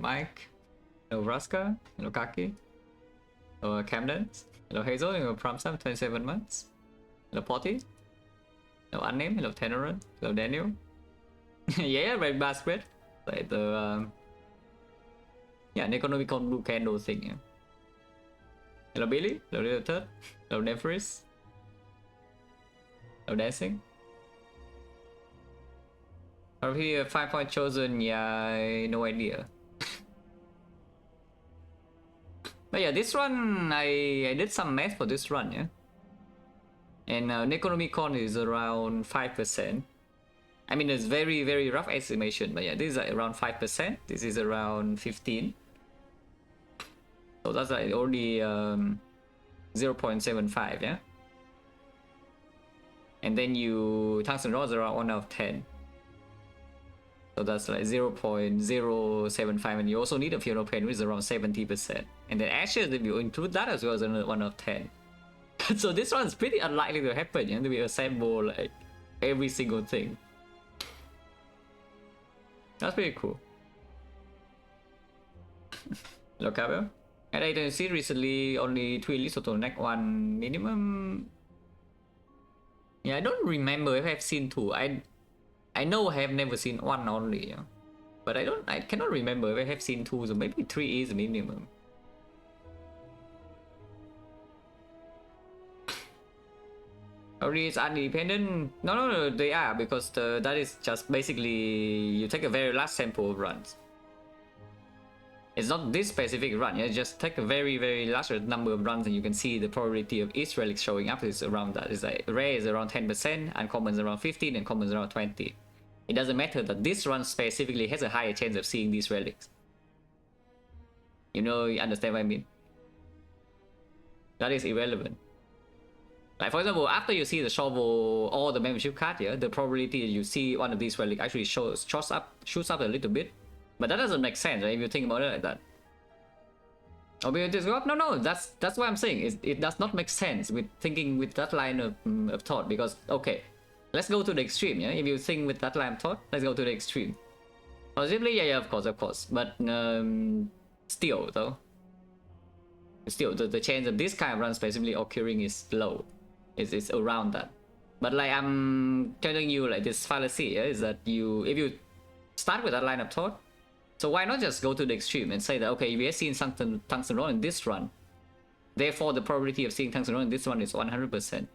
Mike. Hello Vraska. Hello Kaki. Hello Camden. Hello Hazel. Hello Pramsam, 27 months. Hello Potty. Hello Unnamed. Hello Tenoran. Hello Daniel. Yeah, red basket. Like the yeah, an economical blue candle thing. Yeah. Hello Billy. Hello Little Third. Hello Nephris. Hello Dancing. Are we 5-point chosen? Yeah, no idea. But yeah, this run, I did some math for this run, yeah. And Necronomicon is around 5%. I mean, it's very rough estimation, but yeah, this is around 5%. This is around 15. So that's like only 0.75, yeah. And then you tungsten rods around 1 out of 10. So that's like 0.075, and you also need a funeral pain, which is around 70%. And then ashes, if you include that as well, is another 1 out of 10. So this one's pretty unlikely to happen, you know, to be assemble like every single thing. That's pretty cool. Hello, Cabell. And I don't see recently only 2 elites total neck 1 minimum. Yeah, I don't remember if I've seen 2. I know I have never seen 1 only, yeah. But I cannot remember if I have seen 2, so maybe 3 is minimum. Only it's independent? No, they are, because that is just basically you take a very large sample of runs. It's not this specific run, yeah, just take a very large number of runs and you can see the probability of each relic showing up is around that. It's like rare is around 10%, uncommon is around 15, and common is around 20. It doesn't matter that this run specifically has a higher chance of seeing these relics. You know, you understand what I mean? That is irrelevant. Like for example, after you see the shovel or the membership card here, the probability you see one of these relics actually shoots up a little bit. But that doesn't make sense, right? If you think about it like that. Or will it just go up? No, that's what I'm saying. It does not make sense with thinking with that line of thought, because okay, let's go to the extreme, yeah? If you think with that line of thought, let's go to the extreme. Possibly, yeah, of course. But still though. Still, the chance of this kind of run specifically occurring is low. It's around that. But like I'm telling you, like this fallacy, yeah, is that if you start with that line of thought, so why not just go to the extreme and say that okay, we have seen tungsten rod in this run, therefore the probability of seeing tungsten rod in this one is 100%,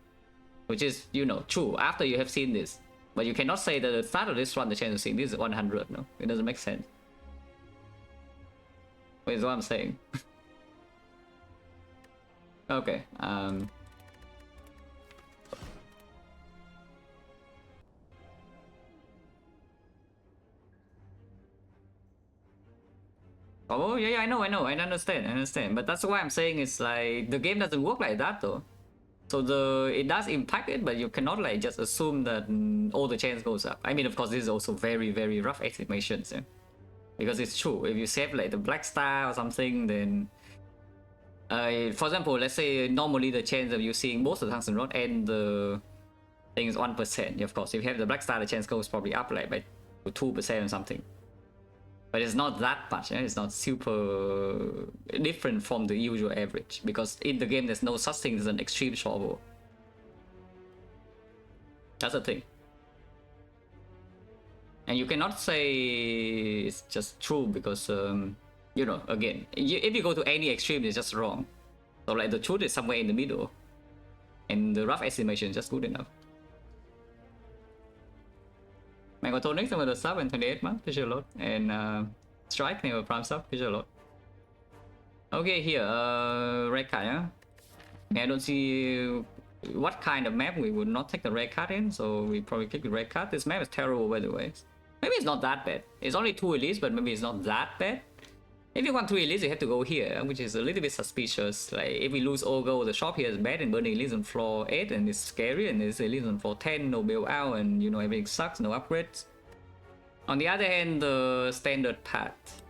which is, you know, true after you have seen this. But you cannot say that at the start of this run the chance of seeing this is 100. No, it doesn't make sense. Is what I'm saying. Okay. Oh yeah, I know, I understand. But that's why I'm saying it's like the game doesn't work like that though. So it does impact it, but you cannot like just assume that all the chance goes up. I mean, of course, this is also very rough estimations, yeah? Because it's true. If you save like the black star or something, then for example, let's say normally the chance of you seeing both the tungsten rod and the thing is 1%. Of course, if you have the black star, the chance goes probably up like by 2% or something. But it's not that much, yeah? It's not super different from the usual average, because in the game there's no such thing as an extreme shovel. That's the thing. And you cannot say it's just true because, you know, again, if you go to any extreme, it's just wrong. So like the truth is somewhere in the middle. And the rough estimation is just good enough. Megatonic over the sub and 28 month, visual load. And Strike never prime sub, visual load. Okay, here, red card, yeah? I don't see what kind of map we would not take the red card in, so we probably click the red card. This map is terrible, by the way. Maybe it's not that bad. It's only 2 elites, but maybe it's not that bad. If you want 3 elites, you have to go here, which is a little bit suspicious. Like, if we lose all gold, the shop here is bad, and burning elites on floor 8, and it's scary, and there's elites on floor 10, no bail out, and you know, everything sucks, no upgrades. On the other hand, the standard path.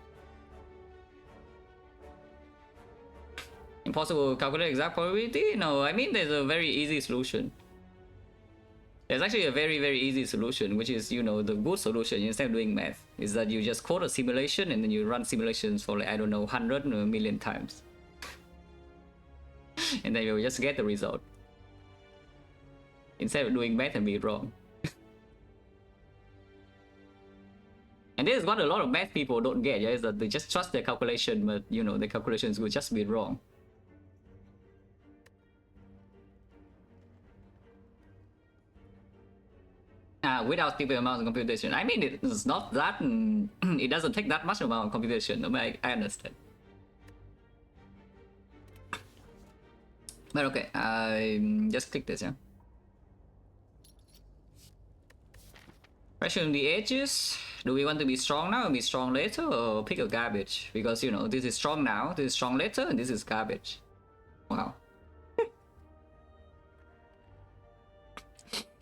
Impossible to calculate exact probability? No, I mean there's a very easy solution. There's actually a very easy solution, which is, you know, the good solution instead of doing math is that you just code a simulation and then you run simulations for like, I don't know, 100 or a million times. And then you'll just get the result. Instead of doing math and be wrong. And this is what a lot of math people don't get, yeah, is that they just trust their calculation, but you know, the calculations will just be wrong. Without stupid amount of computation. I mean, it's not that, it doesn't take that much amount of computation, but I understand. But okay, I just click this, yeah. Pressure on the edges. Do we want to be strong now or be strong later, or pick a garbage? Because, you know, this is strong now, this is strong later, and this is garbage. Wow.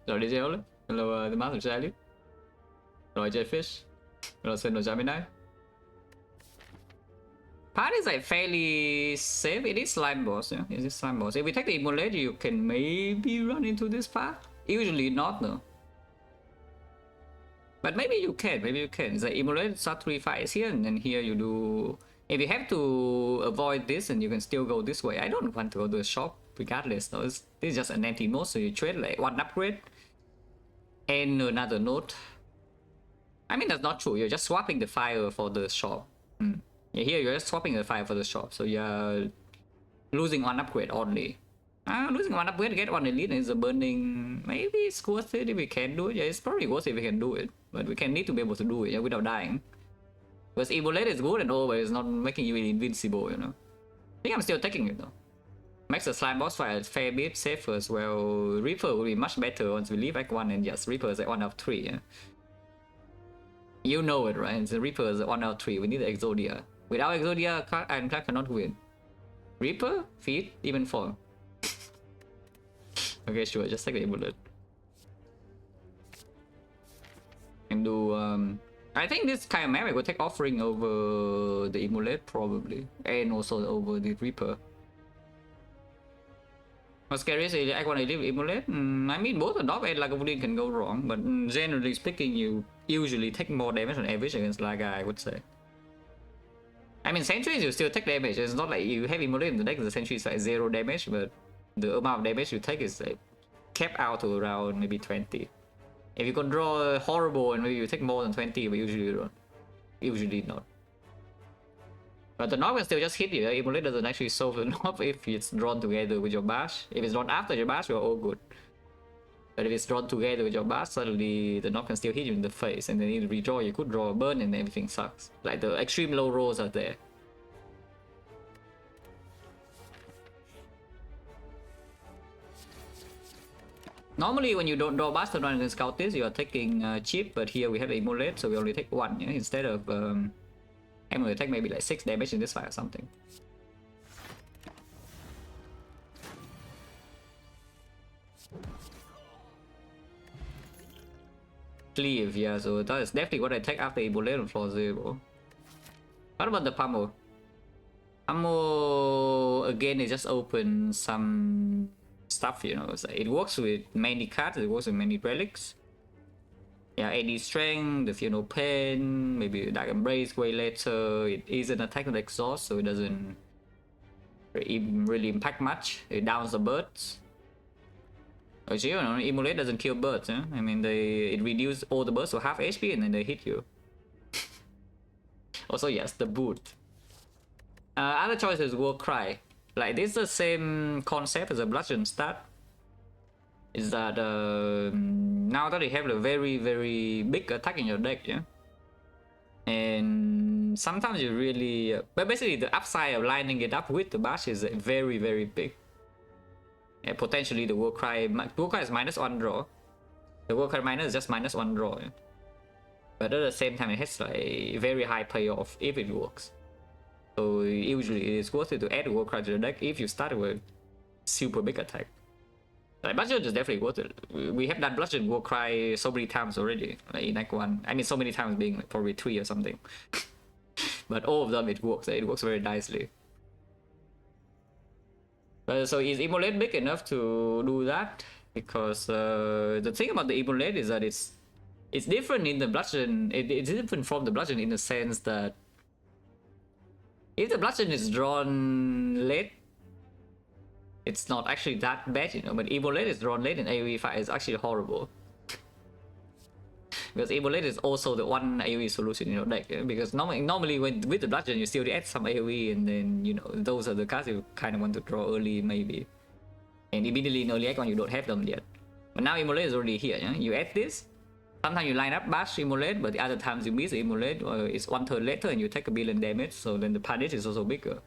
Rồi đi chơi luôn. Hello, the mouse of Charlie. Rồi chơi fish. Rồi send rồi Gemini. Part is like fairly safe. It is slime boss, yeah. It is slime boss. If we take the immolate, you can maybe run into this part. Usually not, though. But maybe you can, It's like immolate start 3 fights here, and then here you do. If you have to avoid this, and you can still go this way. I don't want to go to the shop regardless, though. This is just an empty node, so you trade like one upgrade and another node. I mean, that's not true. You're just swapping the fire for the shop. Yeah, here you're just swapping the fire for the shop, so you're losing one upgrade only. Losing one upgrade to get one elite is a burning. Maybe it's worth it if we can do it. Yeah, it's probably worth it if we can do it, but we can need to be able to do it, yeah, without dying. Because immolate is good and all, but it's not making you invincible, you know. I think I'm still taking it though. Makes the slime boss fight a fair bit safer as well. Reaper will be much better once we leave Act 1, and yes, Reaper is at 1 out of 3, yeah. You know it, right? The Reaper is at 1 out of 3. We need the Exodia. Without Exodia, Ironclad cannot win. Reaper? Feet? Even fall. Okay, sure, just take the immolate. And do I think this kind of map will take offering over the immolate probably. And also over the Reaper. What's scary is Act 1 elite immolate. I mean, both the dog and Lagavulin can go wrong, but generally speaking, you usually take more damage on average against Laga, I would say. I mean, sentries you still take damage. It's not like you have immolate in the deck, the sentry is like 0 damage, but the amount of damage you take is like kept out to around maybe 20. If you can draw horrible and maybe you take more than 20, but usually you don't. Usually not. But the knob can still just hit you. Immolate doesn't actually solve the knob if it's drawn together with your bash. If it's drawn after your bash, you're all good. But if it's drawn together with your bash, suddenly the knob can still hit you in the face, and then you redraw, you could draw a burn and everything sucks. Like the extreme low rolls are there. Normally when you don't draw Bastard Run and Scout this, you are taking chip, but here we have the immolate, so we only take 1, yeah? Instead of I'm gonna take maybe like 6 damage in this fight or something. Cleave, yeah, so that is definitely what I take after immolate on floor 0. What about the pummel? Pummel again, it just opens some stuff, you know. So it works with many cards, it works with many relics. Yeah, AD Strength, the Funeral Pain, maybe Dark Embrace way later. It is an attack with exhaust, so it doesn't really impact much. It downs the birds. Actually, you know, immolate doesn't kill birds, eh? I mean, it reduces all the birds to half HP and then they hit you. Also, yes, the boot. Other choices, War Cry. Like, this is the same concept as a bludgeon stat. Is that now that you have a very big attack in your deck, yeah? And sometimes you really... but basically the upside of lining it up with the bash is very big. And potentially the War Cry is -1 draw. The War Cry minus is just -1 draw, yeah? But at the same time it has like very high payoff if it works. So usually it's worth it to add War Cry to the deck if you start with super big attack. Like Bludgeon is definitely worth it. We have done Bludgeon War Cry so many times already, like in Act 1. I mean, so many times being like probably 3 or something. But all of them it works very nicely. But so is Immolate big enough to do that? because the thing about the Immolate is that it's different in the bludgeon. It's different from the bludgeon in the sense that if the bludgeon is drawn late, it's not actually that bad, you know. But Immolate is drawn late in AoE fight is actually horrible. Because Immolate is also the one AoE solution in your deck. Because normally with the bludgeon you still add some AoE, and then you know those are the cards you kind of want to draw early maybe. And immediately in early icon you don't have them yet. But now Immolate is already here. Yeah? You add this. Sometimes you line up bash Immolate, but the other times you miss Immolate, or it's one turn later and you take a billion damage. So then the punish is also bigger.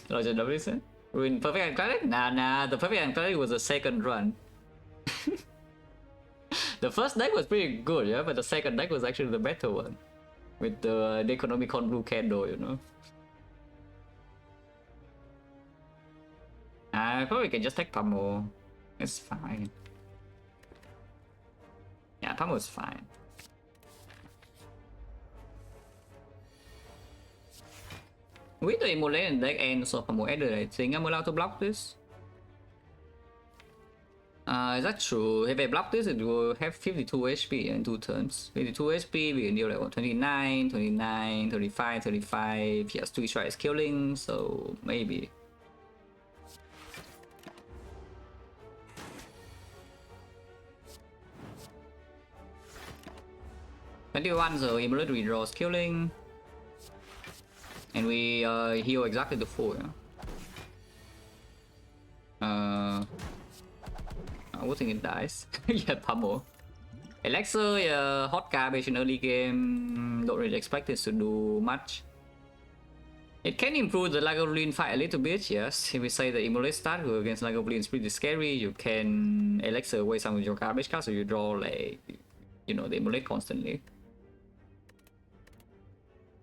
Roger W. Ruin Perfect Ironclad? Nah, the Perfect Ironclad was the second run. The first deck was pretty good, yeah, but the second deck was actually the better one. With the Necronomicon blue candle, you know. I probably can just take Pummel. It's fine. Yeah, Pummel is fine. With the Immolate and deck and so Pummel added, I think I'm allowed to block this. Is that true? If I block this, it will have 52 HP in 2 turns. 52 HP, we can deal like what, 29, 29, 35, 35. He has 3 strikes killing, so maybe. $21, so Immolate redraws killing. And we heal exactly to 4. Yeah? I would think it dies. Yeah, Pummel. Elixir, yeah, hot garbage in early game. Don't really expect it to do much. It can improve the Lagavulin fight a little bit, yes. If we say the Immolate start against Lagavulin is pretty scary, you can Elixir away some of your garbage cards, so you draw like, you know, the Immolate constantly.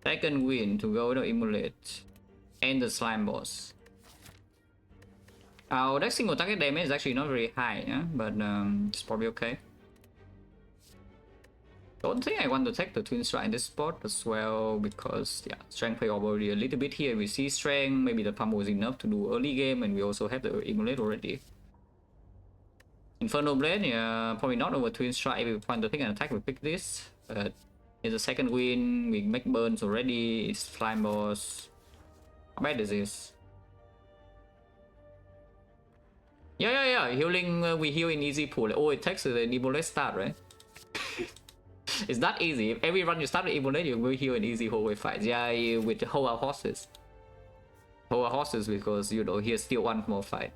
Second win to go to Immolate. And the slime boss. Our deck single target damage is actually not very high, yeah? But it's probably okay. Don't think I want to take the Twin Strike in this spot as well, because yeah, strength play already a little bit here. We see strength, maybe the Pummel was enough to do early game, and we also have the Immolate already. Infernal Blade, yeah, probably not over Twin Strike. If we want to take an attack, we pick this. But it's a second win, we make burns already, it's slime boss. How bad is this? Yeah, healing, we heal in easy pool. Oh, it takes the Immolate start, right? It's that easy. If every run you start with Immolate, you will heal in easy hallway fights. Yeah, with the whole horses. Whole horses because, you know, here's still one more fight.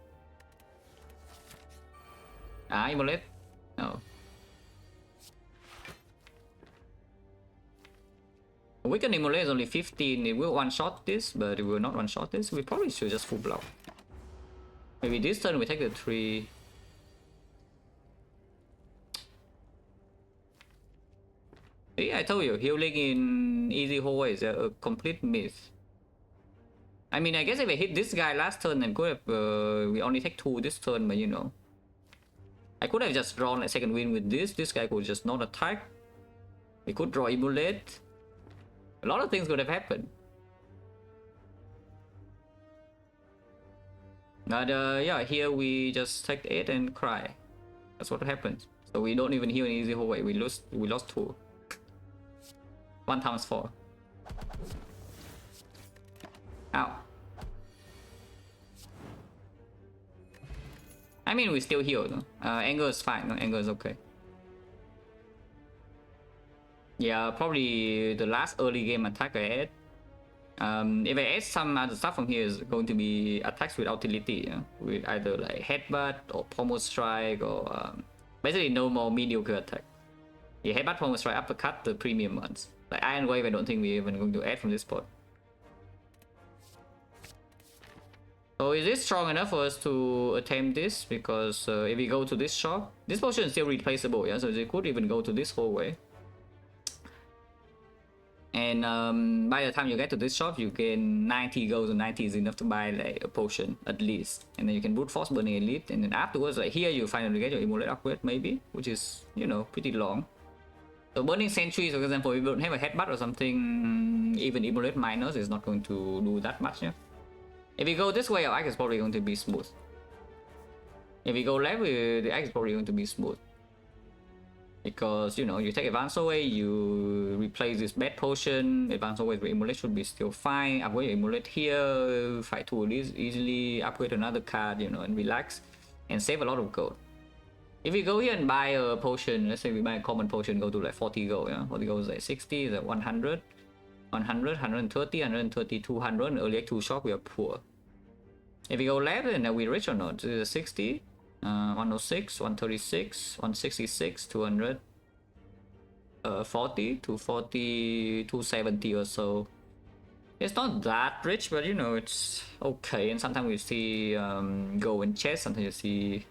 Ah, Immolate? No. Weaken Immolate is only 15. It will one-shot this, but it will not one-shot this. We probably should just full block. Maybe this turn we take the 3. See, I told you, healing in easy hallway is a complete myth. I mean, I guess if I hit this guy last turn and could have, we only take 2 this turn, but you know. I could have just drawn a second win with this. This guy could just not attack. We could draw Immolate. A lot of things could have happened. But yeah, here we just take 8 and cry. That's what happens. So we don't even heal in easy hallway. We lost 2. 1 times 4. Ow. I mean, we still heal. No? Anger is fine. No? Anger is okay. Yeah, probably the last early game attack I add. If I add some other stuff from here, is going to be attacks with utility, yeah? With either like headbutt or pommel strike or basically no more mediocre attack. Yeah, headbutt, pommel strike, uppercut, the premium ones. Like Iron Wave, I don't think we're even going to add from this spot. So is this strong enough for us to attempt this? Because if we go to this shop, this potion is still replaceable, yeah. So they could even go to this hallway. And by the time you get to this shop, you gain 90 gold, and 90 is enough to buy like a potion at least. And then you can brute force burning elite, and then afterwards, like here, you finally get your Immolate upgrade maybe, which is, you know, pretty long. So burning sentries, for example, if you don't have a headbutt or something, even Immolate minus is not going to do that much. Yeah. If we go this way, our act is probably going to be smooth. If we go left, the X is probably going to be smooth. Because, you know, you take advance away, you replace this bad potion, advance away with Immolate should be still fine. Upgrade Immolate here, fight tool is easily, upgrade another card, you know, and relax. And save a lot of gold. If we go here and buy a potion, let's say we buy a common potion, go to like 40 gold, yeah? 40 gold is like 60, is like 100, 100, 130, 130, 200, early X2 shop, we are poor. If we go left, then are we rich or not? This is 60. 106, 136, 166, 200, 40, 240, 270 or so. It's not that rich, but you know, it's okay. And sometimes we see go in chest, sometimes you see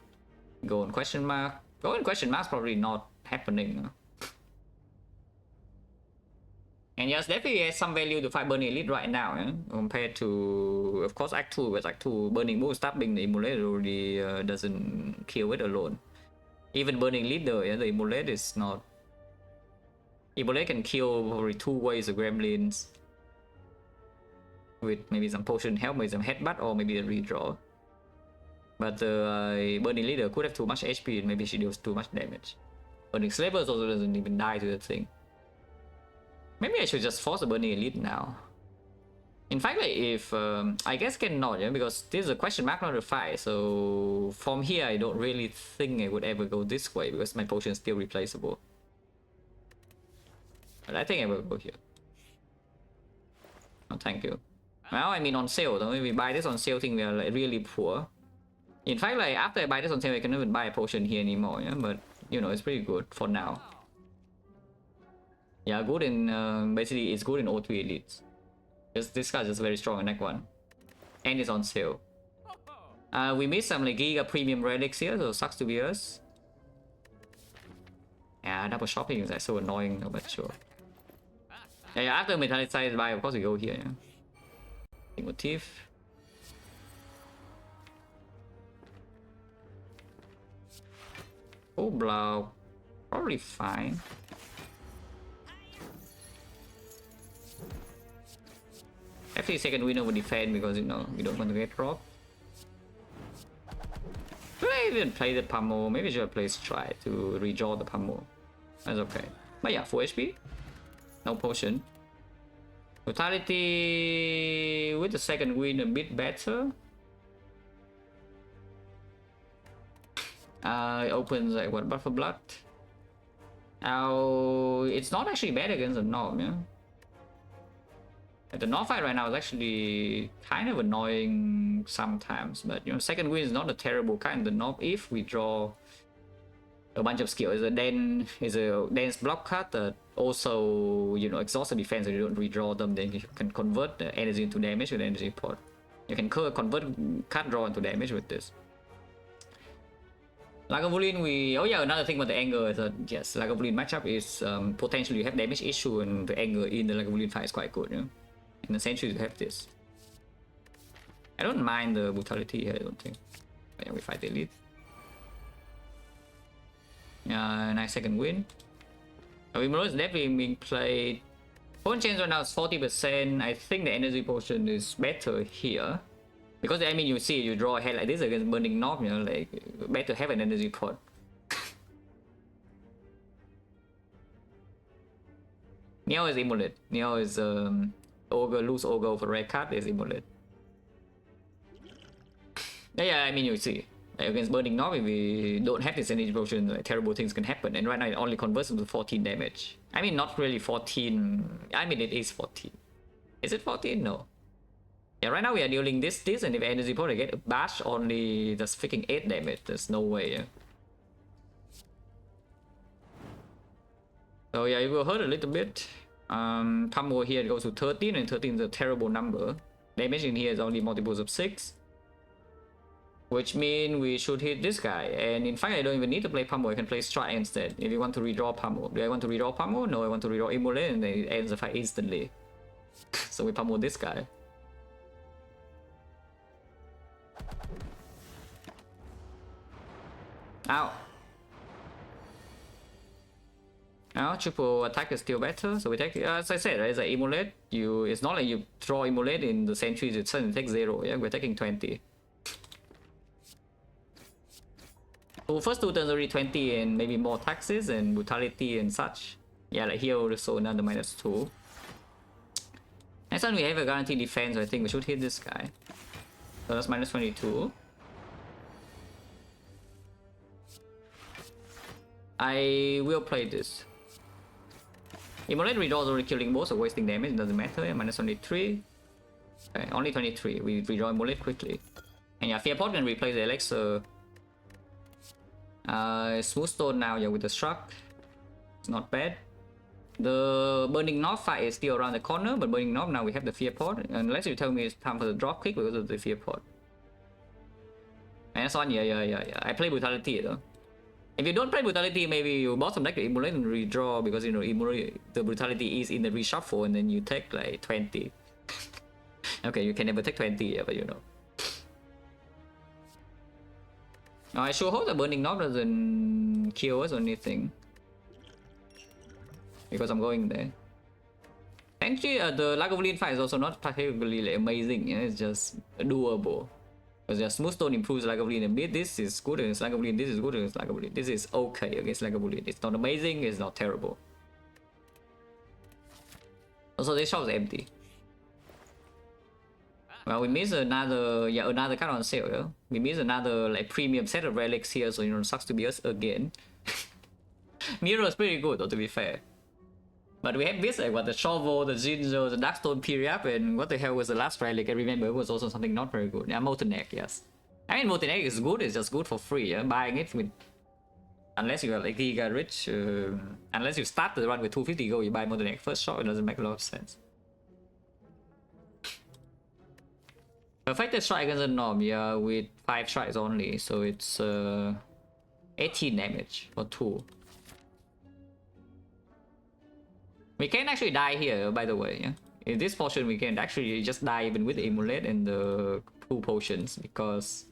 go in question mark. Go in question mark's probably not happening. And yes, definitely has some value to fight Burning Elite right now, yeah? Compared to, of course, Act 2 with Act 2 Burning Bull stopping the Immolate really doesn't kill it alone. Even Burning Elite though, yeah, the Immolate is not... Immolate can kill probably 2 ways of Gremlins. With maybe some potion help, maybe some headbutt, or maybe a redraw. But the Burning Leader could have too much HP and maybe she deals too much damage. Burning Slavers also doesn't even die to the thing. Maybe I should just force a Burning Elite now. In fact, like if I guess cannot, yeah, because this is a question mark, not a fight. So from here, I don't really think I would ever go this way because my potion is still replaceable. But I think I will go here. Oh, thank you. Well, I mean on sale though. If we buy this on sale, I think we are like really poor. In fact, like after I buy this on sale, I can't even buy a potion here anymore. Yeah, but you know it's pretty good for now. Yeah, good in basically it's good in O3 elites. This card is just very strong in Act 1. And it's on sale. We missed some like Giga premium relics here, so sucks to be us. Yeah, double shopping is like so annoying, but sure. Yeah, after Metallicize buy, of course we go here, yeah. Motif. Oh, blow. Probably fine. Actually, second winner would defend because you know we don't want to get dropped. Should I even play the pummel? Maybe I should play Stride to redraw the pummel. That's okay. But yeah, full HP. No potion. Brutality with the second win a bit better. It opens like what, Buffer Blood? It's not actually bad against the Norm, yeah. The Norm fight right now is actually kind of annoying sometimes, but you know, second win is not a terrible kind. The Norm, if we draw a bunch of skills, is a dense block card that also, you know, exhausts the defense. If you don't redraw them, then you can convert the energy into damage with energy pot. You can convert card draw into damage with this. Lagavulin, oh yeah, another thing about the anger is that yes, Lagavulin matchup is potentially you have damage issue, and the anger in the Lagavulin fight is quite good, you know? In the century you have this. I don't mind the brutality here, I don't think. But yeah, we fight the elite. Yeah, nice second win. Wimuro is definitely being played. Potion chance right now is 40%. I think the energy potion is better here. Because I mean, you see, you draw a head like this against Burning Knob, you know, like, better have an energy pot. Neo is Immolate. Neo is Ogre, lose Ogre for red card is Immolate. Yeah, I mean, you see. Like, against Burning Knob, if we don't have this energy potion, like, terrible things can happen. And right now it only converts into 14 damage. I mean, not really 14. I mean, it is 14. Is it 14? No. Yeah, right now we are dealing this, and if energy pot I get a bash, only just freaking 8 damage. There's no way, yeah. So yeah, it will hurt a little bit. Pummel here goes to 13, and 13 is a terrible number. Damage in here is only multiples of 6. Which means we should hit this guy. And in fact, I don't even need to play Pummel, I can play Strike instead. If you want to redraw Pummel. Do I want to redraw Pummel? No, I want to redraw Immolate, and then it ends the fight instantly. So we Pummel this guy. Ow. Now triple attack is still better, so we take as I said, right, it's like Immolate. It's not like you draw Immolate in the centuries, it suddenly takes 0, yeah, we're taking 20. So first 2 turns already 20 and maybe more taxes and brutality and such. Yeah, like here also another -2. Next one we have a guaranteed defense, so I think we should hit this guy. So that's -22. I will play this. Immolate redraws already killing both, so wasting damage, doesn't matter. Yeah, -23. Okay, only 23. We redraw Immolate quickly. And yeah, Fear Pot can replace the Elixir. Smooth Stone now, yeah, with the Struck. It's not bad. The Burning Knob fight is still around the corner, but Burning Knob now we have the Fear Pot. Unless you tell me it's time for the drop kick because of the Fear Pot. And that's on, yeah. I play Brutality though. If you don't play Brutality, maybe you bought some deck to Immolate and redraw because you know the Brutality is in the reshuffle and then you take like 20. Okay, you can never take 20, yeah, but you know. I sure hope the Burning Knob doesn't kill us or anything. Because I'm going there. Actually, the Lagavulin fight is also not particularly like, amazing, yeah? It's just doable. Because the Smooth Stone improves Lagavulin a bit. This is good against Lagavulin, this is good against Lagavulin. This is okay against Lagavulin. It's not amazing, it's not terrible. Also, this shop is empty. Well, we missed another card on sale, yeah? We missed another like premium set of relics here, so you know, it sucks to be us again. Mirror is pretty good though, to be fair. But we have this like what the Shovel, the Jinzo, the Darkstone Periap, and what the hell was the last relic? I remember it was also something not very good. Yeah, Molten Egg, yes. I mean Molten Egg is good, it's just good for free, yeah? Buying it with... Unless you are like Giga Rich, unless you start the run with 250 gold, you buy Molten Egg first shot, it doesn't make a lot of sense. Perfected strike against a Norm, yeah, with 5 strikes only, so it's 18 damage for 2. We can actually die here, by the way, yeah. In this potion we can actually just die even with the Immolate and the 2 potions, because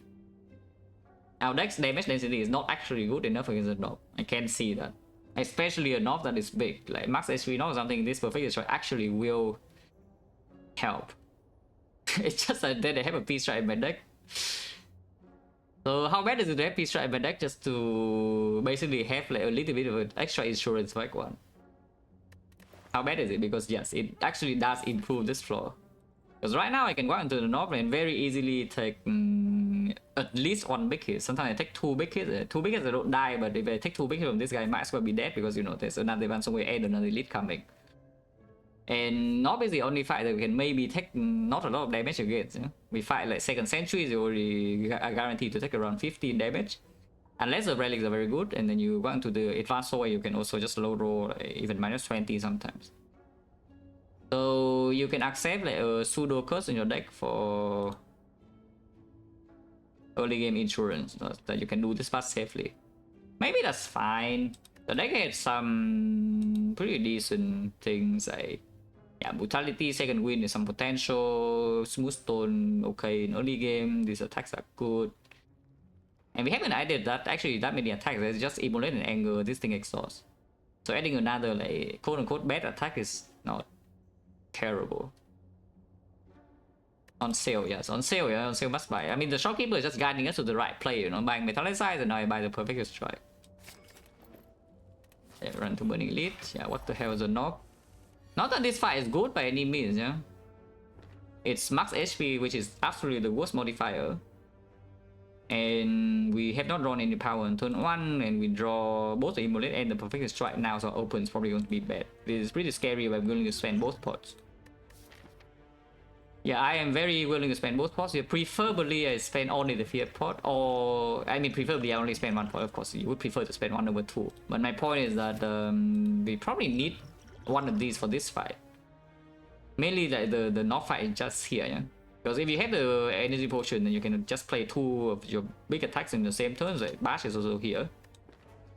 our deck's damage density is not actually good enough against a Norm. I can see that. Especially a Norm that is big, like max HP Norm or something, this perfected strike actually will help. It's just that they have a Peace Strike in my deck. So how bad is it to have Peace Strike in my deck just to basically have like a little bit of an extra insurance like one? How bad is it? Because yes, it actually does improve this floor. Because right now I can go out into the North and very easily take at least 1 big hit. Sometimes I take 2 big hits. 2 big hits I don't die, but if I take 2 big hits from this guy, I might as well be dead because you know there's another one somewhere and another elite coming. And Nob is the only fight that we can maybe take not a lot of damage against. You know? We fight like 2nd centuries, you already are guaranteed to take around 15 damage. Unless the relics are very good, and then you go into the advanced sword, you can also just low roll like, even -20 sometimes. So you can accept like a pseudo curse in your deck for early game insurance, that you can do this part safely. Maybe that's fine. The deck had some pretty decent things like Brutality, Second Wind is some potential, Smooth Stone, okay, in early game, these attacks are good. And we haven't added that actually that many attacks, it's just Immolate and Anger, this thing exhausts. So adding another like quote unquote bad attack is not terrible. On sale, yes, on sale, yeah, on sale must buy. I mean the shopkeeper is just guiding us to the right play, you know, buying Metallicize and now I buy the Perfect Strike. Yeah, run to Burning Elite, yeah, what the hell is a knob? Not that this fight is good by any means, yeah. It's max HP, which is absolutely the worst modifier. And we have not drawn any power on turn 1, and we draw both the Immolate and the Perfect Strike now, so open is probably going to be bad. This is pretty scary, but I'm willing to spend both pots. Yeah, I am very willing to spend both pots. Yeah, preferably I spend only the Fear pot, or I mean preferably I only spend 1 pot. Of course, you would prefer to spend 1/2. But my point is that we probably need one of these for this fight. Mainly like the North fight is just here, yeah. Because if you have the energy potion, then you can just play 2 of your big attacks in the same turn. Like Bash is also here.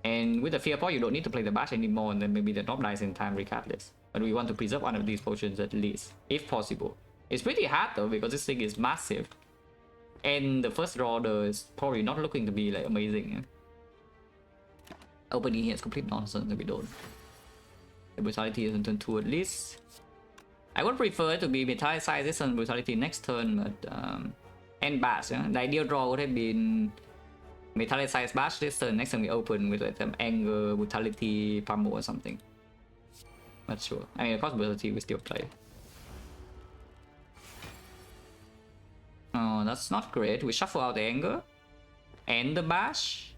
And with the Fear pot, you don't need to play the Bash anymore, and then maybe the Knob dies in time regardless. But we want to preserve one of these potions at least, if possible. It's pretty hard though, because this thing is massive. And the first order is probably not looking to be like amazing. Yeah? Opening here is complete nonsense if we don't. The Brutality is in turn 2 at least. I would prefer to be Metallicize this on Brutality next turn, but and Bash. Yeah? The ideal draw would have been Metallicize Bash this turn. Next turn we open with like some Anger, Brutality, Pummel or something. Not sure. I mean, of course, Brutality we still play. Oh, that's not great. We shuffle out the Anger and the Bash.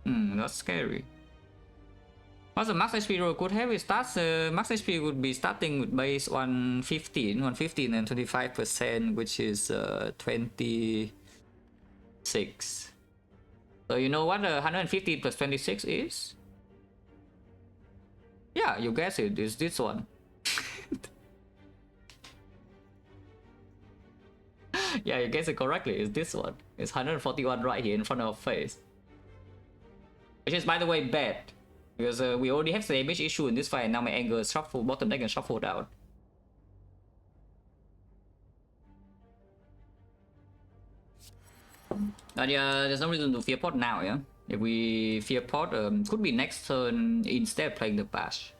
That's scary. Also, max HP roll could have it starts. Max HP would be starting with base 115 and 25%, which is 26. So you know what 115 plus 26 is? Yeah, you guess it. It's this one. Yeah, you guess it correctly. It's this one. It's 141 right here in front of our face. Which is, by the way, bad. Because we already have the damage issue in this fight, and now my Anger is shuffled, bottom deck and shuffled out. But yeah, there's no reason to fear pot now, yeah? If we fear pot, could be next turn instead of playing the Bash.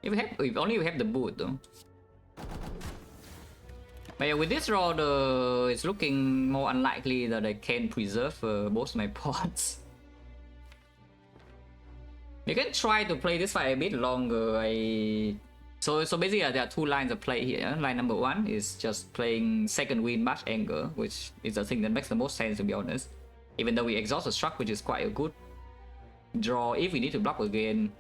If only we have the boot though. But yeah, with this draw, it's looking more unlikely that I can preserve both my pots. You can try to play this fight a bit longer. So basically there are two lines of play here. Line number one is just playing second wind Bash Anger, which is the thing that makes the most sense, to be honest. Even though we exhaust the struck, which is quite a good draw if we need to block again.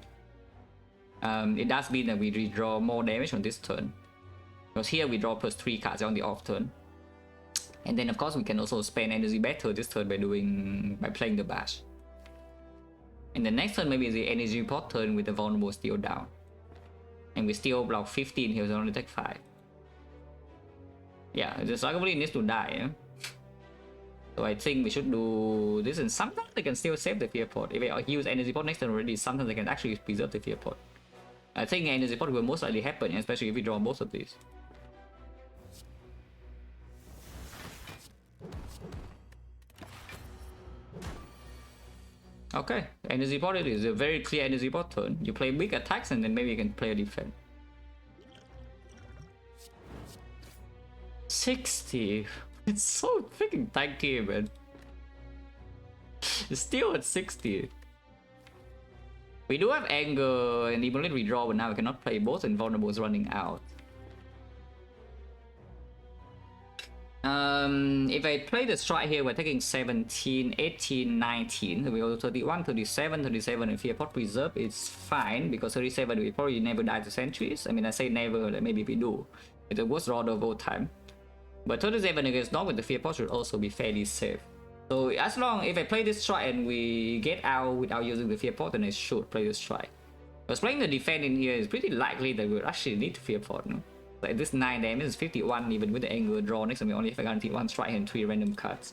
It does mean that we redraw more damage on this turn. Because here we draw plus 3 cards on the off turn. And then of course we can also spend energy better this turn by playing the Bash. And the next turn maybe the energy pot turn with the vulnerable still down. And we still block 15 here, so only take 5. Yeah, the Slugably needs to die. Yeah? So I think we should do this, and sometimes I can still save the fear pot. If I use energy pot next turn already, sometimes I can actually preserve the fear pot. I think energy pot will most likely happen, especially if we draw both of these. Okay, energy pot it is a very clear energy pot turn. You play big attacks and then maybe you can play a defense. 60. It's so freaking tanky, man. It's still at 60. We do have Anger and Immolate redraw, but now we cannot play both and Vulnerable is running out. If I play the strike here, we're taking 17, 18, 19. So we go to 31, 37, 37, and Fear Pot Preserve. It's fine because 37 we probably never die to Sentries. I mean, I say never, like maybe we do. It's the worst draw of all time. But 37 against Knock with the Fear Pot should also be fairly safe. So as long if I play this strike and we get out without using the Fear Pot, then I should play this strike. Because playing the defense in here is pretty likely that we'll actually need to Fear Pot. No? Like this 9 damage is 51 even with the Anger draw. Next time we only have a guaranteed 1 strike and 3 random cards.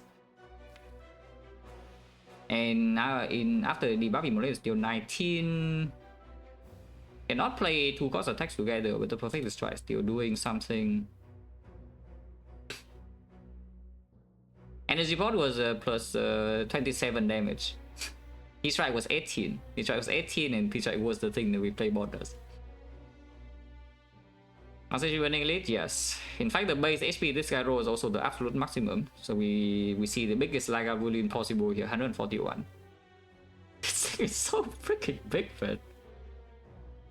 And now after the debuff, Immolate is still 19. Cannot play 2 cost attacks together with the perfect strike, still doing something. Energy Pot was plus 27 damage. P-Strike was 18. P-Strike was 18 and P-Strike was the thing that we play borders. Master running elite? Yes. In fact, the base HP this guy rolls is also the absolute maximum. So we see the biggest Lagavulin possible here, 141. It's so freaking big, man.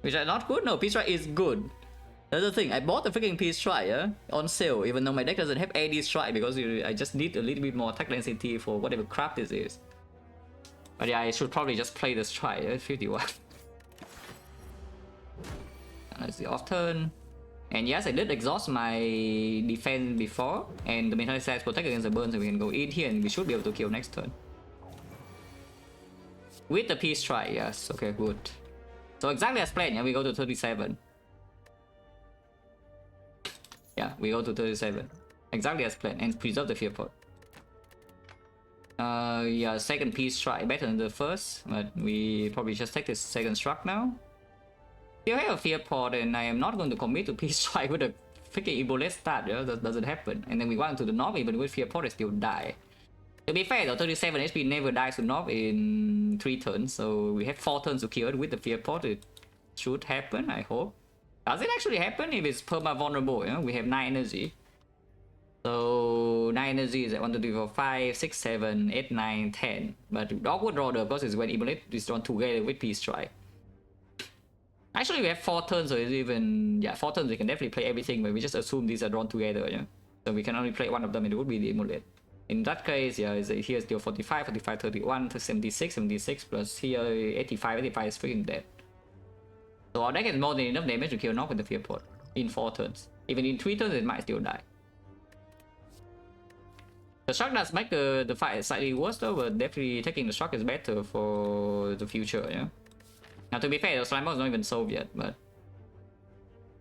Which are not good? No, P-Strike is good. That's the thing, I bought the freaking P-Strike on sale, even though my deck doesn't have any strike because I just need a little bit more attack density for whatever crap this is. But yeah, I should probably just play the strike, 51. And that's the off turn. And yes, I did exhaust my defense before, and the Metallic Slash protect against the burn, so we can go in here and we should be able to kill next turn. With the P-Strike, yes, okay, good. So exactly as planned, yeah, we go to 37. Yeah, we go to 37. Exactly as planned, and preserve the Fear Pot. Yeah, second P-Strike better than the first, but we probably just take this second struck now. Still have a Fear Pot, and I am not going to commit to P-Strike with a freaking Immolate start, that doesn't happen. And then we went to the Knob, even with Fear Pot, I still die. To be fair though, 37 HP never dies to Knob in 3 turns, so we have 4 turns to kill it with the Fear Pot. It should happen, I hope. Does it actually happen if it's perma vulnerable? You know, we have 9 energy. So 9 energy is at 1, 2, 3, 4, 5, 6, 7, 8, 9, 10. But Dogwood Order, because it's when Immolate is drawn together with Peace Strike. Actually, we have 4 turns, so it's even... Yeah, 4 turns, we can definitely play everything, but we just assume these are drawn together, yeah? So we can only play one of them, and it would be the Immolate. In that case, yeah, here's still 45, 45, 31, 76, 76, plus here 85, 85 is freaking dead. So our deck has more than enough damage to kill Knock with the Fear Pot in 4 turns. Even in 3 turns, it might still die. The shock does make the fight slightly worse though, but definitely taking the shock is better for the future, yeah? Now to be fair, the Slime Boss is not even solved yet, but...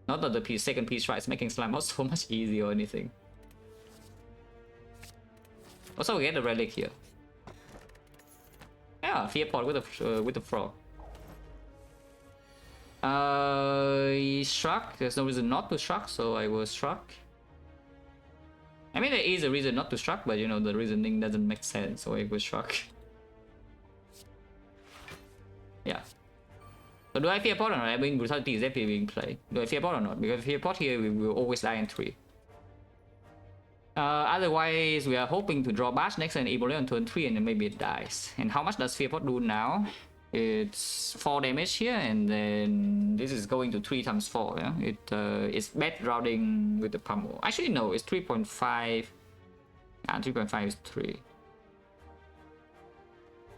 Not that the second Peace Strike is making Slime Boss so much easier or anything. Also, we get the relic here. Yeah, Fear Pot with the frog. He struck. There's no reason not to struck, so I will struck. I mean, there is a reason not to struck, but you know, the reasoning doesn't make sense, so I will struck. Yeah. So do I Fear Pot or not? I mean, Brutality is definitely being played. Do I Fear Pot or not? Because Fear Pot here, we will always die in 3. Otherwise, we are hoping to draw Bash next and Immolate on turn 3 and then maybe it dies. And how much does Fear Pot do now? It's 4 damage here, and then this is going to 3 times 4, yeah? It's bad routing with the pummel. Actually, no, it's 3.5. 3.5 is 3.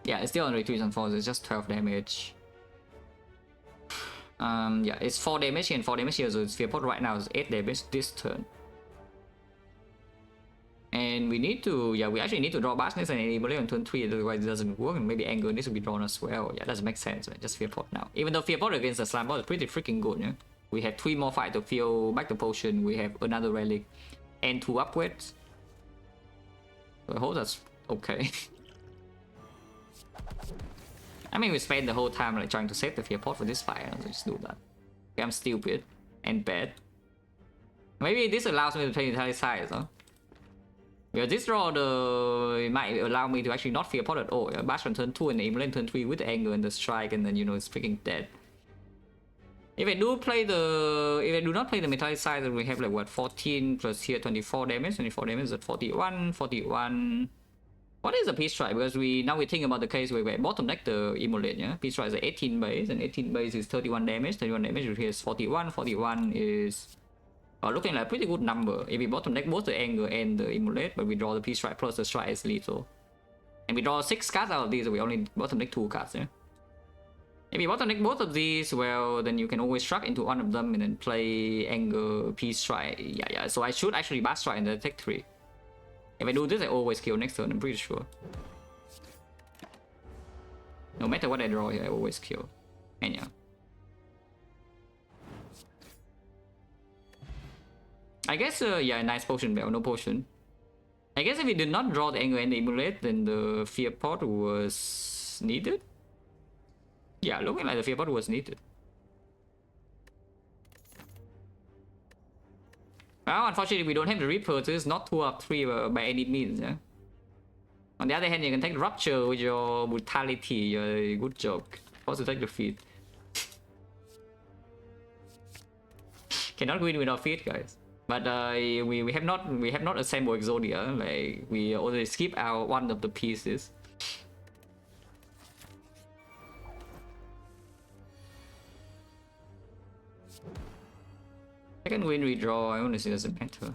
Yeah, it's still only 3 times 4, so it's just 12 damage. Yeah, it's 4 damage here and 4 damage here, so its Fear Pot right now is 8 damage this turn. And we need to, yeah, we actually need to draw Barsness and enable it on turn 3, otherwise it doesn't work, and maybe Anger needs to be drawn as well. Yeah, doesn't make sense, right? Just Fear Pot now. Even though Fear Pot against the Slime Ball is pretty freaking good, yeah? We have 3 more fight to feel back the potion, we have another relic, and 2 upgrades. So I hope that's okay. I mean, we spent the whole time like trying to save the Fear Pot for this fight, so just do that. Okay, I'm stupid and bad. Maybe this allows me to play entirely size, huh? Because this draw, it might allow me to actually not Fear Pot at all. Yeah? Bash on turn 2 and Immolate turn 3 with the Anger and the Strike, and then you know it's freaking dead. If I do not play the metallic size, then we have like what, 14 plus here 24 damage. 24 damage is at 41, 41. What is a Peace Strike? Because now we think about the case where we bottom deck the Immolate, yeah? Peace Strike is 18 base, and 18 base is 31 damage. 31 damage here is 41. 41 is looking like a pretty good number. If we bottom deck both the Anger and the Immolate, but we draw the Peace Strike plus the Strike as lethal. And we draw 6 cards out of these, so we only bottom deck 2 cards, yeah? If you bottom deck both of these, well, then you can always struck into one of them and then play Anger, Peace Strike. Yeah, so I should actually Bash Strike and then take 3. If I do this, I always kill next turn, I'm pretty sure. No matter what I draw here, I always kill. And yeah. I guess, yeah, nice potion, but no potion. I guess if we did not draw the Anger and the Immolate, then the Fear Pot was needed? Yeah, looking like the Fear Pot was needed. Well, unfortunately, we don't have the Reaper, so it's not 2 up 3 by any means, yeah? On the other hand, you can take Rupture with your Brutality, good joke. Also take the Feet. Cannot win without Feet, guys. But we have not assembled Exodia, like we already skip out one of the pieces. Second win redraw, I honestly doesn't matter.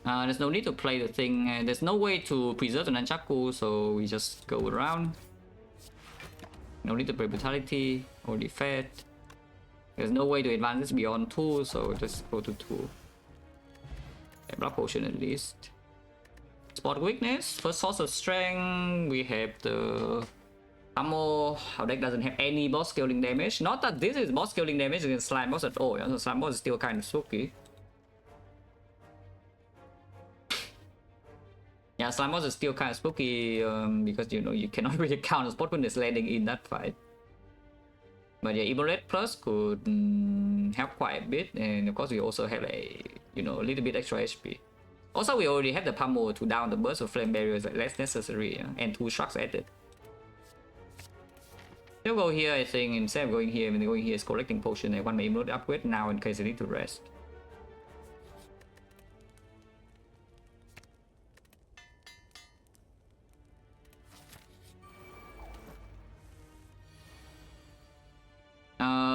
There's no need to play the thing, there's no way to preserve the Nunchaku, so we just go around. No need to play Brutality or Defect. There's no way to advance this beyond 2, so just go to 2. Okay, Blood Potion at least. Spot Weakness, first source of strength, we have the Ammo. Our deck doesn't have any boss scaling damage. Not that this is boss scaling damage against Slime Boss at all, yeah? So Slime Boss is still kind of spooky. Yeah, Slime Boss is still kind of spooky because you know you cannot really count on Spot Weakness landing in that fight. But yeah, Immolate Plus could help quite a bit, and of course we also have a, you know, a little bit extra HP. Also, we already have the pummel to down the burst of flame barriers, like less necessary, and 2 trucks added. Still go here, I think. Instead of going here, when going here is collecting potion. I want my emote upgrade now in case I need to rest.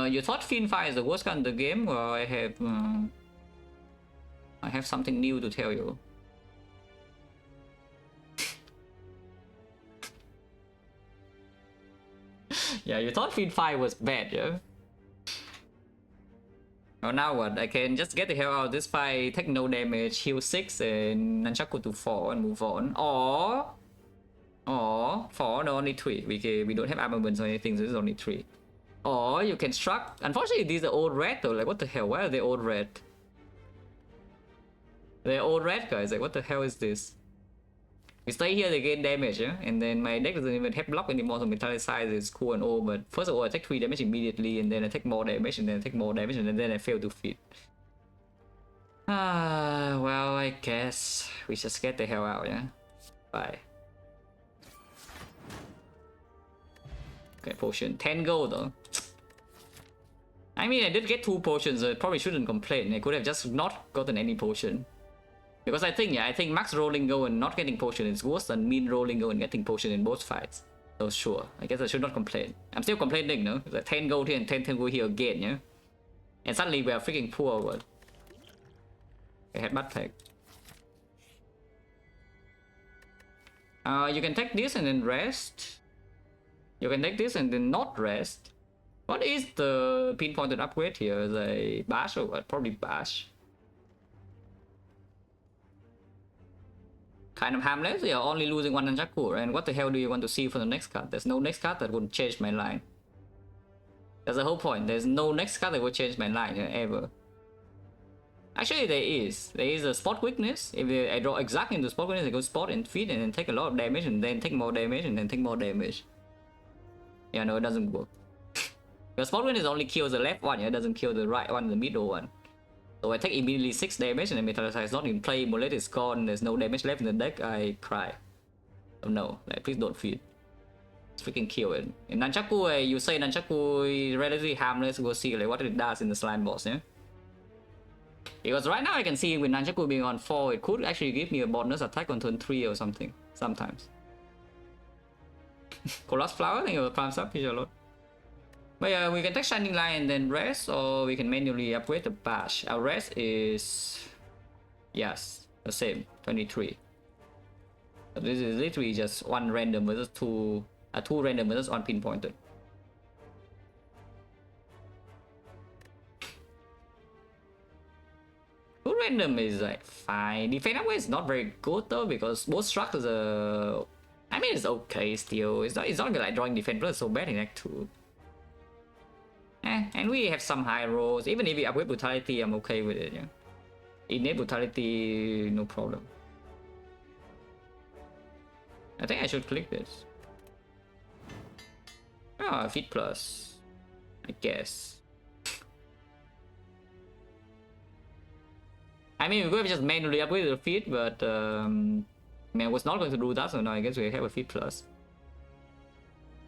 You thought Fiend Fire is the worst gun in the game? Well, I have something new to tell you. Yeah, you thought Fiend Fire was bad, yeah? Well, now what? I can just get the hell out of this fight, take no damage, heal 6, and Nunchaku to 4 and move on. Or 4, no, only 3. We don't have armaments or anything, so this is only 3. Or you can struck. Unfortunately, these are old red though. Like, what the hell? Why are they old red? They're old red, guys. Like, what the hell is this? We stay here, they gain damage, yeah? And then my deck doesn't even have block anymore, so Metallicize is cool and all. But first of all, I take 3 damage immediately, and then I take more damage, and then I take more damage, and then I fail to feed. Well, I guess we just get the hell out, yeah? Bye. Okay, potion. 10 gold though. I mean, I did get 2 potions, so I probably shouldn't complain. I could have just not gotten any potion. Because I think max rolling gold and not getting potion is worse than mean rolling gold and getting potion in both fights. So sure, I guess I should not complain. I'm still complaining, no? It's like 10 gold here and 10 gold here again, yeah? And suddenly we are freaking poor, what? I had bad pack. You can take this and then rest. You can take this and then not rest. What is the pinpointed upgrade here? The bash or what? Probably bash. Kind of harmless. You're only losing 1 Nunchaku, and what the hell do you want to see for the next card? There's no next card that would change my line. That's the whole point. There's no next card that will change my line ever. Actually, there is. There is a spot weakness. If I draw exactly into spot weakness, I go spot and feed and then take a lot of damage and then take more damage and then take more damage. Yeah, no, it doesn't work. Because spot weakness only kills the left one, yeah? It doesn't kill the right one, the middle one. So I take immediately 6 damage and the Metallicize is not in play, bullet is gone, there's no damage left in the deck, I cry. Oh no, like, please don't feed. Let's freaking kill it. In Nunchaku, you say Nunchaku is relatively harmless, go see like what it does in the slime boss, yeah? Because right now I can see with Nunchaku being on 4, it could actually give me a bonus attack on turn 3 or something, sometimes. Colossus Flower, I think it will prime up, a lot. But yeah, we can take Shining Light and then rest, or we can manually upgrade the bash. Our rest is... yes, the same, 23. So this is literally just 1 random versus 2... 2 random versus 1 pinpointed. Two random is like fine. Defense upgrade is not very good though, because both structures are... I mean, it's okay still. It's not like drawing defense plus so bad in Act 2. And we have some high rolls. Even if we upgrade brutality, I'm okay with it, yeah. Innate brutality, no problem. I think I should click this. Ah, feet plus. I guess. I mean, we could have just manually upgraded the feet, but I mean, I was not going to do that, so now I guess we have a feet plus.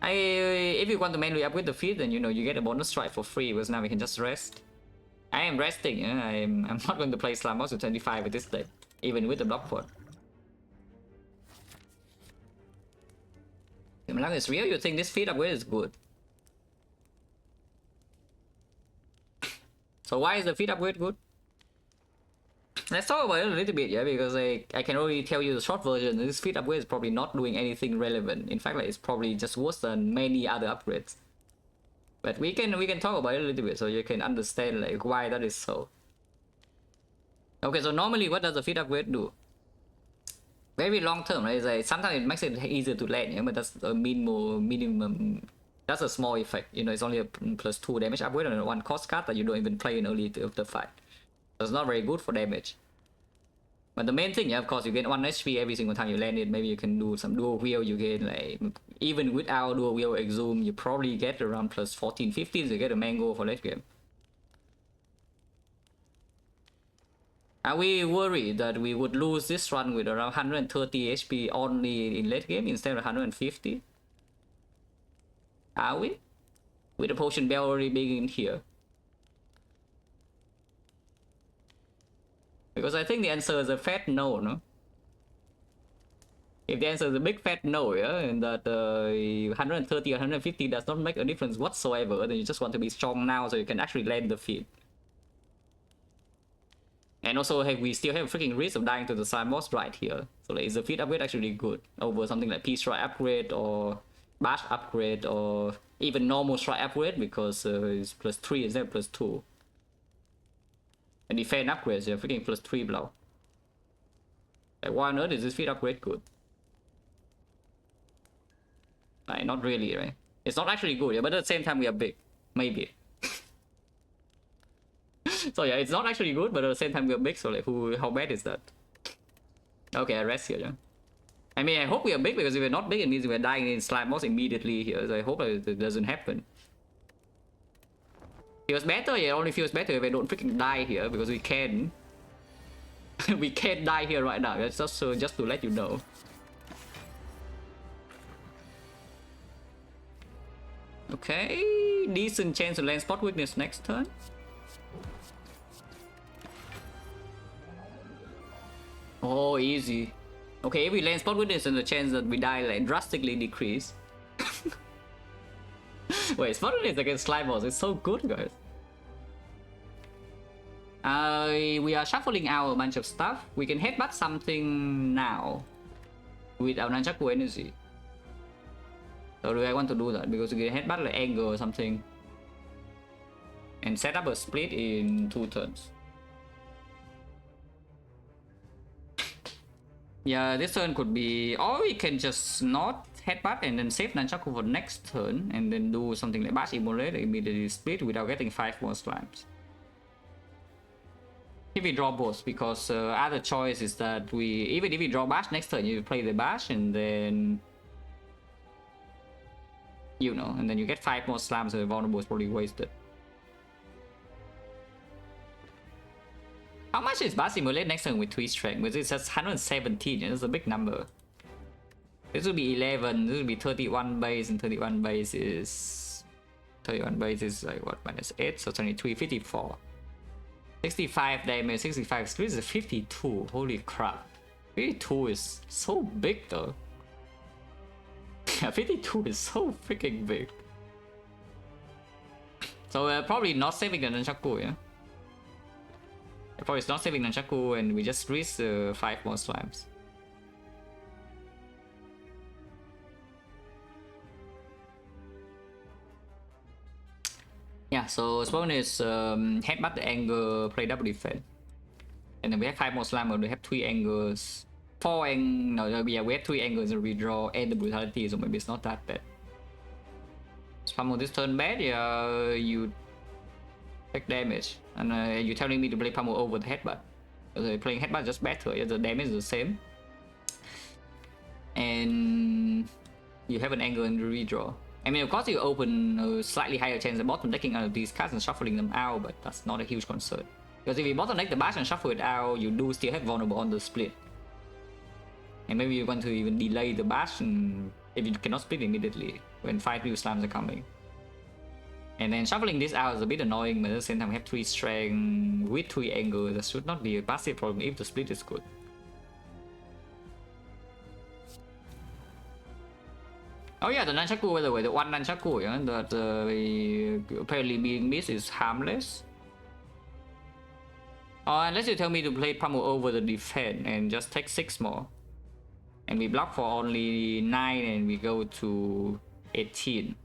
If you want to manually upgrade the feet, then you know you get a bonus strike for free, because now we can just rest. I am resting, yeah? I'm not going to play Slime Boss to 25 with this deck, even with the block pot. Milan is real? You think this feet upgrade is good? So why is the feet upgrade good? Let's talk about it a little bit, yeah, because I can already tell you the short version. This feat upgrade is probably not doing anything relevant. In fact, like, it's probably just worse than many other upgrades. But we can talk about it a little bit so you can understand like why that is so. Okay, so normally what does the feat upgrade do? Very long term, right? It's like sometimes it makes it easier to land, yeah, but that's a minimum. That's a small effect. You know, it's only a +2 damage upgrade on 1 cost card that you don't even play in early of the fight. It's not very good for damage. But the main thing, yeah, of course, you get 1 HP every single time you land it. Maybe you can do some dual wheel, you get like, even without dual wheel exhume, you probably get around +14, 15, so you get a mango for late game. Are we worried that we would lose this run with around 130 HP only in late game instead of 150? Are we? With the potion bell already being in here? Because I think the answer is a fat no, no? If the answer is a big fat no, yeah, and that 130 or 150 does not make a difference whatsoever, then you just want to be strong now so you can actually land the feat. And also, hey, we still have a freaking risk of dying to the slime boss right here. So like, is the feat upgrade actually good over something like Peace Strike upgrade or Bash upgrade or even normal Strike upgrade, because it's +3 instead of +2. And defense upgrades, yeah, freaking +3 blow. Like, why on earth is this feat upgrade good? Like, not really, right? It's not actually good, yeah, but at the same time we are big. Maybe. So yeah, it's not actually good, but at the same time we are big, so like, how bad is that? Okay, I rest here, yeah. I mean, I hope we are big, because if we're not big, it means we're dying in slime boss immediately here, so I hope it doesn't happen. Feels better, yeah, it only feels better if I don't freaking die here, because we can. We can't die here right now, it's just to let you know. Okay, decent chance to land spot weakness next turn. Oh, easy. Okay, if we land spot weakness, then the chance that we die like drastically decrease. Wait, spot weakness against slime boss is so good, guys. We are shuffling out a bunch of stuff. We can headbutt something now with our Nunchaku energy. So do I want to do that? Because we can headbutt like anger or something and set up a split in 2 turns. Yeah, this turn could be, or we can just not headbutt and then save Nunchaku for next turn and then do something like Bash Immolate, immediately split without getting 5 more slimes. If we draw both, because other choice is that even if we draw Bash next turn, you play the Bash and then, you know, and then you get 5 more slams, so the vulnerable is probably wasted. How much is Bash Immolate next turn with 3 strength? Because it's just 117, and that's a big number. This will be 11, this will be 31 base, and 31 base is like what, -8, so 23, 54. 65 damage, 65 split is 52, holy crap. 52 is so big though. Yeah, 52 is so freaking big. So probably not saving the Nunchaku, yeah? Probably it's not saving Nunchaku and we just risk 5 more slimes. Yeah, so spawn is headbutt the anger, play double defense. And then we have 5 more slime, but we have 3 angers. 4 no, yeah, we have 3 angers and redraw and the brutality, so maybe it's not that bad. Spam on this turn bad, yeah, you take damage. And you're telling me to play pummel over the headbutt. So playing headbutt just better, yeah, the damage is the same. And you have an anger and redraw. I mean, of course, you open a slightly higher chance of bottom decking out of these cards and shuffling them out, but that's not a huge concern. Because if you bottom deck the Bash and shuffle it out, you do still have vulnerable on the split. And maybe you want to even delay the Bash and if you cannot split immediately when 5 new slams are coming. And then shuffling this out is a bit annoying, but at the same time we have 3 strength with 3 anger. That should not be a massive problem if the split is good. Oh yeah, the Nunchaku, by the way, the one Nunchaku, yeah, that apparently being missed is harmless. Unless you tell me to play pummel over the defense and just take 6 more. And we block for only 9 and we go to 18.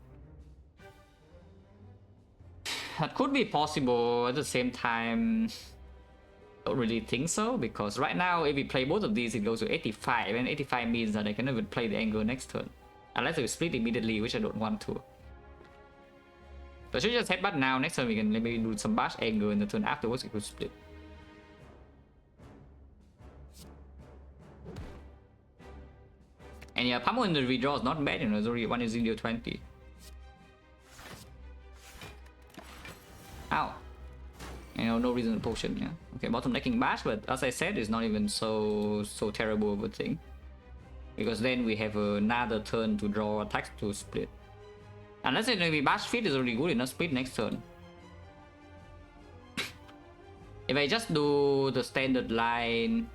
That could be possible. At the same time, don't really think so, because right now if we play both of these it goes to 85, and 85 means that I can even play the anger next turn. Unless we split immediately, which I don't want to. So I should just headbutt now, next turn we can maybe do some Bash anger, and the turn afterwards we could split. And yeah, pummel in the redraw is not bad, you know, it's already 1 is in 20. Ow. You know, no reason to potion, yeah. Okay, bottom decking bash, but as I said, it's not even so terrible of a thing. Because then we have another turn to draw attacks to split. Unless it maybe bash feed is already good enough split next turn. If I just do the standard line,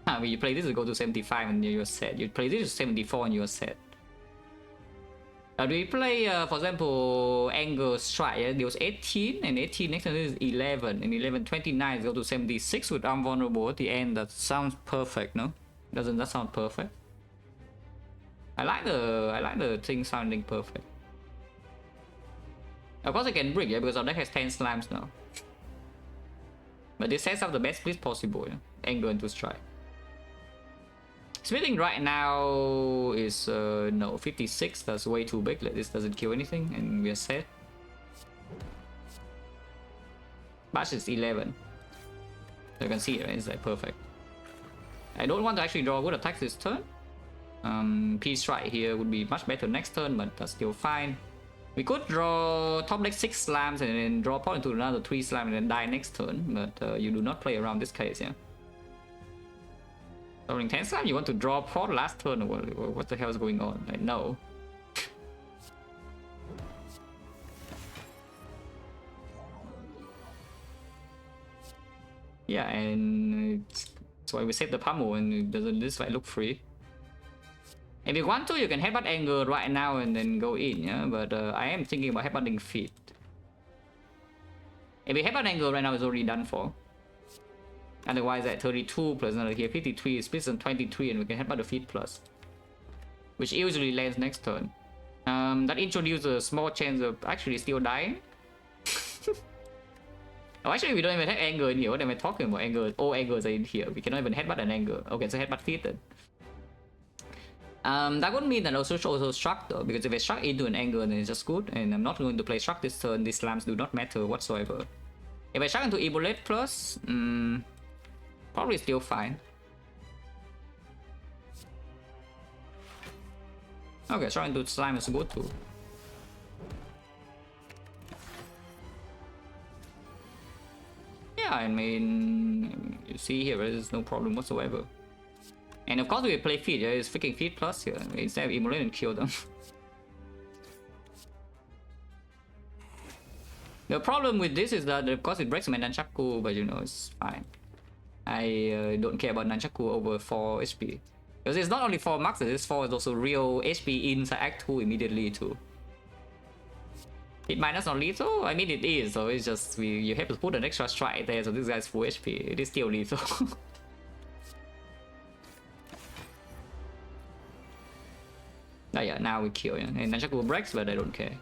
when you play this, you go to 75 and you're set. You play this to 74 and you're set. Do we play, for example, Angle Strike, yeah? Deals 18, and 18 next turn is 11, and 11, 29, go to 76 with Arm Vulnerable at the end. That sounds perfect, no? Doesn't that sound perfect? I like the thing sounding perfect. Of course I can brick, yeah, because our deck has 10 slams now. But this sets up the best split possible, yeah? Angle into Strike. Splitting right now is, no, 56, that's way too big. This doesn't kill anything, and we are set. Bash is 11. So you can see, right? It's like perfect. I don't want to actually draw good attacks this turn. P-Strike here would be much better next turn, but that's still fine. We could draw top deck 6 slams and then draw pot into another 3 slams and then die next turn, but you do not play around this case, yeah? During 10 slams, you want to draw pot last turn, or what the hell is going on? Like, no. Yeah, and that's why we save the pummel, and doesn't this like look free? If you want to, you can headbutt Angle right now and then go in, yeah? But I am thinking about headbutting feet. If we headbutt Angle right now, it's already done for. Otherwise, at 32 plus another here, 53, splits on 23, and we can headbutt the feet plus. Which usually lands next turn. That introduces a small chance of actually still dying. Oh, actually, we don't even have Angle in here. What am I talking about? Angle, all Angles are in here. We cannot even headbutt an Angle. Okay, so headbutt feet then. That would mean that also struck though, because if I struck into an Angle, then it's just good, and I'm not going to play struck this turn. These slams do not matter whatsoever. If I struck into Ebolate plus, probably still fine. Okay, struck into slime is good too. Yeah, I mean, you see here, there's no problem whatsoever. And of course we play feet, yeah, it's freaking feet plus here. Instead of immolate and kill them. The problem with this is that of course it breaks my Nunchaku, but you know, it's fine. I don't care about Nunchaku over 4 HP. Because it's not only 4 maxes, it's 4 is also real HP inside Act 2 immediately too. It minus not lethal? I mean it is, so it's just you have to put an extra strike there, so this guy's full HP. It is still lethal. Oh yeah, now we kill, yeah. And Nunchaku breaks, but I don't care.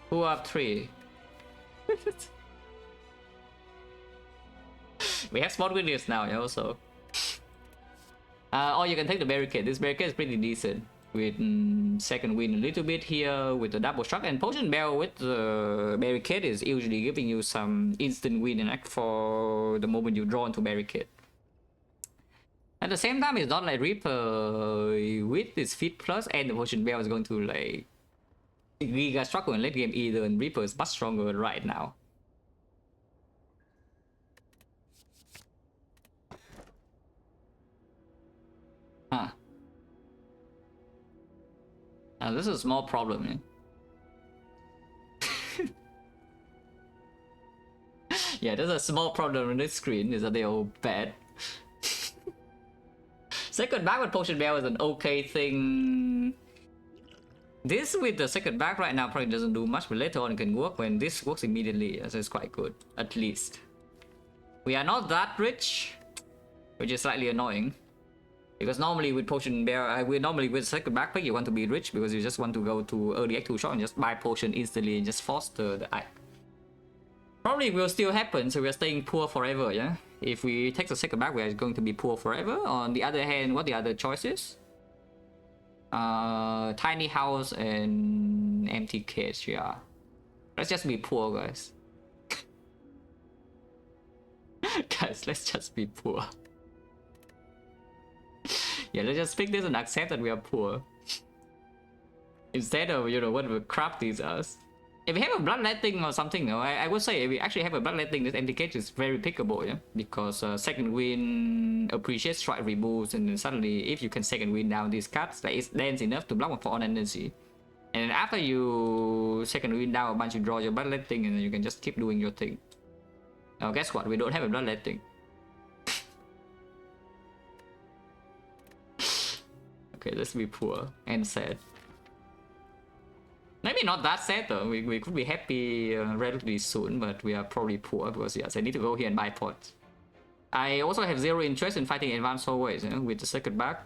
Who up 3? We have spot witness now, yeah, also. Or you can take the barricade. This barricade is pretty decent. With second win a little bit here with the double struck, and Potion Bell with the barricade is usually giving you some instant win and act for the moment you draw into barricade. At the same time, it's not like Reaper with this feet plus and the Potion Bell is going to like Giga struggle in late game either, and Reaper is much stronger right now. Huh. Now this is a small problem, yeah. Yeah, there's a small problem on this screen, is that they're all bad. Second back with Potion Bell is an okay thing. This with the second back right now probably doesn't do much, but later on it can work when this works immediately, so it's quite good, at least. We are not that rich, which is slightly annoying. Because normally with Potion Bell, normally with second backpack you want to be rich because you just want to go to early Act 2 shot and just buy potion instantly and just foster the act. Probably will still happen, so we are staying poor forever, yeah? If we take the second back, we are going to be poor forever. On the other hand, what the other choices? Tiny house and empty cage, yeah. Let's just be poor, guys. Guys, let's just be poor. Yeah, let's just pick this and accept that we are poor. Instead of, you know, whatever crap these are. If we have a bloodletting or something, no, I would say if we actually have a bloodletting, this indicate is very pickable, yeah, because second wind appreciates strike removes, and then suddenly if you can second wind down these cards, like it's dense enough to block for on energy, and then after you second wind down a bunch, you draw your bloodletting, and then you can just keep doing your thing. Now guess what? We don't have a bloodletting. Okay, let's be poor and sad. Maybe not that sad though, we could be happy relatively soon, but we are probably poor because yes, I need to go here and buy pots. I also have zero interest in fighting advanced hallways, you know, with the second back.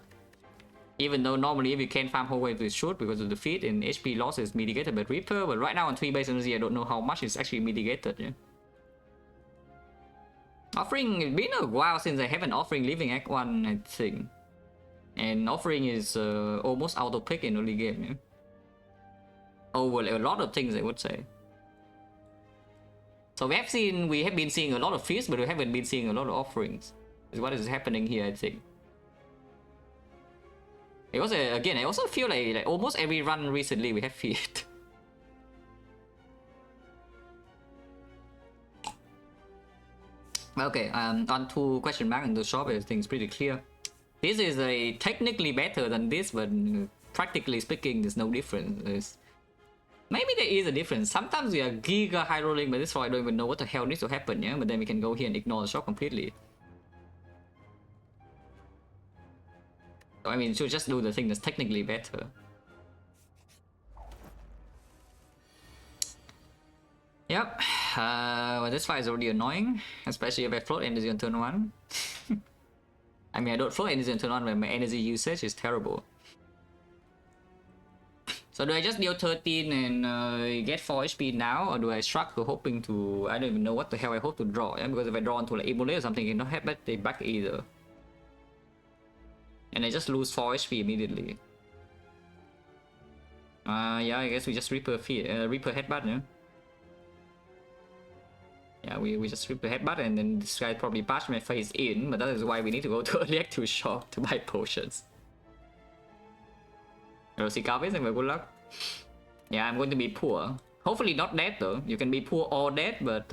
Even though normally if you can farm hallway to shoot because of the feed and HP loss is mitigated by Reaper, but right now on 3 base energy I don't know how much is actually mitigated. Yeah. Offering, it's been a while since I have an offering leaving Act 1, I think. And offering is almost auto pick in early game. Yeah. Over a lot of things, I would say. So we have been seeing a lot of feasts, but we haven't been seeing a lot of offerings. Is what is happening here, I think. It was again, I also feel like almost every run recently we have feast. Okay, on to question mark in the shop, everything's pretty clear. This is technically better than this, but practically speaking, there's no difference. Maybe there is a difference. Sometimes we are giga high rolling, but this one I don't even know what the hell needs to happen, yeah? But then we can go here and ignore the shot completely. So, I mean, should just do the thing that's technically better. Yep. Well, this fight is already annoying, especially if I float energy on turn 1. I mean, I don't float energy on turn 1 when my energy usage is terrible. So do I just deal 13 and get 4 HP now, or do I struggle hoping to... I don't even know what the hell I hope to draw, yeah? Because if I draw onto like Emulate or something, I cannot have that back either. And I just lose 4 HP immediately. Yeah, I guess we just Reaper Headbutt, yeah? Yeah, we just Reaper Headbutt, and then this guy probably bash my face in, but that is why we need to go to early Act 2 shop to buy potions. Rosie Carvis and good luck. Yeah, I'm going to be poor. Hopefully not dead though. You can be poor or dead, but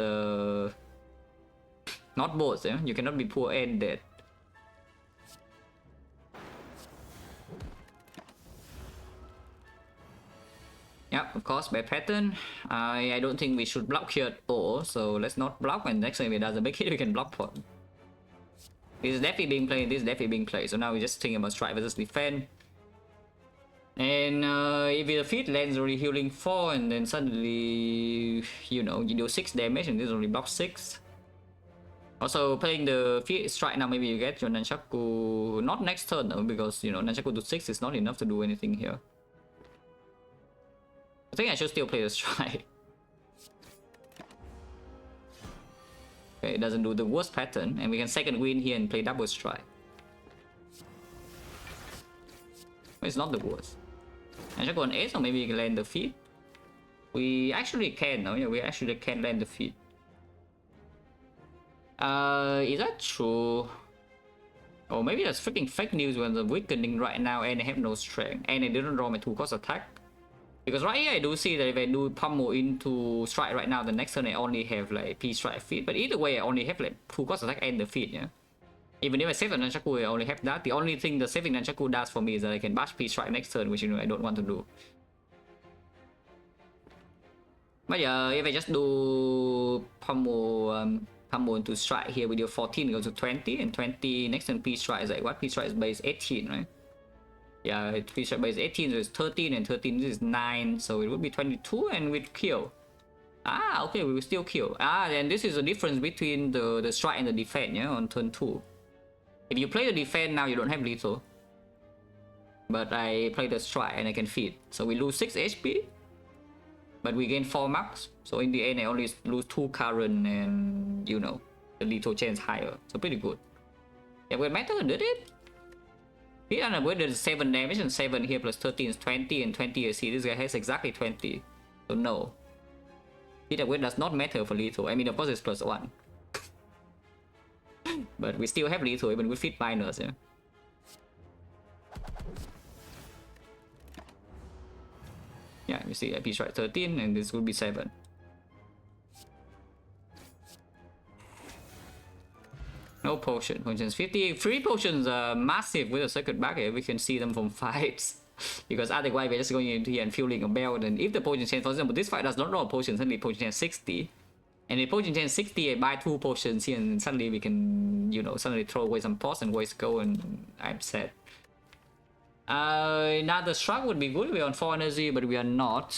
not both. Yeah? You cannot be poor and dead. Yeah, of course, bad pattern. I don't think we should block here at all, so let's not block, and next time if it does a big hit, we can block for. This is definitely being played, this is definitely being played, so now we're just thinking about strike versus defend. And if the feed lands already healing 4 and then suddenly, you know, you do 6 damage and this only blocks 6. Also playing the feed strike now, maybe you get your Nunchaku, not next turn though, because you know, Nunchaku to 6 is not enough to do anything here. I think I should still play the strike. Okay, it doesn't do the worst pattern, and we can second win here and play double strike. It's not the worst. I should go on 8, or maybe we can land the feed. We actually can, no? Yeah, we actually can land the feed. Is that true? Or maybe that's freaking fake news when the weakening right now and I have no strength. And I didn't draw my 2-cost attack. Because right here I do see that if I do pummel into strike right now, the next turn I only have like P-strike feed. But either way I only have like 2-cost attack and the feed, yeah? Even if I save the Nunchaku, I only have that. The only thing the saving Nunchaku does for me is that I can bash P-strike next turn, which you know I don't want to do. But yeah, if I just do pummel into strike here with your 14 goes to 20, and 20 next turn P-strike is like what? P-strike is base 18, right? Yeah, P-strike base 18, so it's 13, and 13 is 9, so it would be 22, and we'd kill. Ah, okay, we will still kill. Ah, and this is the difference between the strike and the defense, yeah, on turn 2. If you play the defense now, you don't have lethal. But I play the strike and I can feed. So we lose 6 HP. But we gain 4 marks. So in the end, I only lose 2 current and, you know, the lethal chance higher. So pretty good. Yeah, well, matter, did it? He unavoided 7 damage, and 7 here plus 13 is 20, and 20 you see this guy has exactly 20. So no. Hit away does not matter for lethal. I mean, of course it's plus 1. But we still have lethal even with feed minus, yeah. Yeah, you see IP strike 13 and this would be 7. No potion. Potions 50. 3 potions are massive with a circuit back here. We can see them from fights. Because otherwise we're just going into here and fueling a belt. And if the potion chain, for example, this fight does not draw a potion, suddenly potion chain 60. And if potion chain 60, I buy 2 potions here and suddenly we can, you know, suddenly throw away some pots and waste go and I'm set. Another shrug would be good. We're on 4 energy, but we are not.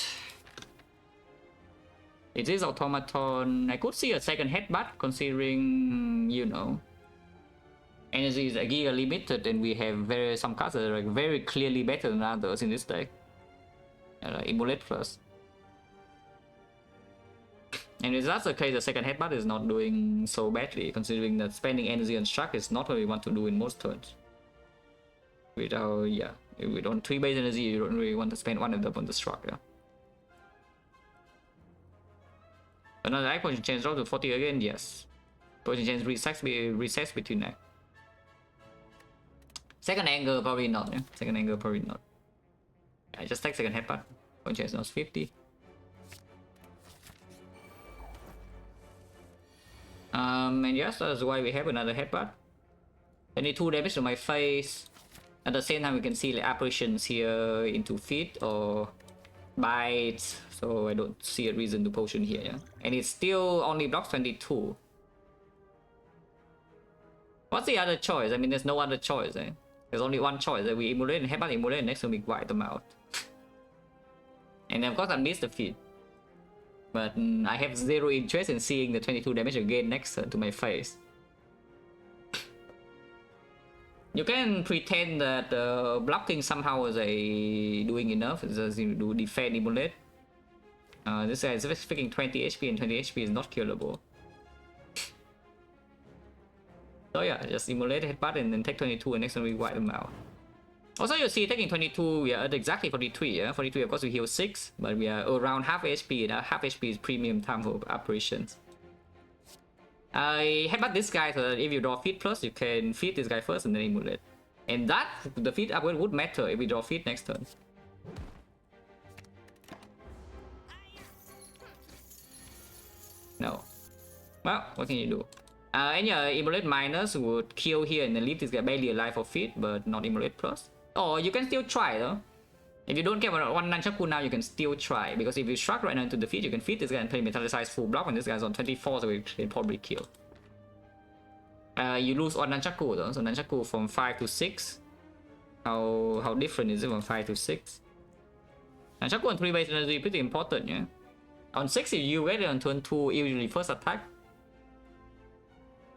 It is automaton. I could see a second headbutt considering, you know, energy is giga limited and we have some cards that are like very clearly better than others in this deck. Immolate plus. And if that's the case, the second headbutt is not doing so badly, considering that spending energy on struck is not what we want to do in most turns. Without, yeah, if we don't 3 base energy, you don't really want to spend 1 of them on the struck, yeah. Another potion chain drop to 40 again, yes. Potion chain resets between that. Second angle probably not, yeah. Second angle probably not. I just take second headbutt. Potion chain knows 50. And yes, that's why we have another headbutt. 22 damage to my face. At the same time, we can see the apparitions here into feet or bites. So I don't see a reason to potion here, yeah. And it still only blocks 22. What's the other choice? I mean, there's no other choice, eh? There's only one choice. We immolate and headbutt, immolate, and next time we wipe them out. And of course, I missed the feet. But I have 0 interest in seeing the 22 damage again next turn to my face. You can pretend that blocking somehow is doing enough. It's just you do defend immolate. This guy is freaking 20 HP and 20 HP is not killable. So yeah, just immolate headbutt and then take 22 and next time we wipe them out. Also, you see, taking 22, we are at exactly 43, yeah? 43, of course, we heal 6, but we are around half HP, and half HP is premium time for apparitions. I headbutt this guy so that if you draw feet plus, you can feed this guy first and then immolate. And that, the feet upgrade would matter if we draw feet next turn. No. Well, what can you do? And yeah, immolate minus would kill here and then leave this guy barely alive for feet, but not immolate plus. Or you can still try though. If you don't get one nunchaku now, you can still try. Because if you struck right now into the feet, you can feed this guy and play metallicize full block, and this guy's on 24, so we can probably kill. You lose one nunchaku though, so nunchaku from 5 to 6. How different is it from 5 to 6? Nunchaku on 3 base energy pretty important, yeah. On 6, if you get it on turn 2, usually first attack.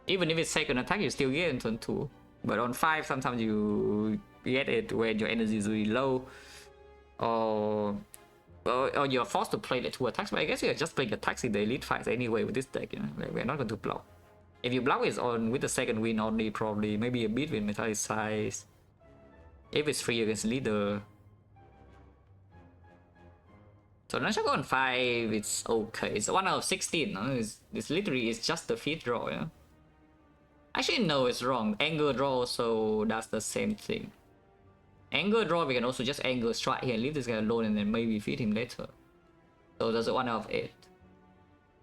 Even if it's second attack, you still get it on turn 2. But on 5, sometimes you get it when your energy is really low. Or you're forced to play the 2 attacks. But I guess you're just playing attacks in the elite fights anyway with this deck, you know? Like, we're not going to block. If you block it on with the second win only, probably, maybe a bit with metallicize. If it's free against leader. So Nunchaku on 5, it's okay. It's 1 out of 16, no? It's literally, it's just the feed draw, yeah? Actually, no, it's wrong. Anger draw also does the same thing. Anger draw, we can also just anger strike here and leave this guy alone and then maybe feed him later. So that's a 1 out of 8.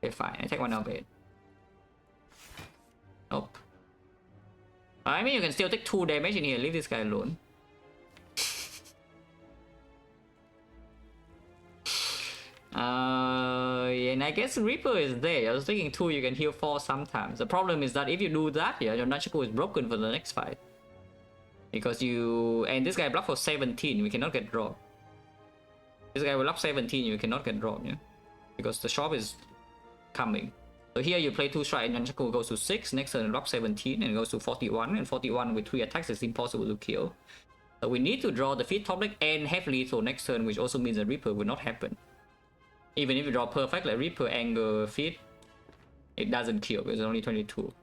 Okay, fine. I take 1 out of 8. Nope. I mean, you can still take 2 damage in here and leave this guy alone. And I guess Reaper is there. I was thinking 2, you can heal 4 sometimes. The problem is that if you do that, yeah, your Nunchaku is broken for the next fight. Because and this guy blocked for 17, we cannot get dropped. This guy will block 17, you cannot get dropped, yeah? Because the shop is coming. So here you play 2 strike and Nunchaku goes to 6, next turn block 17 and goes to 41, and 41 with 3 attacks is impossible to kill. So we need to draw the feed top deck and have lethal next turn, which also means that Reaper will not happen. Even if you draw perfect like Reaper, Anger, Feed, it doesn't kill because it's only 22.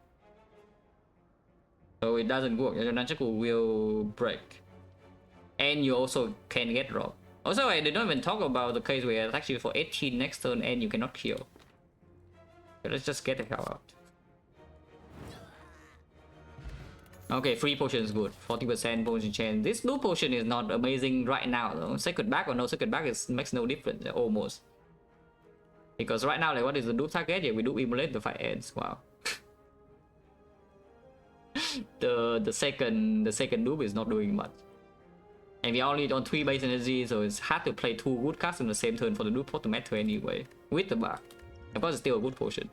So it doesn't work. Your Nunchaku will break. And you also can get dropped. Also, I did not even talk about the case where it attacks you for 18 next turn and you cannot kill. So let's just get the hell out. Okay, free potion is good. 40% potion chain. This blue potion is not amazing right now though. Second back or no second back makes no difference almost. Because right now, like, what is the dupe target? Yeah, we do emulate the fight ends. Wow. the second dupe is not doing much. And we are only on 3 base energy, so it's hard to play 2 good cards in the same turn for the dupe pot to matter anyway. With the bar. Of course, it's still a good potion.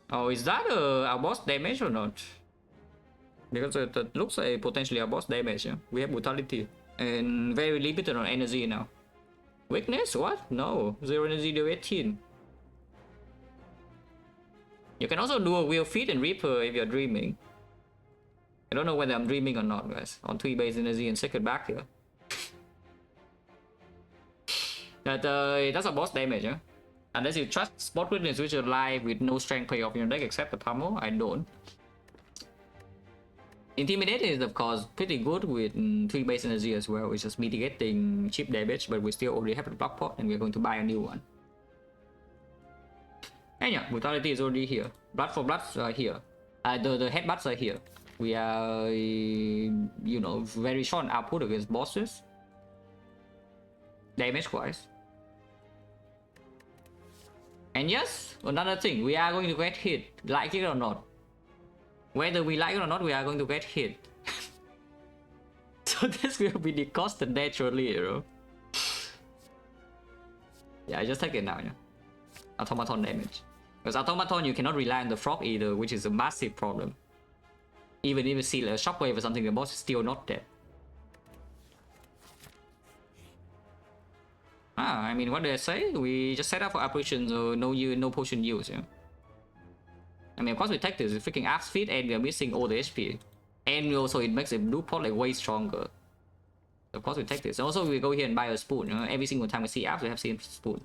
Oh, is that our boss damage or not? Because it looks like potentially our boss damage. Yeah? We have brutality. And very limited on energy now. Weakness? What? No. 0 energy to 18. You can also do a Wheel Feed and Reaper if you're dreaming. I don't know whether I'm dreaming or not, guys. On 3 base energy and second back here. But it does a boss damage, yeah? Unless you trust Spot Witness, which are live with no strength payoff in your deck except the pummel. I don't. Intimidate is of course pretty good with 3 base energy as well. It's just mitigating cheap damage, but we still already have the block pot and we're going to buy a new one. And yeah, brutality is already here. Blood for bloods are here. The headbutts are here. We are, you know, very short on output against bosses. Damage wise. And yes, another thing, we are going to get hit, like it or not. Whether we like it or not, we are going to get hit. So this will be the cost naturally, you know. Yeah, I just take it now, yeah. Automaton damage. Because automaton you cannot rely on the frog either, which is a massive problem. Even if you see a shockwave or something, the boss is still not dead. I mean, what did I say? We just set up for operations, so no potion use, yeah. I mean, of course we take this freaking axe feed and we are missing all the HP. And also it makes the blue pot like way stronger. Of course we take this. Also we go here and buy a spoon, you know? Every single time we see apps we have seen spoon.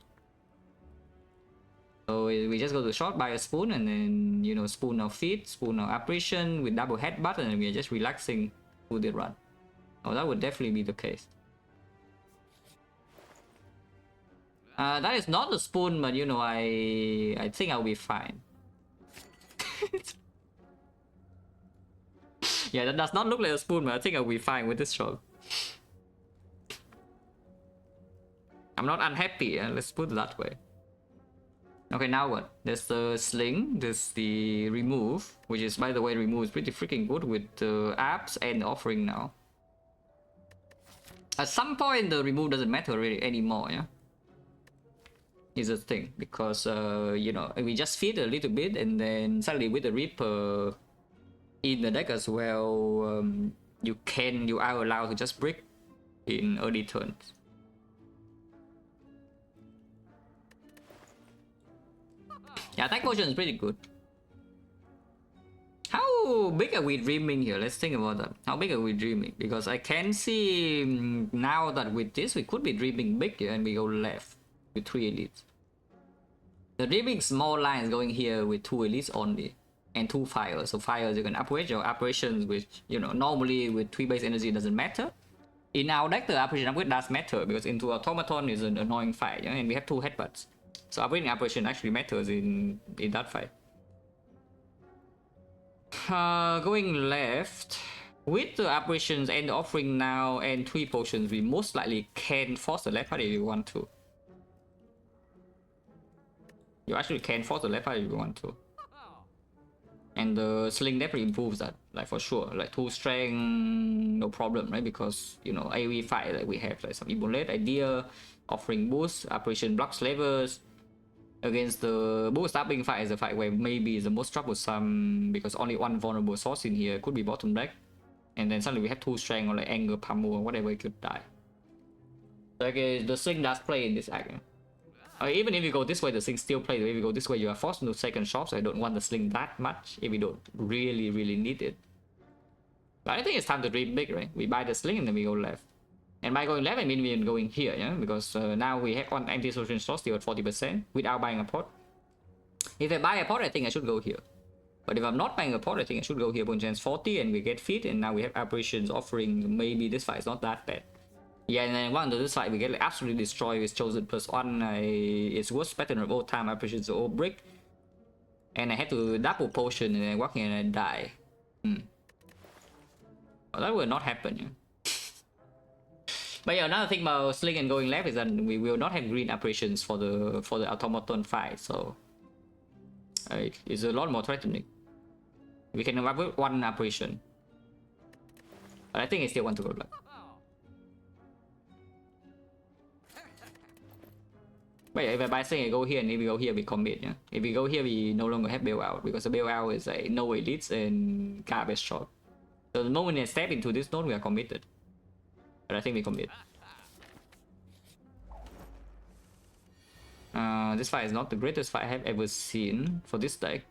So we just go to shop, buy a spoon, and then, you know, spoon of feed, spoon of apparition with double headbutt, and we are just relaxing through the run. Oh, that would definitely be the case. That is not a spoon, but you know, I think I'll be fine. Yeah, that does not look like a spoon, but I think I'll be fine with this shot. I'm not unhappy, let's put it that way. Okay, now what? There's the sling, there's the remove, which is, by the way, remove is pretty freaking good with the apps and the offering now. At some point, the remove doesn't matter really anymore, yeah? Is a thing, because, you know, we just feed a little bit, and then suddenly with the Reaper in the deck as well, you are allowed to just brick in early turns. Yeah, attack potion is pretty good. How big are we dreaming here? Let's think about that. How big are we dreaming? Because I can see now that with this we could be dreaming big here and we go left with 3 elites. The dreaming small lines going here with 2 elites only and 2 fires. So fires you can upgrade your operations, which, you know, normally with 3 base energy doesn't matter. In our deck the operation upgrade does matter because into automaton is an annoying fight, yeah? And we have 2 headbutts. So upgrading operation actually matters in that fight. Going left with the operations and the offering now and 3 potions, we most likely can force the left part if you want to. You actually can force the left part if you want to. And the sling definitely improves that, like for sure. Like 2 strength, no problem, right? Because, you know, AoE fight, like we have like some Ibolate idea, offering boost, operation blocks levers. Against the bootstrapping fight is a fight where maybe is the most troublesome because only 1 vulnerable source in here could be bottom deck. And then suddenly we have 2 strength or like anger, pummel, or whatever, it could die. So okay, the sling does play in this act. Even if you go this way, the sling still plays. If you go this way, you are forced into second shot, so I don't want the sling that much if we don't really need it. But I think it's time to dream big, right? We buy the sling and then we go left. And by going left, I mean we're going here, yeah? Because now we have one anti-social slot still at 40% without buying a pot. If I buy a pot, I think I should go here. But if I'm not buying a pot, I think I should go here. Point chance 40 and we get feet, and now we have apparitions offering. Maybe this fight is not that bad. Yeah, and then one to this fight, we get like absolutely destroyed with chosen +1. It's worst pattern of all time apparitions or all brick. And I had to double potion and then walk in and I die. Well, that will not happen. Yeah. But yeah, another thing about Sling and going left is that we will not have green apparitions for the automaton fight, so it's a lot more threatening. We can have one apparition, but I think I still want to go black. But yeah, if I buy Sling, I go here, and if we go here, we commit. Yeah, if we go here, we no longer have bailout because the bailout is like no elites and garbage shot. So the moment I step into this node, we are committed. But I think we commit. This fight is not the greatest fight I have ever seen for this deck.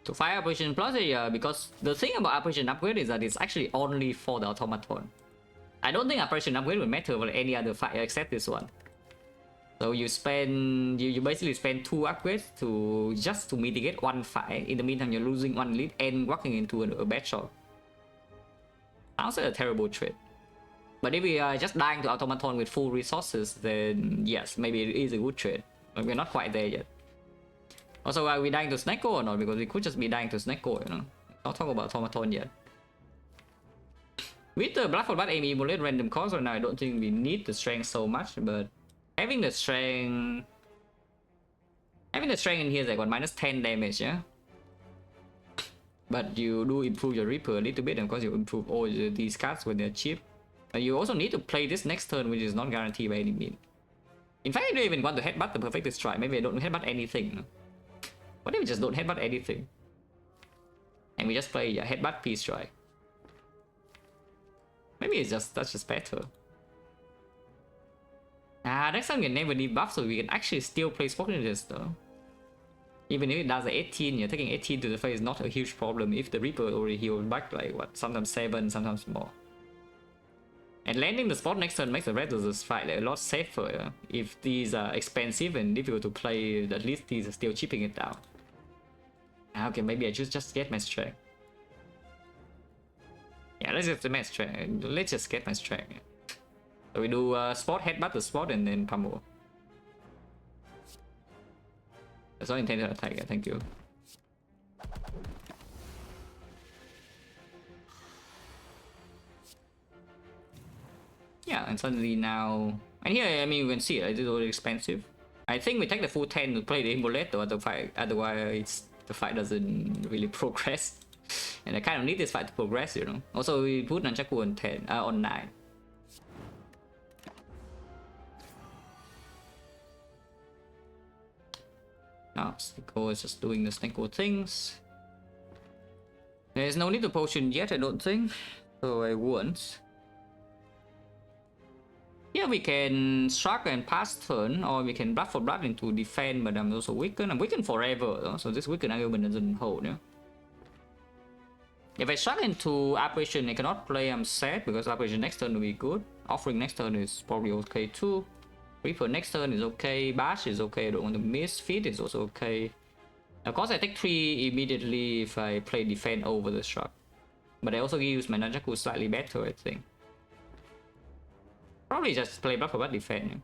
To fire Operation Plus, because the thing about Operation Upgrade is that it's actually only for the automaton. I don't think Operation Upgrade will matter for any other fight except this one. So you basically spend 2 upgrades to just to mitigate one fight. In the meantime, you're losing 1 lead and walking into a bad shot. Sounds like a terrible trade. But if we are just dying to automaton with full resources, then yes, maybe it is a good trade. But we're not quite there yet. Also, are we dying to Snecko or not? Because we could just be dying to Snecko, you know. Not talk about automaton yet. With the Blood for Blood aim emulate random cost right now, I don't think we need the strength so much, but having the strength in here is like what, minus 10 damage, yeah? But you do improve your Reaper a little bit, and of course you improve all these cards when they're cheap. But you also need to play this next turn, which is not guaranteed by any means. In fact, I don't even want to headbutt the Perfect Strike. Maybe I don't headbutt anything. What if we just don't headbutt anything? And we just play headbutt Peace Strike. Maybe that's just better. Next time we never need buff, so we can actually still play Spoken though. Even if it does 18, you're taking 18 to the face is not a huge problem if the Reaper already healed back like what, sometimes 7, sometimes more. And landing the spot next turn makes the red versus fight a lot safer. Yeah? If these are expensive and difficult to play, at least these are still chipping it down. Okay, maybe I should just get my strength. Yeah, let's get the match track. Let's just get my track. So we do spot, headbutt the spot, and then pummel. That's not intended attack, yeah, thank you. Yeah, and suddenly now... And here, I mean, you can see it is already expensive. I think we take the full 10 to play the Imbolette, or the fight, otherwise the fight doesn't really progress. And I kind of need this fight to progress, you know. Also, we put Nunchaku on 10, on 9. Now, Snecko is just doing the Snecko things. There's no need to potion yet, I don't think. So I won't. Here we can struck and pass turn, or we can blood for blood into defend, but I'm also weakened. I'm weakened forever, though, so this weakened argument doesn't hold, yeah. If I struck into Operation, I cannot play, I'm sad, because Operation next turn will be good. Offering next turn is probably okay too. Reaper next turn is okay, Bash is okay, I don't want to miss, Feed is also okay. Of course I take 3 immediately if I play defend over the struck. But I also use my Nunchaku slightly better, I think. Probably just play blood for blood defend. Yeah.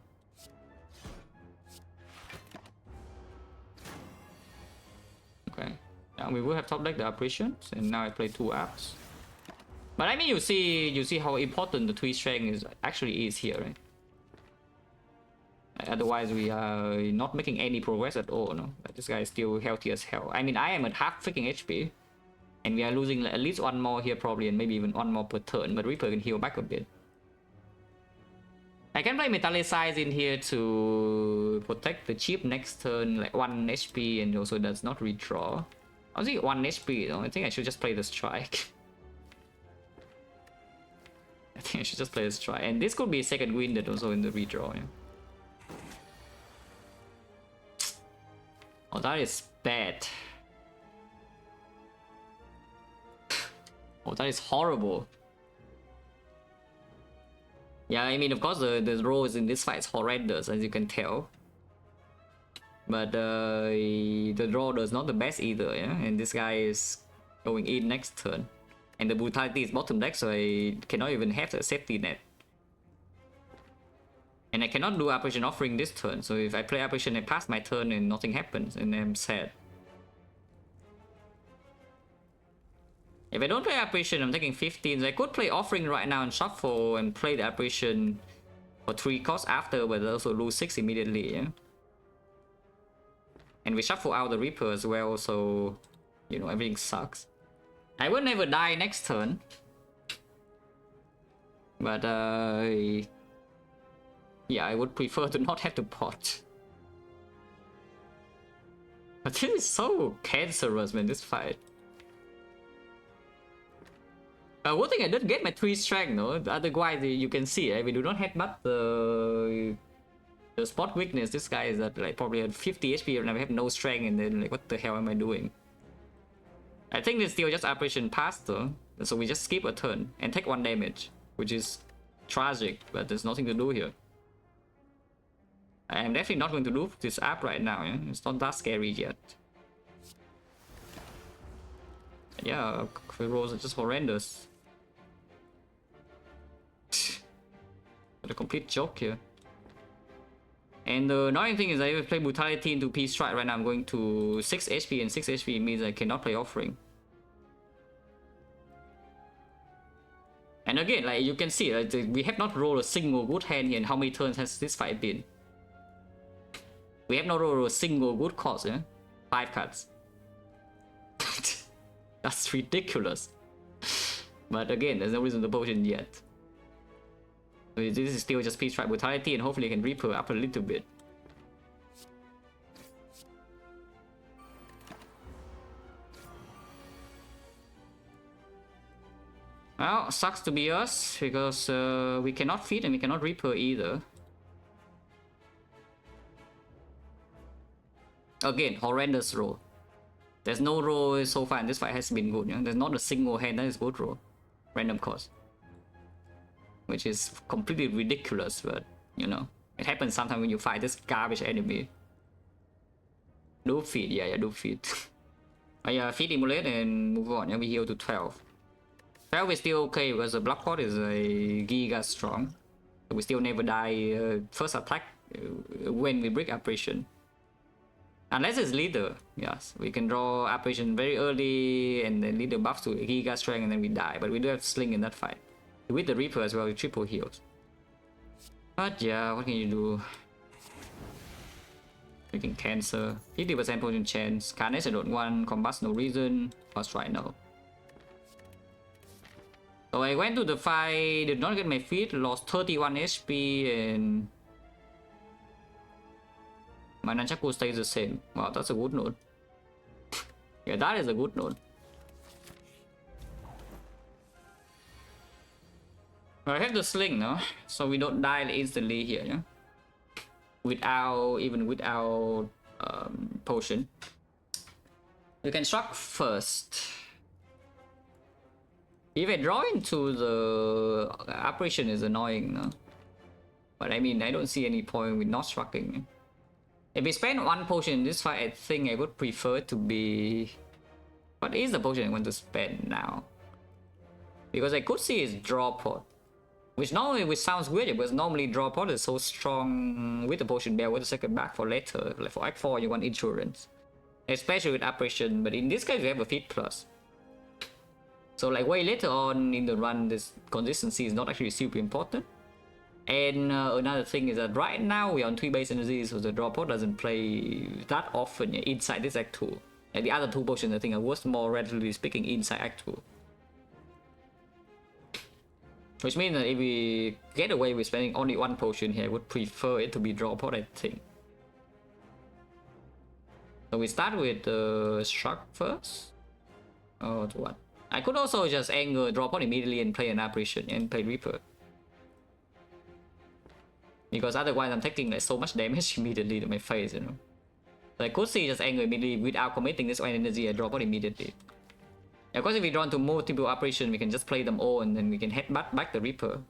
Okay. Now we will have top deck the operations, and now I play 2 apps. But I mean, you see how important the 3 strength actually is here, right? Otherwise, we are not making any progress at all. No, but this guy is still healthy as hell. I mean, I am at half freaking HP, and we are losing at least 1 more here probably, and maybe even 1 more per turn. But Reaper can heal back a bit. I can play Metallicize in here to protect the chip next turn, like 1 HP, and also does not redraw. I think 1 HP, though. I think I should just play the strike. I think I should just play the strike. And this could be a second win that also in the redraw, yeah. Oh, that is bad. Oh, that is horrible. Yeah, I mean, of course, the rolls in this fight is horrendous, as you can tell. But the draw is not the best either, yeah? And this guy is going in next turn. And the brutality is bottom deck, so I cannot even have a safety net. And I cannot do Apparition Offering this turn, so if I play Apparition I pass my turn and nothing happens, and I'm sad. If I don't play Apparition, I'm taking 15, so I could play Offering right now and shuffle and play the Apparition for 3 costs after, but also lose 6 immediately, yeah? And we shuffle out the Reaper as well, so, you know, everything sucks. I will never die next turn. But, yeah, I would prefer to not have to pot. But this is so cancerous, man, this fight. One thing I did get my 3 strength, though. Otherwise, you can see, right? We do not headbutt the spot weakness. This guy is at like probably at 50 HP and I have no strength, and then like, what the hell am I doing? I think it's still just Apparition Pass, though. So we just skip a turn and take 1 damage, which is tragic, but there's nothing to do here. I am definitely not going to do this app right now, yeah? It's not that scary yet. Yeah, the rolls are just horrendous. What a complete joke here. And the annoying thing is I play Brutality into Peace Strike right now. I'm going to 6 HP, and 6 HP means I cannot play Offering. And again, like you can see, like, we have not rolled a single good hand here. And how many turns has this fight been? We have not rolled a single good cost, yeah? 5 cards. That's ridiculous. But again, there's no reason to potion yet. So this is still just Peace Strike Brutality, and hopefully I can Reaper up a little bit. Well, sucks to be us, because we cannot feed and we cannot Reaper either. Again, horrendous roll. There's no roll so far in this fight has been good. You know? There's not a single hand that is good roll. Random cost. Which is completely ridiculous, but you know, it happens sometimes when you fight this garbage enemy. Do feed, yeah, do feed. Yeah, feed Immolate and move on. Yeah, we heal to 12. 12 is still okay because the block pot is a giga strong. So we still never die first attack when we break Apparition. Unless it's leader, yes, we can draw Apparition very early and then leader buffs to giga strength and then we die. But we do have Sling in that fight. With the Reaper as well, with triple heals. But yeah, what can you do? Freaking Cancer. 50% potion chance. Carnage I don't want. Combust no reason. Plus right now. So I went to the fight, did not get my feet, lost 31 HP and... my Nunchaku stays the same. Wow, that's a good note. Yeah, that is a good note. I have the Sling now, so we don't die instantly here, yeah? Even without potion. You can shock first. If I draw into the Apparition is annoying, no? But I mean, I don't see any point with not striking. If we spend 1 potion in this fight, I think I would prefer to be... What is the potion I want to spend now? Because I could see his draw pot. Which sounds weird because normally draw pot is so strong with the potion bear with the second back for later. Like for Act 4 you want insurance. Especially with Apparition, but in this case we have a feed plus. So like way later on in the run, this consistency is not actually super important. And another thing is that right now we're on 3 base energies, so the draw pot doesn't play that often inside this Act 2. And the other 2 potions I think are worth more, relatively speaking, inside Act 2. Which means that if we get away with spending only 1 potion here, I would prefer it to be draw pot, I think. So we start with the Shrug first. Oh, to what? I could also just anger draw pot immediately and play an Apparition and play Reaper. Because otherwise I'm taking like so much damage immediately to my face, you know. So I could see just anger immediately without committing this one energy, I draw pot immediately. Of course, if we draw into multiple Apparition, we can just play them all and then we can headbutt back the Reaper.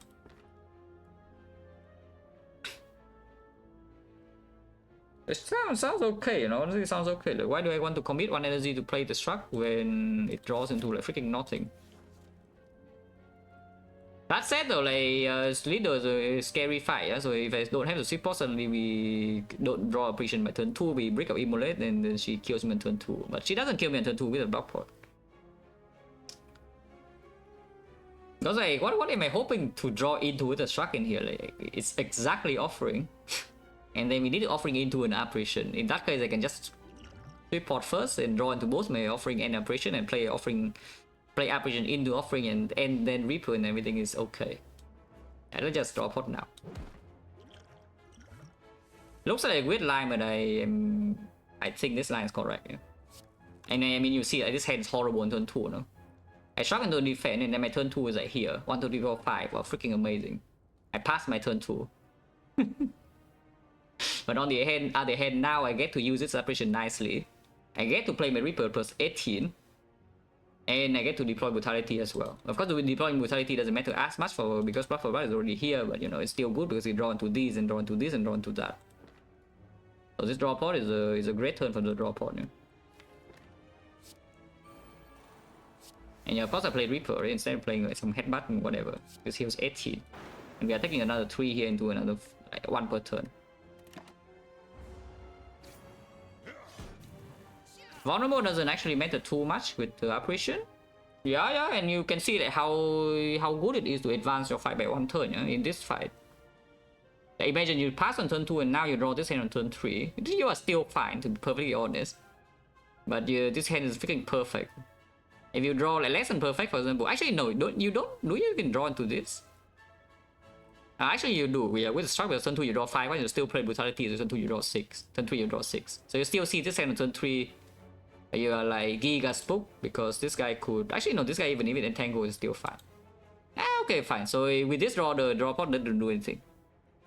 It sounds okay, you know, honestly it sounds okay. Like, why do I want to commit 1 energy to play the Struck when it draws into like freaking nothing? That said though, like leader is a scary fight, yeah? So if I don't have the support, suddenly we don't draw apparition by turn 2, we break up Immolate, and then she kills me on turn 2. But she doesn't kill me on turn 2 with a block pot. Because like, what am I hoping to draw into with a struck in here? Like, it's exactly offering. And then we need offering into an apparition. In that case, I can just report first and draw into both my offering and apparition and play apparition into offering and then Reaper and everything is okay. And let's just draw pot now. Looks like a weird line, but I think this line is correct. Yeah? And I mean, you see, like, this hand is horrible on turn 2, no? I struck into defense, and then my turn 2 is like here. 1, 2, 3, 4, 5. Wow, freaking amazing. I passed my turn 2. But on the other hand, now I get to use this apparition nicely. I get to play my Reaper plus 18. And I get to deploy Brutality as well. Of course, deploying Brutality doesn't matter as much because Blood for Blood is already here, but you know, it's still good because you draw into these and draw into this and draw into that. So this draw pod is a great turn for the draw pod. Yeah? And yeah, of course I played Reaper, right? Instead of playing like some headbutt and whatever. Because he was 18. And we are taking another 3 here into another like, 1 per turn. Vulnerable doesn't actually matter too much with the apparition. Yeah, and you can see that how good it is to advance your fight by 1 turn, yeah, in this fight. Imagine you pass on turn 2 and now you draw this hand on turn 3. You are still fine, to be perfectly honest. But this hand is freaking perfect. If you draw like less than perfect, for example, actually no, do you even draw into this? Actually you do. Yeah, with struck with turn 2 you draw 5, when you still play Brutality, so turn 2 you draw 6. Turn 3 you draw 6. So you still see this hand on turn 3. You are like Giga Spook because this guy could actually no, this guy even entangle is still fine. Okay, fine. So with this draw, the draw pot didn't do anything.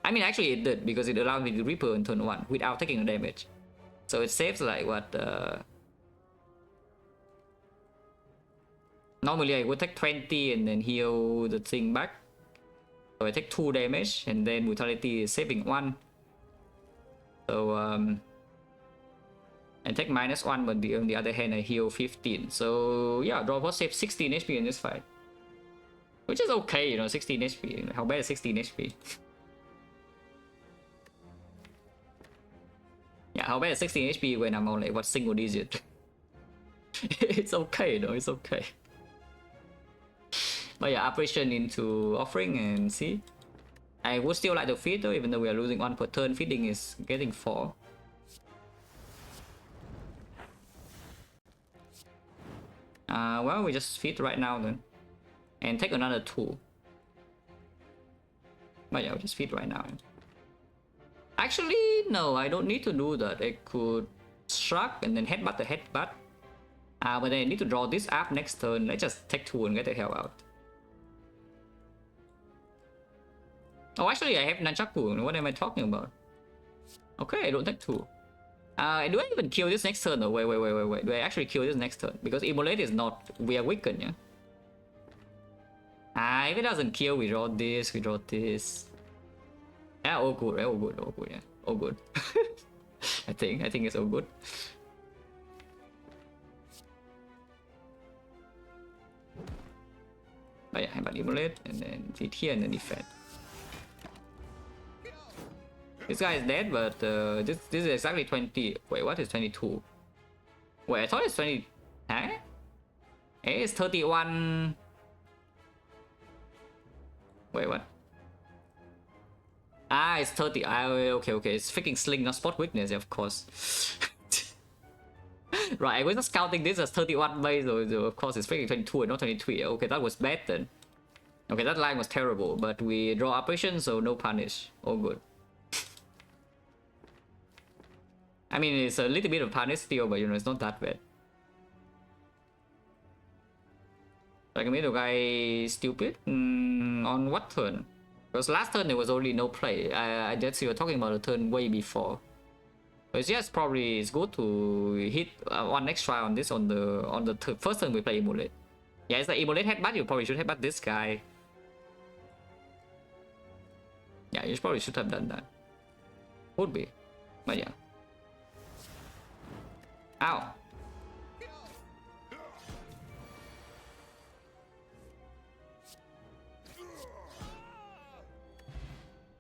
I mean, actually it did because it allowed me to Reaper on turn 1 without taking the damage. So it saves like what? Normally I would take 20 and then heal the thing back. So I take 2 damage and then Brutality is saving 1. So and take -1, but on the other hand I heal 15. So yeah, draw pot saves 16 HP in this fight. Which is okay, you know, 16 HP. How bad is 16 HP? Yeah, how bad is 16 HP when I'm on like what, single digit? It's okay, you know, it's okay. But yeah, apparition into offering and see. I would still like to feed though, even though we are losing 1 per turn. Feeding is getting 4. Well, we just feed right now then. And take another 2. But yeah, we'll just feed right now. Actually, no, I don't need to do that. I could struck and then headbutt the headbutt. But then I need to draw this up next turn. Let's just take 2 and get the hell out. Oh, actually, I have Nunchaku. What am I talking about? Okay, I don't take 2. Do I even kill this next turn? No, wait. Do I actually kill this next turn? Because Immolate is not... We are weakened, yeah? If it doesn't kill, we draw this, we draw this. Yeah, all good, right? All good, yeah. All good. I think it's all good. But yeah, but Immolate, and then feed here, and then defend. This guy is dead, but this is exactly 20. Wait, what is 22? Wait, I thought it's 20. Huh? It's 31. Wait, what? It's 30. Okay. It's freaking sling, not spot weakness, of course. Right, I was just counting this as 31 base, so of course it's freaking 22 and not 23. Okay, that was bad then. Okay, that line was terrible, but we draw operation, so no punish. All good. I mean, it's a little bit of punish still, but you know, it's not that bad. Like, middle guy stupid? On what turn? Because last turn there was only no play. I guess you were talking about the turn way before. But yes, probably it's good to hit 1 extra on this on the first turn we play Immolate. Yeah, it's like Immolate headbutt, you probably should headbutt this guy. Yeah, you probably should have done that. Would be. But yeah. Ow.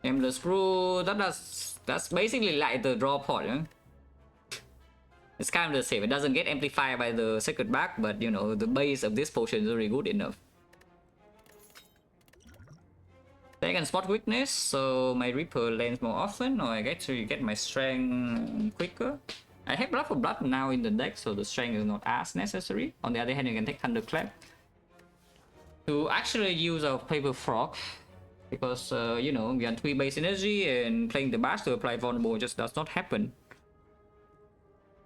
Endless Brew, that's basically like the draw pot, you know? It's kind of the same. It doesn't get amplified by the second back, but you know, the base of this potion is already good enough. They can spot weakness, so my Reaper lands more often, or I get to get my strength quicker. I have Blood for Blood now in the deck, so the strength is not as necessary. On the other hand, you can take Thunderclap to actually use a Paper Frog, because you know, we have 3 base energy, and playing the bash to apply vulnerable just does not happen.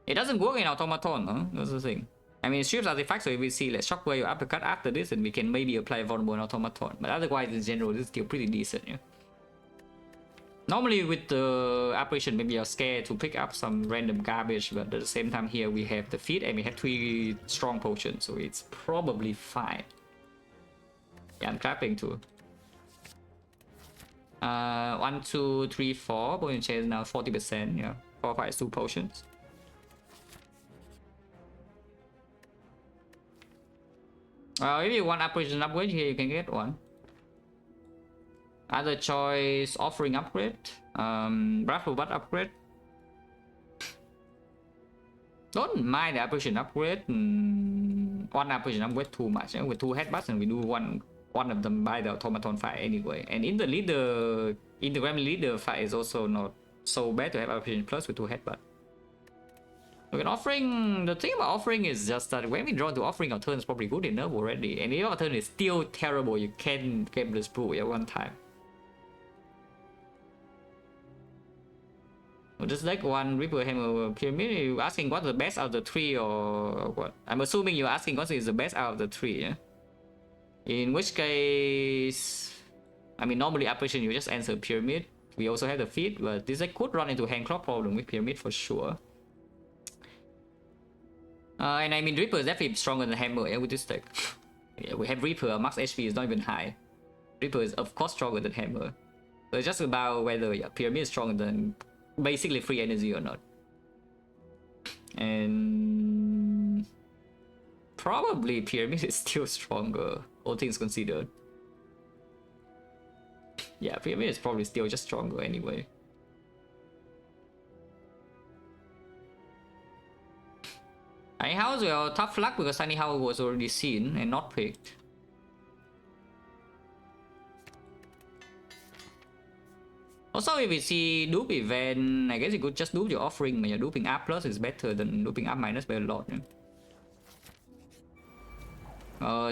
It doesn't work in automaton, huh? That's the thing. I mean, it strips artifacts, so if we see, let's shockwave or uppercut after this, and we can maybe apply vulnerable in automaton. But otherwise, in general, this is still pretty decent, yeah. Normally with the apparition, maybe you're scared to pick up some random garbage, but at the same time here we have the feat and we have 3 strong potions, so it's probably fine. Yeah, I'm clapping too. 1, 2, 3, 4. Potion chance now 40%. Yeah, 4, 5, 2 potions. If you want apparition upgrade here, you can get one. Other choice, offering upgrade, Raffle Butt upgrade. Don't mind the apparition upgrade. One apparition upgrade too much. With 2 headbutts, and we do one of them by the automaton fight anyway. And in the leader, in the Gremlin leader fight is also not so bad to have apparition plus with 2 headbutts. Look at offering. The thing about offering is just that when we draw to offering, our turn is probably good enough already. And if our turn is still terrible, you can get this brew at one time. We'll just like one Reaper Hammer Pyramid. You're asking what's the best out of the 3 or what? I'm assuming you're asking what is the best out of the 3, yeah? In which case, I mean, normally apparition you just answer Pyramid. We also have the feat, but this deck could run into hand clock problem with Pyramid for sure. And I mean, Reaper is definitely stronger than Hammer, yeah, with this deck. Yeah, we have Reaper, max HP is not even high. Reaper is of course stronger than Hammer. So it's just about whether Pyramid is stronger than basically free energy or not. And probably Pyramid is still stronger, all things considered. Yeah, Pyramid is probably still just stronger anyway. Tiny House, well, tough luck because Tiny House was already seen and not picked. Also, if we see dupe event, I guess you could just dupe your offering, but your duping up plus is better than duping up minus by a lot. Yeah?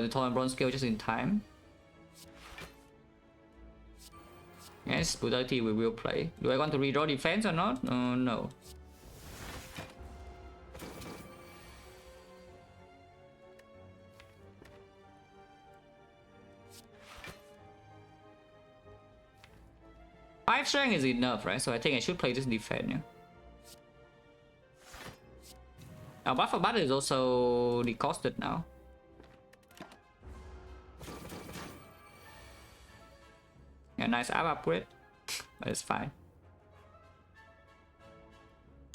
The Tall and Bronze scale just in time. Yes, brutality we will play. Do I want to redraw defense or not? No. Five strength is enough, right? So I think I should play this defense, yeah. Our buff for battle is also decosted now. Yeah, nice up upgrade. But it's fine.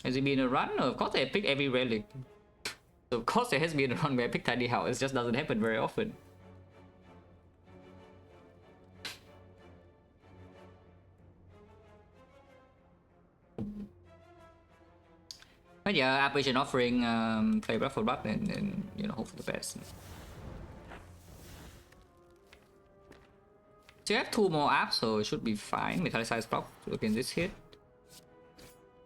Has it been a run? No, of course I pick every relic. So of course there has been a run where I pick Tiny House. It just doesn't happen very often. But yeah, apparition offering, play Blood for Blood and you know, hope for the best. So you have 2 more apps, so it should be fine. Metallicize block against this hit.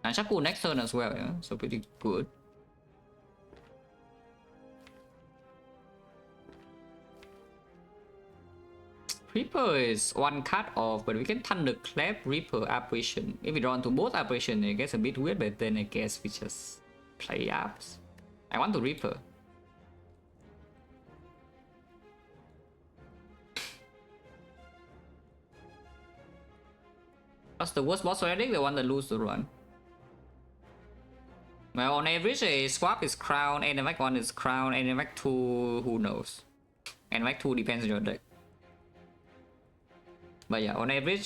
And Shaku next turn as well, yeah? So pretty good. Reaper is 1 cut off, but we can Thunderclap Reaper apparition. If we draw into both apparition, it gets a bit weird, but then I guess we just play apps. I want to Reaper. What's the worst boss rating? The one that lose the run. Well, on average, a swap is crown, and Evac 1 is crown, and Evac 2, who knows? And Evac 2 depends on your deck. But yeah, on average,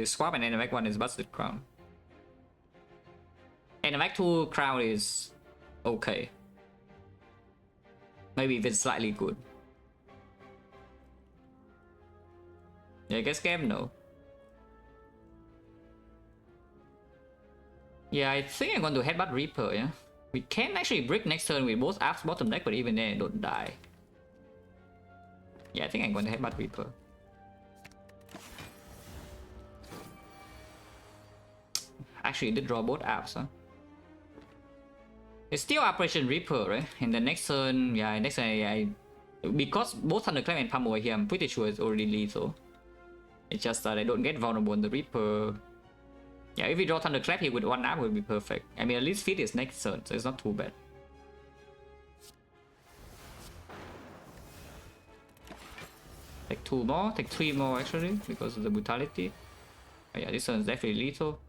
swap and Evac 1 is busted crown. And Evac 2 crown is okay. Maybe even slightly good. Yeah, I guess game no. Yeah, I think I'm going to headbutt Reaper, yeah. We can actually brick next turn with both apps bottom deck, but even then I don't die. Yeah, I think I'm going to headbutt Reaper. Actually, it did draw both apps, huh? It's still Operation Reaper, right? In the next turn, yeah, next turn because both Thunderclap and Pummel are here, I'm pretty sure it's already lethal. It's just that I don't get vulnerable on the Reaper. Yeah, if we draw Thunderclap here with one app, would be perfect. I mean, at least feed is next turn, so it's not too bad. Take 2 more, take 3 more actually, because of the brutality. Oh, yeah, this one is definitely lethal.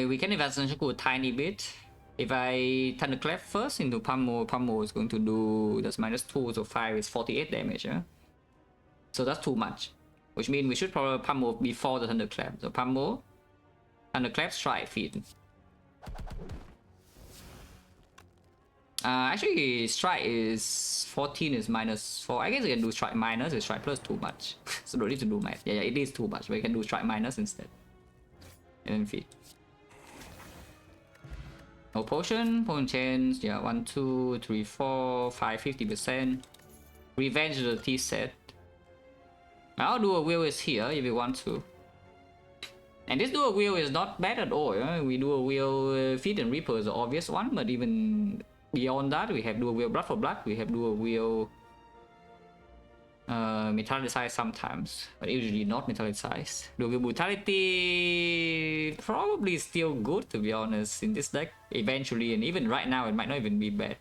We can advance Senshoku a tiny bit. If I Thunderclap first into Pummel, Pummel is going to do that's -2, so 5 is 48 damage, yeah? So that's too much. Which means we should probably Pummel before the Thunderclap. So Pummel, Thunderclap, Strike, Feed. Actually, Strike is 14 is -4. I guess we can do Strike minus, and Strike plus too much. So don't need to do math. Yeah, it is too much, but we can do Strike minus instead. And then Feed. No potion, potion chance, yeah, 1, 2, 3, 4, 5, 50%. Revenge the T set. Our dual wheel is here if you want to. And this dual wheel is not bad at all. Yeah? We dual wheel Feed and Reaper is the obvious one, but even beyond that, we have dual wheel Blood for Blood, we have dual wheel Metallicize sometimes, but usually not Metallicize. Dual wheel Brutality probably still good, to be honest, in this deck eventually, and even right now it might not even be bad.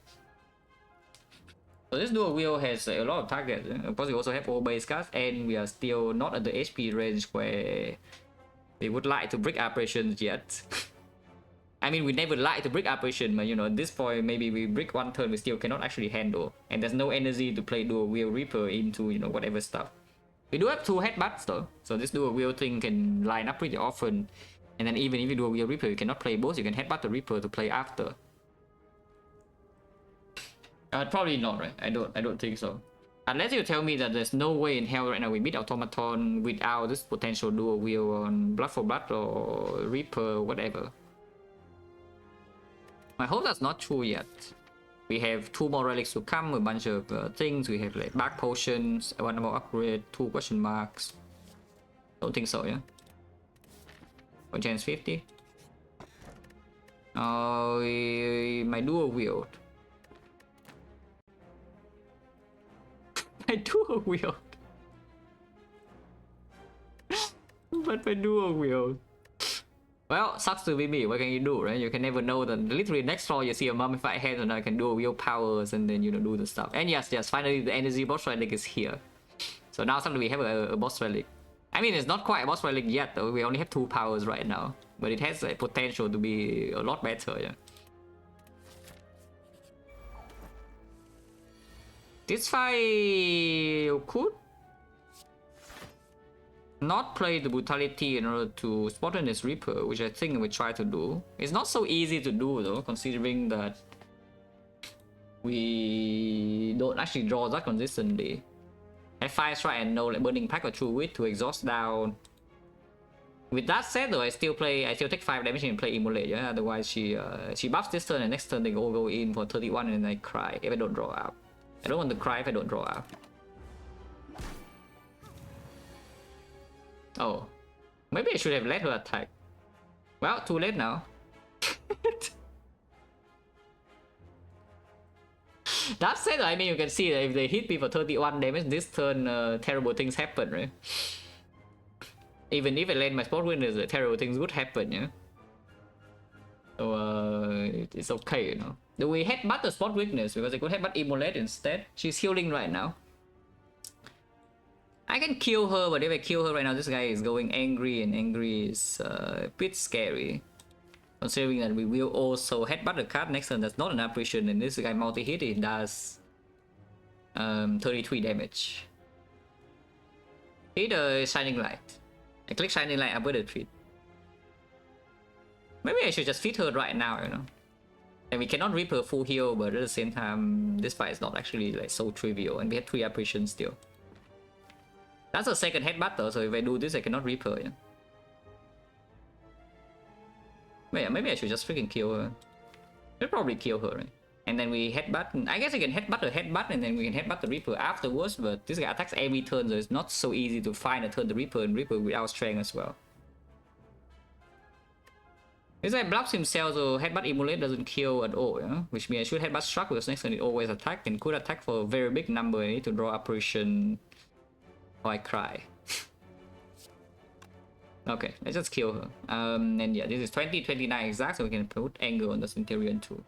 So this dual wheel has a lot of targets. Of course, we also have all base cards, and we are still not at the HP range where we would like to break operations yet. I mean, we never like to break operation, but you know, at this point, maybe we break one turn, we still cannot actually handle, and there's no energy to play dual wheel Reaper into, you know, whatever stuff. We do have 2 headbutts though, so this dual wheel thing can line up pretty often. And then even if you dual wheel Reaper, you cannot play both. You can headbutt the Reaper to play after. Probably not, right? I don't think so. Unless you tell me that there's no way in hell right now we beat Automaton without this potential dual wheel on Blood for Blood or Reaper, whatever. I hope that's not true yet. We have 2 more relics to come, a bunch of things. We have like back potions, 1 more upgrade, 2 question marks. Don't think so, yeah. For chance 50. My dual wield. My dual wield. But my dual wield. Well, sucks to be me. What can you do, right? You can never know that literally next draw you see a mummified head and I can do wheel powers and then, you know, do the stuff. And yes, finally the energy boss relic is here. So now suddenly we have a boss relic. I mean, it's not quite a boss relic yet though. We only have 2 powers right now. But it has a potential to be a lot better, yeah. This fight could not play the brutality in order to Spontaneous Reaper, which I think we try to do. It's not so easy to do though, considering that we don't actually draw that consistently. Have 5 strike and no like Burning Pack or True Wit to exhaust down. With that said though, I still take 5 damage and play Immolate, yeah? Otherwise she buffs this turn and next turn they all go in for 31 and I cry if I don't draw out. I don't want to cry if I don't draw out. Oh, maybe I should have let her attack. Well, too late now. That said, I mean, you can see that if they hit me for 31 damage this turn, terrible things happen, right? Even if I land my spot winners, terrible things would happen, yeah? So, it's okay, you know. Do we headbutt the spot weakness? Because I could headbutt Immolate instead. She's healing right now. I can kill her, but if I kill her right now, this guy is going angry, and angry is a bit scary. Considering that we will also headbutt the card next turn, that's not an apparition, and this guy multi-hit, it does 33 damage. Hit a Shining Light. I click Shining Light, upgrade the treat. Maybe I should just feed her right now, you know. And we cannot rip her full heal, but at the same time, this fight is not actually like so trivial, and we have 3 apparitions still. That's a second headbutt though, so if I do this, I cannot rip her, yeah. Yeah, maybe I should just freaking kill her. We'll probably kill her, right? And then we headbutt. I guess we can headbutt or headbutt, and then we can headbutt the Reaper afterwards. But this guy attacks every turn, so it's not so easy to find a turn the Reaper and Reaper without strength as well. This guy blocks himself, so headbutt immolate doesn't kill at all, you know? Which means I should headbutt struck because next turn it always attack and could attack for a very big number. I need to draw apparition or I cry. Okay, let's just kill her. And yeah, this is 2029 exact, so we can put angle on the Centurion too.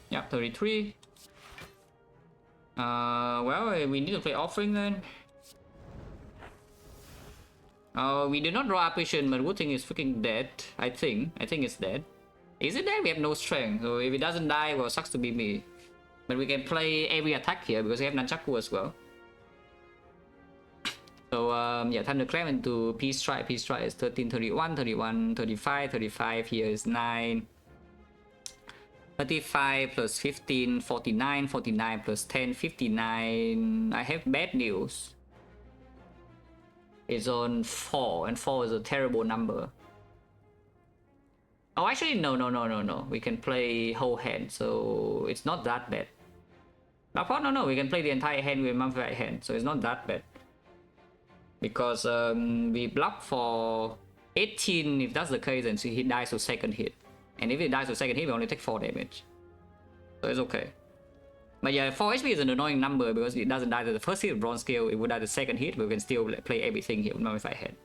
Yeah, 33. Well, we need to play offering then. We did not draw apparition, but good thing is freaking dead. I think it's dead. Is it dead? We have no strength, so if it doesn't die, well, sucks to be me. But we can play every attack here because we have Nunchaku as well. So yeah, time to climb into Peace Strike. Peace Strike is 13, 31, 31, 35, 35. Here is 9. 35 plus 15, 49, 49 plus 10, 59. I have bad news. It's on 4, and 4 is a terrible number. Oh, actually, no. We can play whole hand, so it's not that bad. No, we can play the entire hand with Mummified hand, so it's not that bad. Because we block for 18, if that's the case, then he dies to second hit. And if it dies to second hit, we only take 4 damage. So it's okay. But yeah, 4 HP is an annoying number because it doesn't die to the first hit of Bronze Scale, it would die to the second hit, but we can still play everything here with Mummified Head.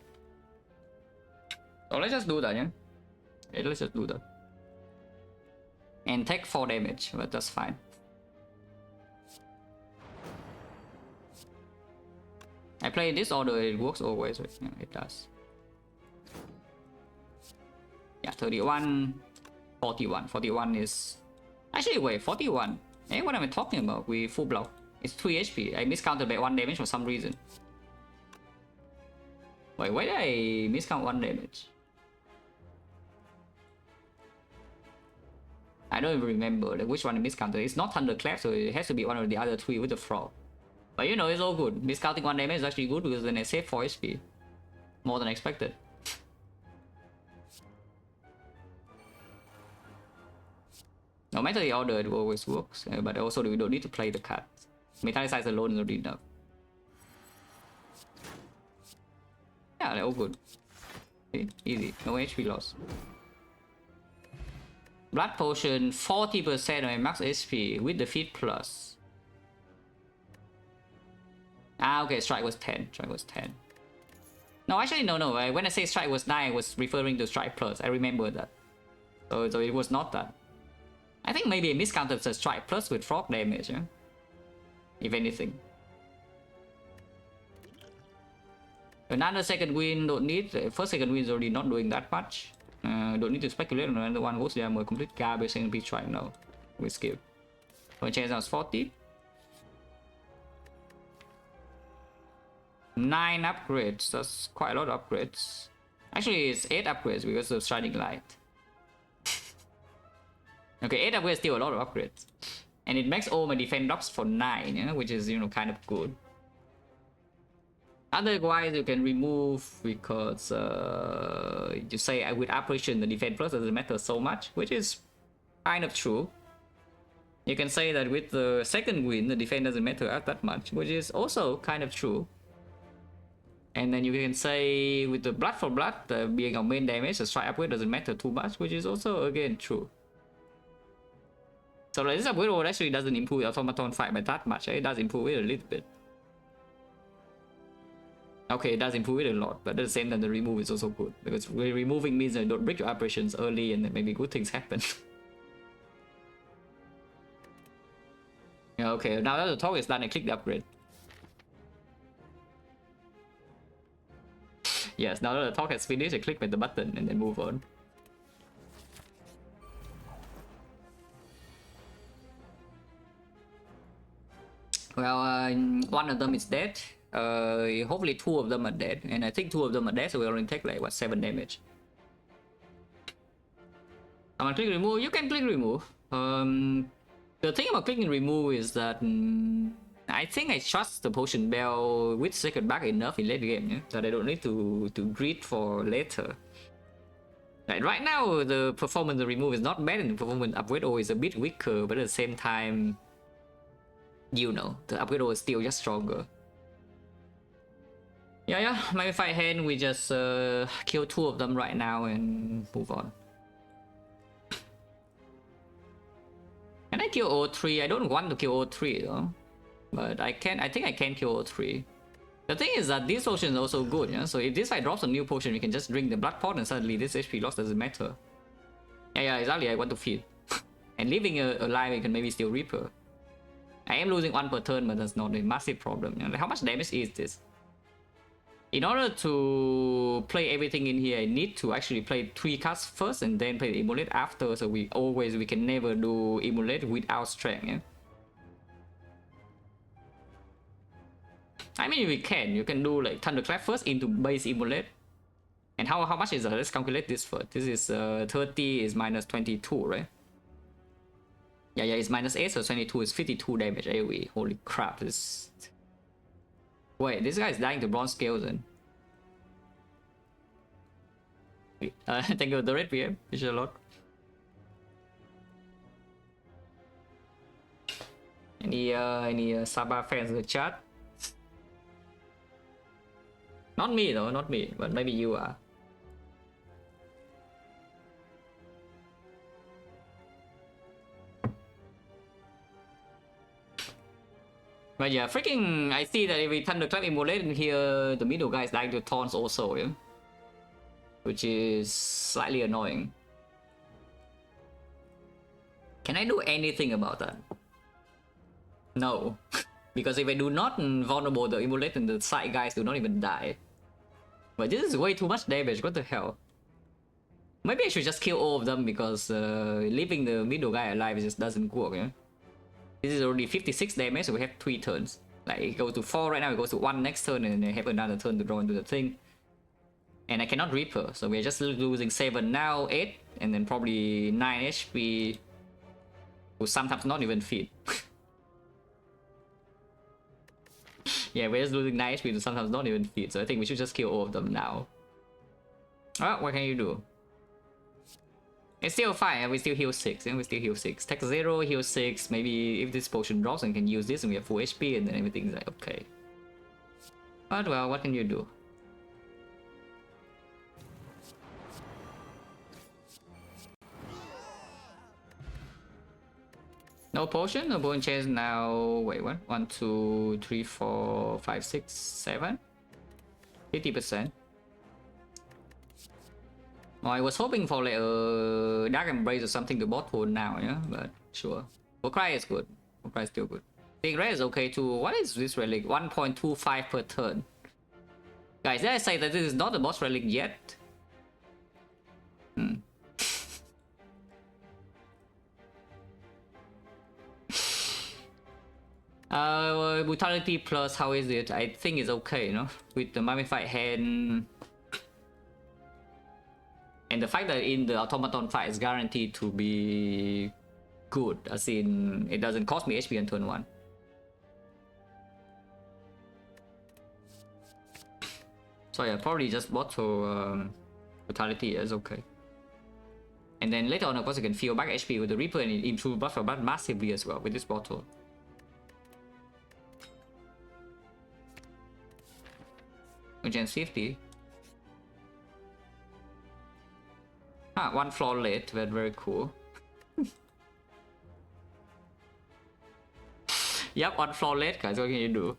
So let's just do that, yeah? Okay, let's just do that. And take 4 damage, but that's fine. I play in this order, it works always, right? Yeah, it does. Yeah, 31, 41. 41 is... Actually, wait, 41. Eh, what am I talking about? We full block. It's 3 HP. I miscounted by 1 damage for some reason. Wait, why did I miscount 1 damage? I don't even remember which one I miscounted. It's not Thunderclap, so it has to be one of the other 3 with the frog. But you know, it's all good. Miscounting 1 damage is actually good because then I save 4 HP. More than expected. No matter the order, it always works. But also, we don't need to play the cards. Metallicize alone is already enough. Yeah, they're all good. Okay, easy. No HP loss. Blood Potion, 40% of my max HP with the Feed Plus. Ah, okay, Strike was 10. Strike was 10. No, actually, no. When I say Strike was 9, I was referring to Strike Plus. I remember that. So it was not that. I think maybe I miscounted the Strike Plus with frog damage, yeah? If anything. Another second win, don't need. First second win is already not doing that much. Don't need to speculate on another one. What's the armor? Complete garbage and Peace Strike. No, we skip. Our chance now is 40. 9 upgrades. That's quite a lot of upgrades. Actually, it's 8 upgrades because of Shining Light. Okay, 8 upgrades, still a lot of upgrades. And it makes all my defense drops for 9, you know, which is, you know, kind of good. Otherwise, you can remove because you say with apparition, the defense plus doesn't matter so much, which is kind of true. You can say that with the second win, the defense doesn't matter that much, which is also kind of true. And then you can say with the blood for blood, being our main damage, the strike upgrade doesn't matter too much, which is also again true. So like, this upgrade actually doesn't improve the automaton fight by that much. It does improve it a little bit. Okay, it does improve it a lot, but at the same time the remove is also good. Because removing means that you don't break your operations early and then maybe good things happen. Yeah, okay, now that the talk is done, I click the upgrade. Yes, now that the talk has finished, I click with the button and then move on. Well, one of them is dead. Hopefully 2 of them are dead, and I think 2 of them are dead, so we only take like what, 7 damage. I'm gonna click remove. You can click remove. The thing about clicking remove is that I think I trust the potion bell with second back enough in late game, yeah? So I don't need to greed for later. Like right now, the performance remove is not bad, and the performance upgrade O is a bit weaker, but at the same time, you know, the upgrade O is still just stronger. Yeah, my fight hand, we just kill 2 of them right now and move on. Can I kill O3? I don't want to kill O3 though. But I think I can kill O3. The thing is that this potion is also good, yeah? So if this fight drops a new potion, we can just drink the blood pot and suddenly this HP loss doesn't matter. Yeah, exactly, I want to feed. And living alive, we can maybe still Reaper. I am losing 1 per turn, but that's not a massive problem. You know? Like, how much damage is this? In order to play everything in here, I need to actually play 3 cards first and then play the Immolate after, so we can never do Immolate without strength, yeah? I mean, you can do like Thunderclap first into base Immolate. And how much is that? Let's calculate this first. This is 30 is minus 22, right? Yeah, it's minus 8, so 22 is 52 damage AoE. Holy crap, this... Wait, this guy is dying to bronze scales then. Thank you for the red PM, appreciate a lot. Any Saba fans in the chat? Not me though, not me, but maybe you are. But yeah, freaking, I see that if we Thunderclap Immolate in here, the middle guy is dying to taunts also, yeah? Which is slightly annoying. Can I do anything about that? No. Because if I do not vulnerable the Immolate, and the side guys do not even die. But this is way too much damage, what the hell? Maybe I should just kill all of them because leaving the middle guy alive just doesn't work, yeah? This is already 56 damage, so we have 3 turns. Like, it goes to 4 right now, it goes to 1 next turn, and then I have another turn to draw into the thing. And I cannot Reaper, so we're just losing 7 now, 8, and then probably 9 HP. Who sometimes not even feed. Yeah, we're just losing 9 HP to sometimes not even feed, so I think we should just kill all of them now. Oh, what can you do? It's still fine, we still heal 6, and we still heal 6. Take 0, heal 6, maybe if this potion drops and can use this and we have full HP and then everything's like okay. But well, what can you do? No potion? No potion chance now. Wait, what? 1, 2, 3, 4, 5, 6, 7? 50%. Oh, I was hoping for like a Dark Embrace or something to bottle now, yeah? But sure. Cry is good. Cry is still good. Big Red is okay too. What is this relic? 1.25 per turn. Guys, did I say that this is not a boss relic yet? Brutality plus, how is it? I think it's okay, you know? With the Mummified Hand. And the fact that in the automaton fight is guaranteed to be good, as in it doesn't cost me HP on turn 1. So yeah, probably just bottle Brutality is okay. And then later on, of course, you can feel back HP with the Reaper and improve buffer but massively as well with this bottle. Gen 50. Ah, 1 floor late, but very cool. Yep, 1 floor late, guys, what can you do?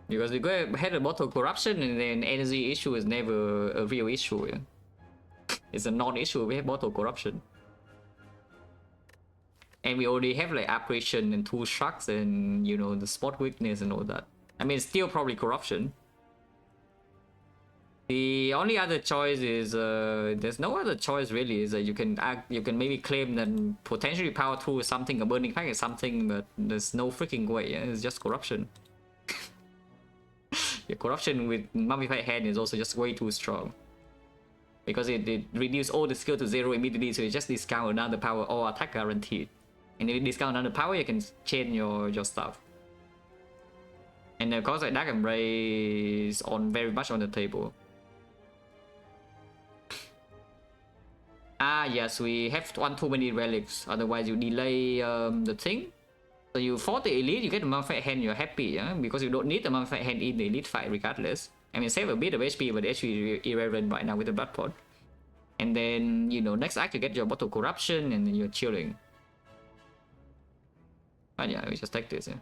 Because we go ahead and bottle corruption and then energy issue is never a real issue, yeah? It's a non-issue, we have bottle corruption. And we already have like apparition and 2 shocks and, you know, the spot weakness and all that. I mean, it's still probably corruption. The only other choice is there's no other choice really. Is that you can maybe claim that potentially power 2 is something, a burning pack is something, but there's no freaking way. Yeah? It's just corruption. Yeah, corruption with Mummified Hand is also just way too strong. Because it reduces all the skill to 0 immediately, so you just discount another power or attack guaranteed. And if you discount another power, you can chain your stuff. And of course, like Dark Embrace on very much on the table. Ah, yes, we have one too many relics. Otherwise, you delay the thing. So you fought the elite, you get the mummified hand, you're happy, yeah? Because you don't need the mummified hand in the elite fight regardless. I mean, save a bit of HP, but the HP is irrelevant right now with the blood pot. And then, you know, next act you get your bottle corruption, and then you're chilling. But yeah, we just take this, yeah.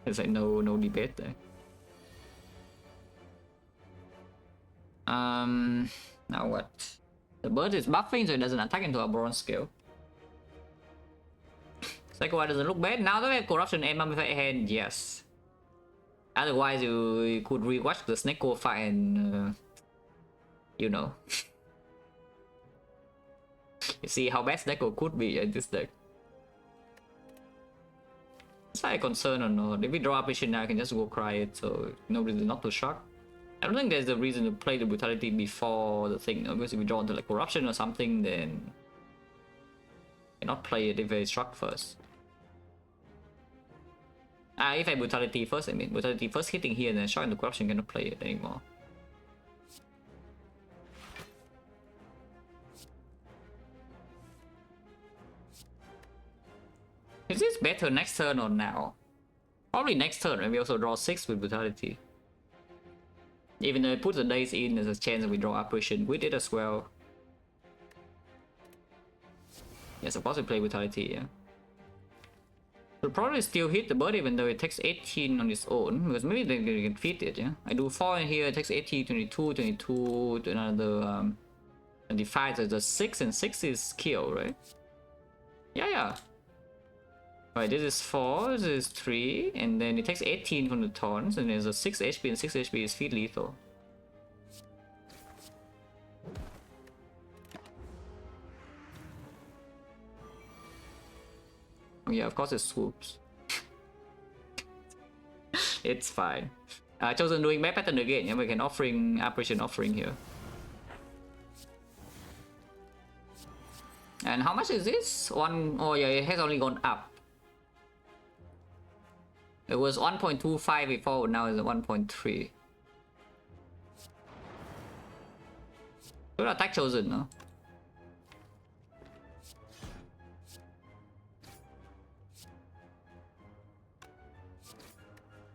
There's like no debate there. Now what? The bird is buffing, so it doesn't attack into a bronze scale. Second one doesn't look bad. Now that we have corruption and mummified hand, yes. Otherwise, you could rewatch the Snake Core fight and, you know, you see how bad Snake Core could be in this deck. It's not a concern or not. If we draw up now, I can just go cry it, so no reason not to shock. I don't think there's a reason to play the brutality before the thing. Because if we draw into like corruption or something, then you cannot play it if they shock first. If I brutality first, I mean brutality first hitting here and then shock into corruption, cannot play it anymore. Is this better next turn or now? Probably next turn, and we also draw 6 with brutality. Even though I put the days in, there's a chance that we draw apparition with it as well. Yeah, supposed to play brutality, yeah. We'll probably still hit the bird even though it takes 18 on its own, because maybe they can feed it, yeah. I do 4 in here, it takes 18, 22, 22 to another 25, so the 6 and 6 is kill, right? Yeah. Right, this is 4, this is 3, and then it takes 18 from the taunts, and there's a 6 HP, and 6 HP is feed lethal. Oh yeah, of course it swoops. It's fine. Chosen doing bad pattern again, yeah, we can offering, apparition offering here. And how much is this? Oh yeah, it has only gone up. It was 1.25 before, now it's 1.3. Good attack chosen, no?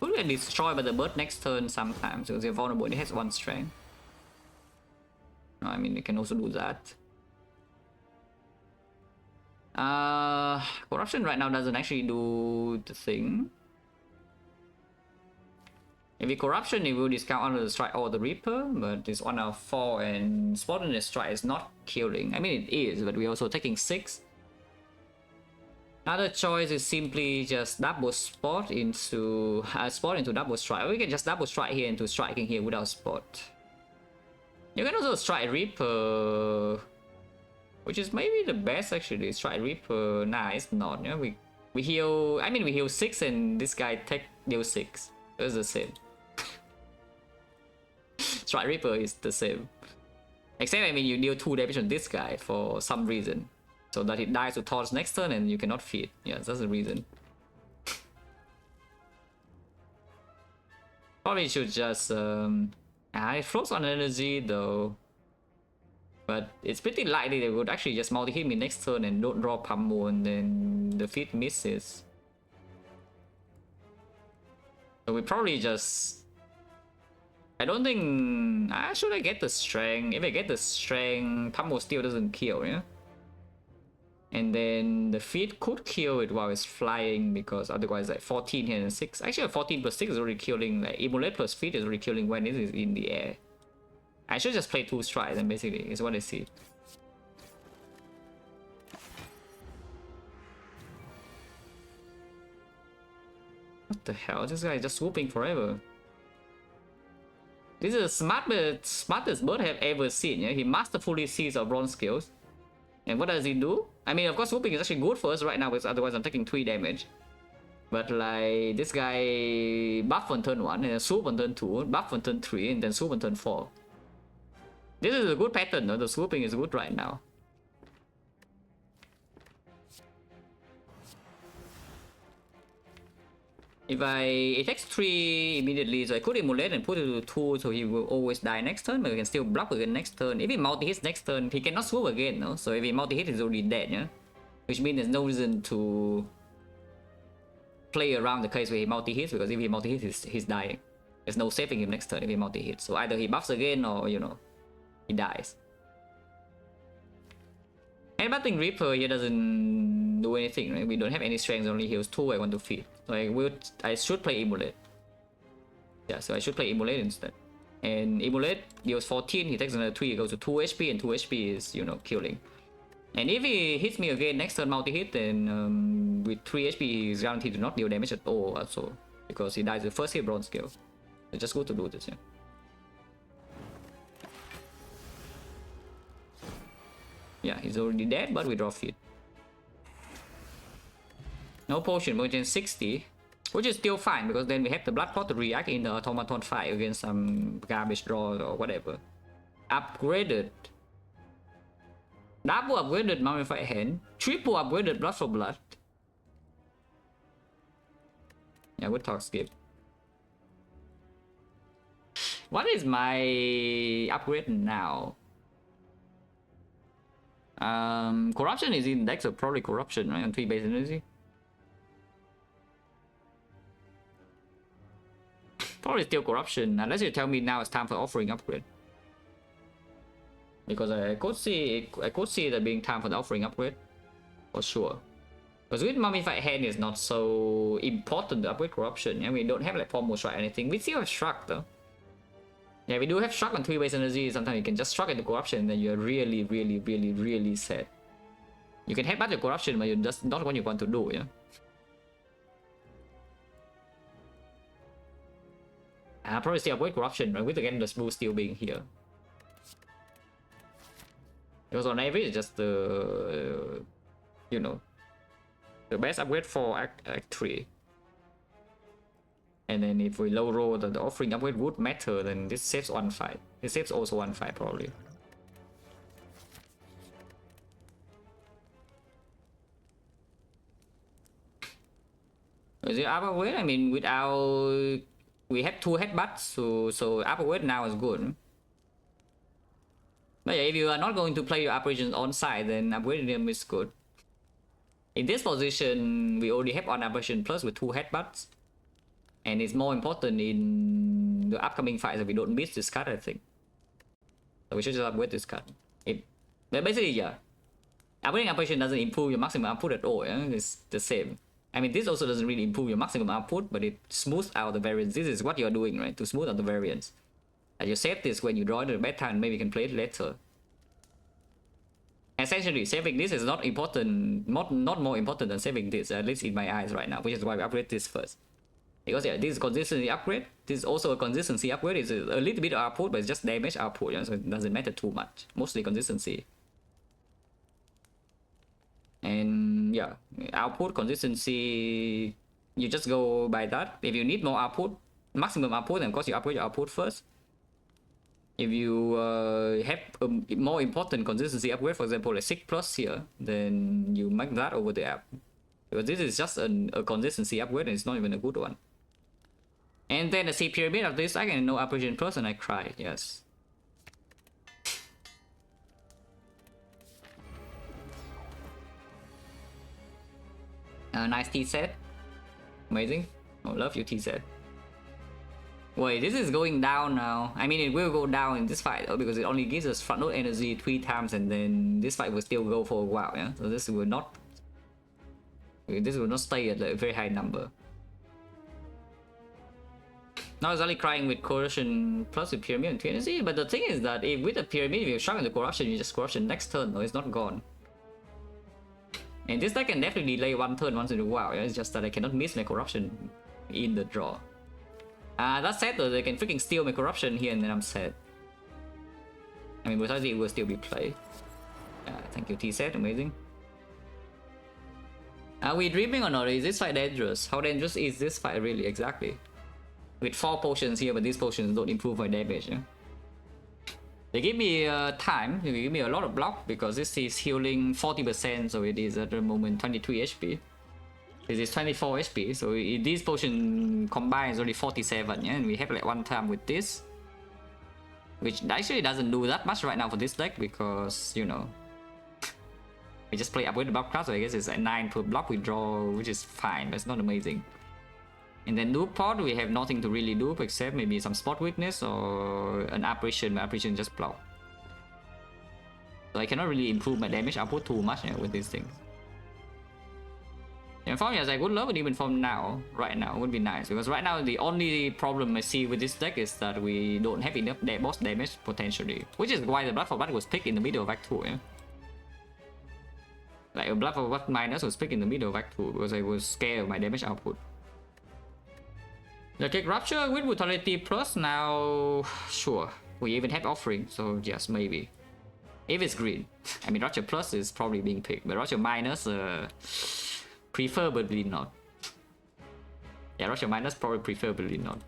Could get destroyed by the bird next turn sometimes because they're vulnerable. It has 1 strength. No, I mean, it can also do that. Corruption right now doesn't actually do the thing. If we corruption, it will discount under the strike or the Reaper, but it's 1 out of 4 and spot in the strike is not killing. I mean, it is, but we're also taking 6. Another choice is simply just double spot into double strike. Or we can just double strike here into striking here without spot. You can also strike Reaper, which is maybe the best actually. Strike Reaper, nah, it's not. Yeah, we heal. I mean, we heal 6 and this guy deal 6. It's the same. Strike Reaper is the same. Except, I mean, you deal 2 damage on this guy for some reason. So that it dies to taunts next turn and you cannot feed. Yeah, that's the reason. Probably should just... it floats on energy though. But it's pretty likely they would actually just multi-hit me next turn and don't draw Pummel and then the feed misses. So we probably just... I don't think... should I get the strength? If I get the strength, Pummel still doesn't kill, yeah? And then the feed could kill it while it's flying because otherwise like 14 here and 6. Actually 14 plus 6 is already killing, like Immolate plus feed is already killing when it is in the air. I should just play 2 strides and basically is what I see. What the hell? This guy is just swooping forever. This is the smartest bird I have ever seen. Yeah? He masterfully sees our bronze skills. And what does he do? I mean, of course, swooping is actually good for us right now because otherwise I'm taking 3 damage. But like, this guy buff on turn 1, and then swoop on turn 2, buff on turn 3, and then swoop on turn 4. This is a good pattern, no? The swooping is good right now. It takes 3 immediately, so I could emulate and put it to 2, so he will always die next turn, but we can still block again next turn. If he multi-hits next turn, he cannot swoop again, no? So if he multi-hit, he's already dead, yeah? Which means there's no reason to play around the case where he multi-hits, because if he multi-hits, he's dying. There's no saving him next turn if he multi-hits. So either he buffs again or, you know, he dies. And Batting Reaper here doesn't do anything, right? We don't have any strength, only heals 2 I want to feed. So I should play Emulate. Yeah, so I should play Emulate instead. And Emulate deals 14, he takes another 3, he goes to 2 HP, and 2 HP is, you know, killing. And if he hits me again next turn multi-hit, then with 3 HP he's guaranteed to not deal damage at all also. Because he dies the first hit bronze scale. It's just good to do this, yeah. Yeah, he's already dead, but we draw feed. No potion, potion 60, which is still fine because then we have the blood pot to react in the automaton fight against some garbage draw or whatever. Upgraded. Double upgraded mummified hand. Triple upgraded blood for blood. Yeah, we'll talk skip. What is my upgrade now? Corruption is in dex, so probably corruption, right? On 3 base energy. Probably still corruption, unless you tell me now it's time for offering upgrade. Because I could see that being time for the offering upgrade, for sure. Because with mummified hand is not so important to upgrade corruption. Yeah, we don't have like pommel strike or anything. We still have shrug though. Yeah, we do have shrug on 3 base energy. Sometimes you can just shrug into corruption, and then you're really sad. You can headbutt the corruption, but you're just not what you want to do, yeah. I'll probably still avoid corruption, right? With again the smooth still being here. Because on average, it's just the you know, the best upgrade for Act 3. And then if we low roll the offering upgrade would matter, then this saves 1-5. It saves also 1-5 probably. Is it upgrade? I mean, without we have 2 headbutts, so upgrade now is good. But yeah, if you are not going to play your operations on side, then upgrading them is good. In this position, we already have one operation plus with 2 headbutts. And it's more important in the upcoming fights that we don't miss this card, I think. So we should just upgrade this card. But basically, yeah. Upgrading operation doesn't improve your maximum output at all, yeah? It's the same. I mean, this also doesn't really improve your maximum output, but it smooths out the variance. This is what you're doing, right? To smooth out the variance. And you save this when you draw it at bad time, maybe you can play it later. Essentially, saving this is not important, not more important than saving this, at least in my eyes right now, which is why we upgrade this first. Because yeah, this is consistency upgrade. This is also a consistency upgrade. It's a little bit of output, but it's just damage output, yeah? So it doesn't matter too much. Mostly consistency. And yeah, output, consistency, you just go by that. If you need more output, maximum output, then of course you upgrade your output first. If you have a more important consistency upgrade, for example, a 6+ here, then you make that over the app. Because this is just a consistency upgrade and it's not even a good one. And then the C pyramid of this, I can know operation plus and I cry, yes. Nice T set. Amazing. Oh, love you T set. Wait, this is going down now. I mean, it will go down in this fight though, because it only gives us front load energy 3 times, and then this fight will still go for a while, yeah? So this will not stay at a very high number. Now it's only crying with corruption plus with pyramid and 3 energy, but the thing is that if with the pyramid, if you shrug into corruption, you just corruption next turn, no, it's not gone. And this deck can definitely delay 1 turn once in a while, yeah? It's just that I cannot miss my corruption in the draw. That said though, they can freaking steal my corruption here and then I'm sad. I mean, besides it will still be played. Thank you T-set, amazing. Are we dreaming or not? Is this fight dangerous? How dangerous is this fight really exactly? With 4 potions here, but these potions don't improve my damage, yeah? They give me time, they give me a lot of block because this is healing 40%, so it is at the moment 23 HP. This is 24 HP, so this potion combined is only 47, yeah? And we have like one time with this, which actually doesn't do that much right now for this deck because, you know, we just play up with the block card, so I guess it's at 9 per block we draw, which is fine, but it's not amazing. And then noob pod, we have nothing to really do except maybe some spot weakness or an apparition, but apparition just block. So I cannot really improve my damage output too much, yeah, with these things. And for me, as I would love it even from now, right now, would be nice. Because right now, the only problem I see with this deck is that we don't have enough boss damage potentially. Which is why the Blood for Blood was picked in the middle of Act 2, yeah? Like, a Blood for Blood minus was picked in the middle of Act 2 because I was scared of my damage output. The Kick Rupture with Brutality Plus now, sure. We even have Offering, so yes, maybe. If it's green. I mean, Rupture Plus is probably being picked, but Rupture Minus, preferably not. Yeah, Rupture Minus probably preferably not.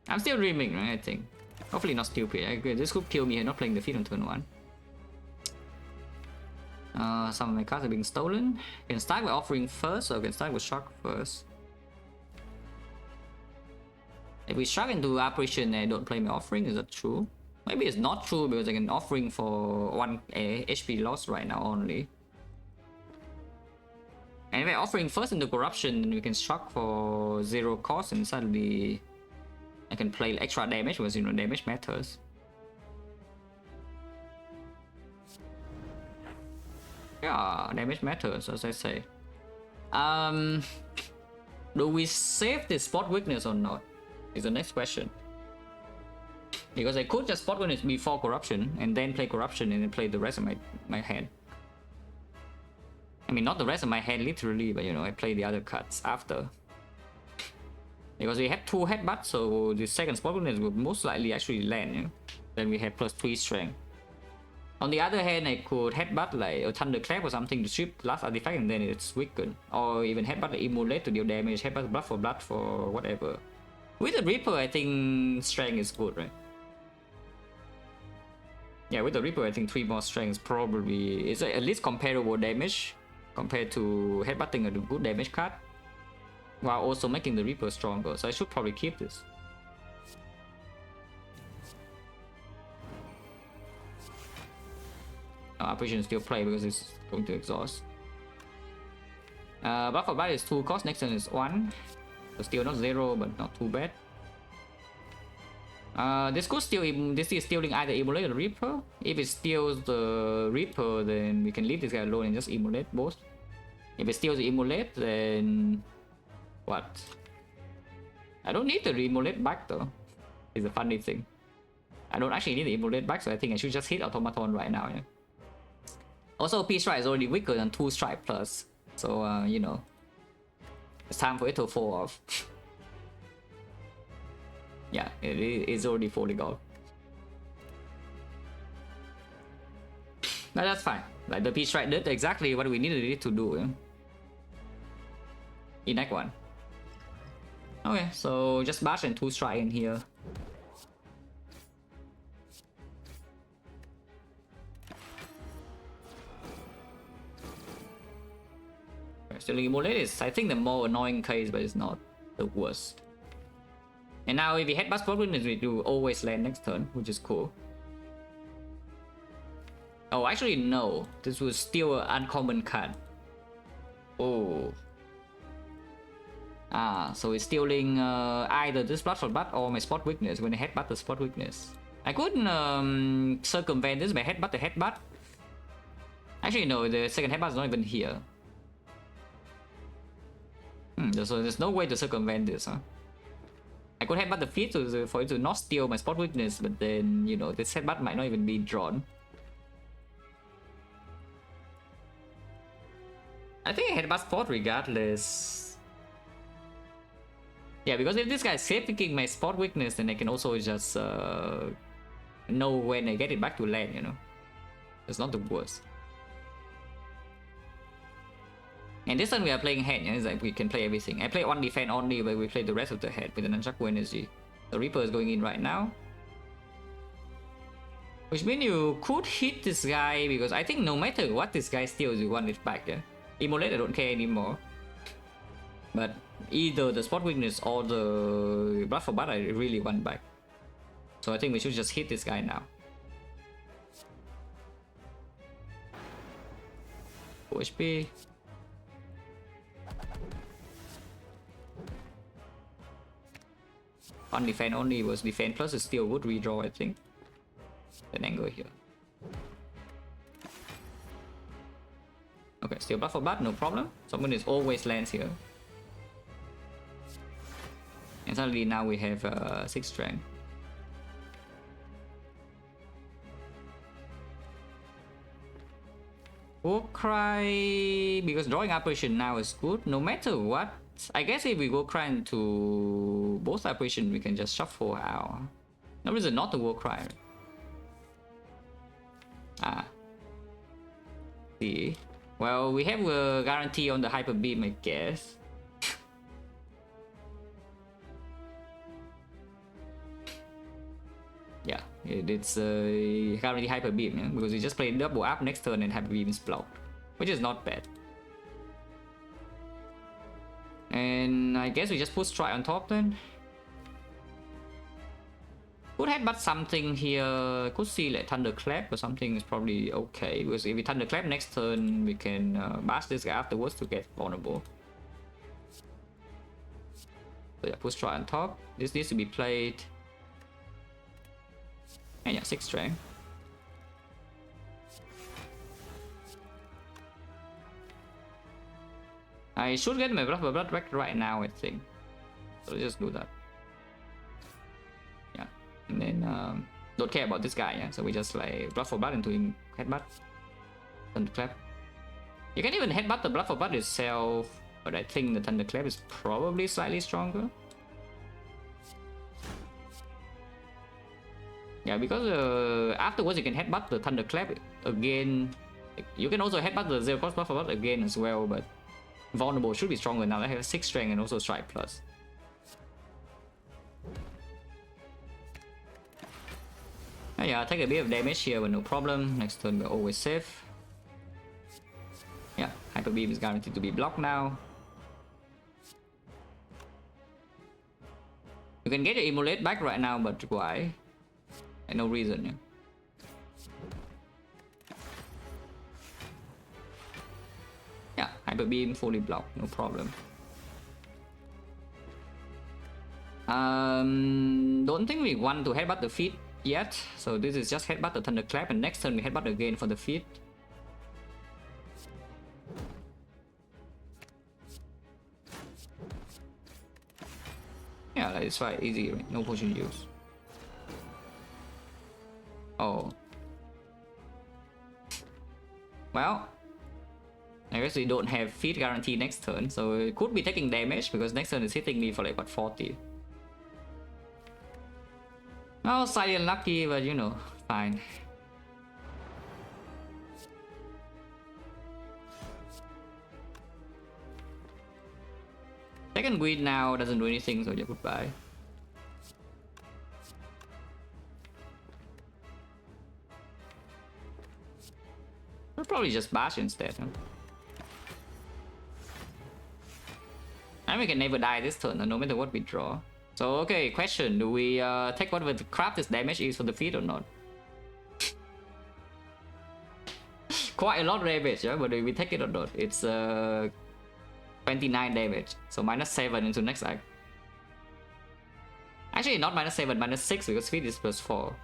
I'm still dreaming, right? I think. Hopefully not stupid. I agree. This could kill me not playing the feat on turn 1. Some of my cards are being stolen. Can start with Offering first, or can start with Shock first. If we Shock into Apparition, I don't play my Offering. Is that true? Maybe it's not true because I can Offering for 1 HP loss right now only. And if I Offering first into Corruption, then we can Shock for 0 cost and suddenly I can play extra damage because, you know, damage matters. Yeah, damage matters, as I say. Do we save the spot weakness or not? Is the next question. Because I could just spot weakness before Corruption and then play Corruption and then play the rest of my hand. I mean, not the rest of my hand literally, but you know, I play the other cards after. Because we have 2 headbutts, so the second spot weakness will most likely actually land, you know? Then we have +3 strength. On the other hand, I could headbutt like a Thunderclap or something to strip last artifact and then it's weakened. Or even headbutt the Immolate to deal damage, headbutt blood for whatever. With the Reaper, I think strength is good, right? Yeah, with the Reaper, I think 3 more strength probably is at least comparable damage compared to headbutting a good damage card, while also making the Reaper stronger. So I should probably keep this. Apparition still play because it's going to exhaust. Blood for Blood is 2 cost, next turn is 1. So still not 0, but not too bad. This is stealing either Immolate or Reaper. If it steals the Reaper, then we can leave this guy alone and just Immolate both. If it steals the Immolate, then what? I don't need the Immolate back though. It's a funny thing. I don't actually need the Immolate back, so I think I should just hit Automaton right now. Yeah. Also, P-Strike is already weaker than 2 Strike plus, so you know, it's time for it to fall off. Yeah, it is already falling off. But that's fine. Like the P-Strike did exactly what we needed it to do. Yeah? In Act 1. Okay, so just bash and 2 Strike in here. Still, Immolate is, I think, the more annoying case, but it's not the worst. And now, if we headbutt spot weakness, we do always land next turn, which is cool. Oh, actually, no. This was still an uncommon card. Oh. So it's stealing either this Blood for Blood or my spot weakness when I headbutt the spot weakness. I couldn't circumvent this by headbutt the headbutt. Actually, no, the second headbutt is not even here. So there's no way to circumvent this, huh? I could headbutt the feet for it to not steal my spot weakness, but then, you know, this headbutt might not even be drawn. I think I headbutt spot regardless. Yeah, because if this guy is safe picking my spot weakness, then I can also just know when I get it back to land, you know. It's not the worst. And this time we are playing head, it's like we can play everything. I play 1 defense only, but we play the rest of the head with the Nunchaku energy. The Reaper is going in right now. Which means you could hit this guy, because I think no matter what this guy steals, you want it back, yeah? Immolate, I don't care anymore. But either the spot weakness or the blood for blood, I really want back. So I think we should just hit this guy now. 4 HP. On defense only was defense plus it still would redraw, I think. Then angle here. Okay, still blood for blood, no problem. Someone is always lands here. And suddenly now we have 6 strength. Warcry, because drawing apparition now is good no matter what. I guess if we Warcry into both apparition, we can just shuffle out. No reason not to Warcry. Ah. See. Well, we have a guarantee on the Hyper Beam, I guess. Yeah, it's a guarantee Hyper Beam, yeah? Because we just play double up next turn and Hyper Beam is blocked, which is not bad. And I guess we just put Strike on top then. Could headbutt something here. Could see like Thunderclap or something is probably okay. Because if we Thunderclap next turn, we can bash this guy afterwards to get vulnerable. So yeah, put Strike on top. This needs to be played. And yeah, 6 strength. I should get my blood back right now, I think. So let's just do that. Yeah, and then don't care about this guy, yeah. So we just like blood for blood into him, headbutt, thunderclap. You can even headbutt the blood for blood itself, but I think the thunderclap is probably slightly stronger. Yeah, because afterwards you can headbutt the thunderclap again. You can also headbutt the 0 cost blood for blood again as well, but vulnerable should be stronger now. I have 6 strength and also strike plus. Yeah, take a bit of damage here, but no problem. Next turn we're always safe. Yeah, Hyper Beam is guaranteed to be blocked now. You can get your Immolate back right now, but why? And no reason. Yeah. Yeah, Hyper Beam fully blocked, no problem. Don't think we want to headbutt the feet yet, so this is just headbutt the thunderclap, and next turn we headbutt again for the feet. Yeah, it's quite easy, right? No potion use. Oh. Well, I guess we don't have feet guarantee next turn, so it could be taking damage because next turn is hitting me for like what, 40. Oh, slightly unlucky, but you know, fine. Second Greed now doesn't do anything, so yeah, goodbye. We'll probably just bash instead, huh? And we can never die this turn, no matter what we draw. So, okay, question. Do we take whatever the crap this damage is for the feet or not? Quite a lot of damage, yeah? But do we take it or not? It's 29 damage. So minus 7 into next act. Actually, not minus 7, minus 6 because feet is plus 4.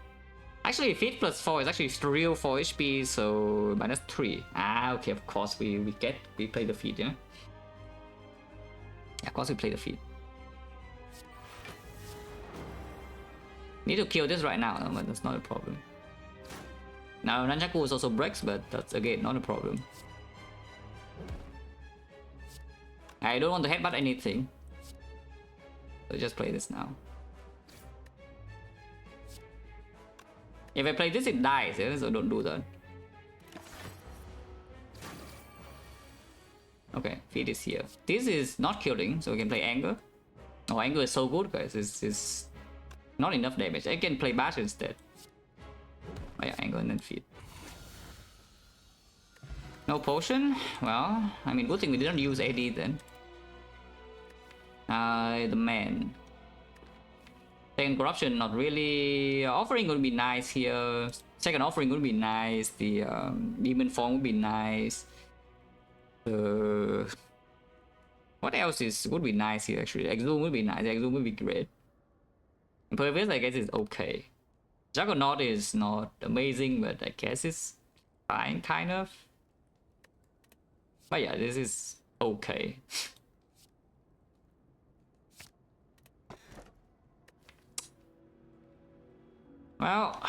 Actually, feet plus 4 is actually real 4 HP, so minus 3. Ah, okay, of course we play the feet, yeah? Yeah, of course we play the feet. Need to kill this right now, but that's not a problem. Now, Nunchaku also breaks, but that's again not a problem. I don't want to headbutt anything, so just play this now. If I play this, it dies, yeah? So don't do that. Okay, feet is here. This is not killing, so we can play Anger. Oh, Anger is so good, guys. It's not enough damage. I can play Bash instead. Oh yeah, Anger and then feet. No potion? Well, I mean, good thing we didn't use AD then. The man. Second corruption, not really. Offering would be nice here. Second offering would be nice. The demon form would be nice. What else would be nice here actually? Exhume would be nice. Exhume would be great. Impervious, I guess, is okay. Juggernaut is not amazing, but I guess it's fine, kind of. But yeah, this is okay. Well,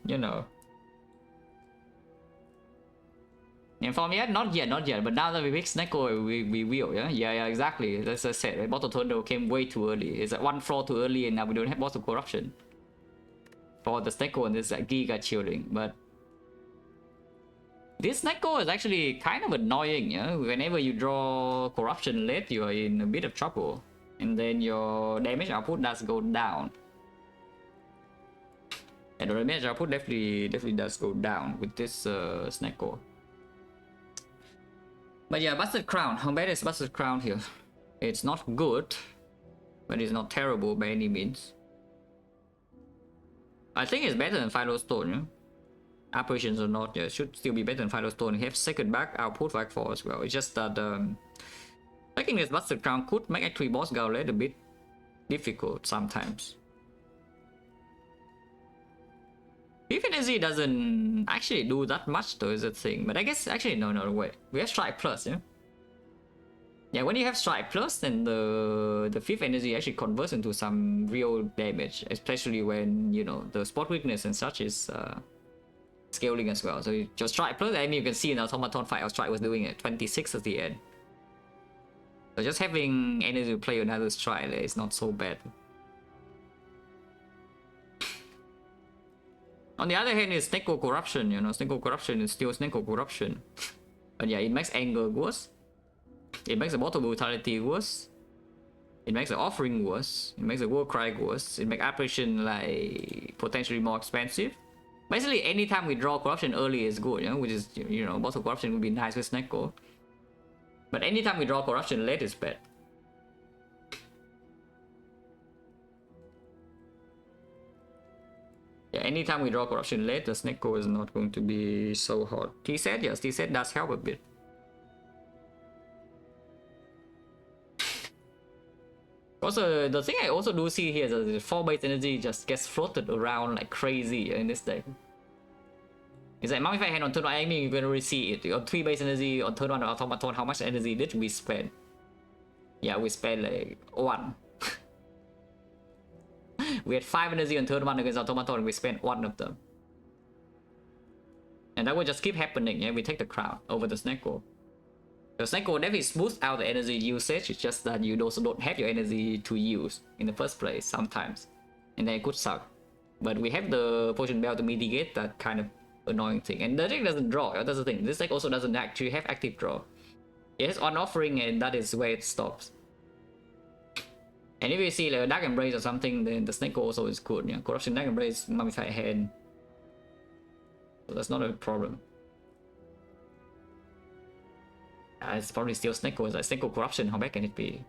you know. Inform yet? Not yet. But now that we pick XecnaR, we will, yeah? Yeah, exactly. As I said, right? Bottle Tornado came way too early. It's like one floor too early, and now we don't have Boss of Corruption for the XecnaR and this like, Giga Shielding. But this XecnaR is actually kind of annoying, yeah? Whenever you draw Corruption late, you are in a bit of trouble. And then your damage output does go down. And the damage output definitely does go down with this XecnaR. But yeah, Busted Crown. How bad is Busted Crown here? It's not good, but it's not terrible by any means. I think it's better than Philo Stone, yeah? Apparitions or not, yeah, should still be better than Philo Stone. You have second back output back 4 as well. It's just that taking this Busted Crown could make actually boss gauntlet a bit difficult sometimes. Beef Energy doesn't actually do that much though, is the thing. But I guess actually no wait. We have Strike Plus, yeah? Yeah, when you have Strike Plus, then the fifth energy actually converts into some real damage, especially when, you know, the spot weakness and such is scaling as well. So you just Strike Plus, I mean, you can see in Automaton fight, our Strike was doing it 26 at the end. So just having energy to play another Strike is not so bad. On the other hand, is XecnaR Corruption, you know, XecnaR Corruption is still XecnaR Corruption. But yeah, it makes anger worse. It makes the Bottle Brutality worse. It makes the Offering worse. It makes the War Cry worse. It makes Apparition like potentially more expensive. Basically, anytime we draw Corruption early is good, you know, which is, you know, Bottle Corruption would be nice with XecnaR. But anytime we draw Corruption late is bad. Yeah, anytime we draw Corruption late, the XecnaR is not going to be so hot. T-set, yes, T-set does help a bit. Also, the thing I also do see here is that the 4 base energy just gets floated around like crazy in this deck. It's like Mummified Hand on turn 1, I mean, you can already see it. On 3 base energy, on turn 1 Automaton, how much energy did we spend? Yeah, we spent like 1. We had 5 energy on turn 1 against Automaton, and we spent 1 of them. And that will just keep happening, yeah? We take the crown over the XecnaR. The XecnaR definitely smooths out the energy usage, it's just that you also don't have your energy to use in the first place sometimes. And then it could suck. But we have the Potion Bell to mitigate that kind of annoying thing. And the deck doesn't draw, that's the thing. This deck also doesn't actually have active draw. It has on offering, and that is where it stops. And if you see like a Dark Embrace or something, then the XecnaR also is good. Yeah? Corruption, Dark Embrace, Mummified Hand. So that's not a problem. It's probably still XecnaR. It's like XecnaR Corruption, how bad can it be?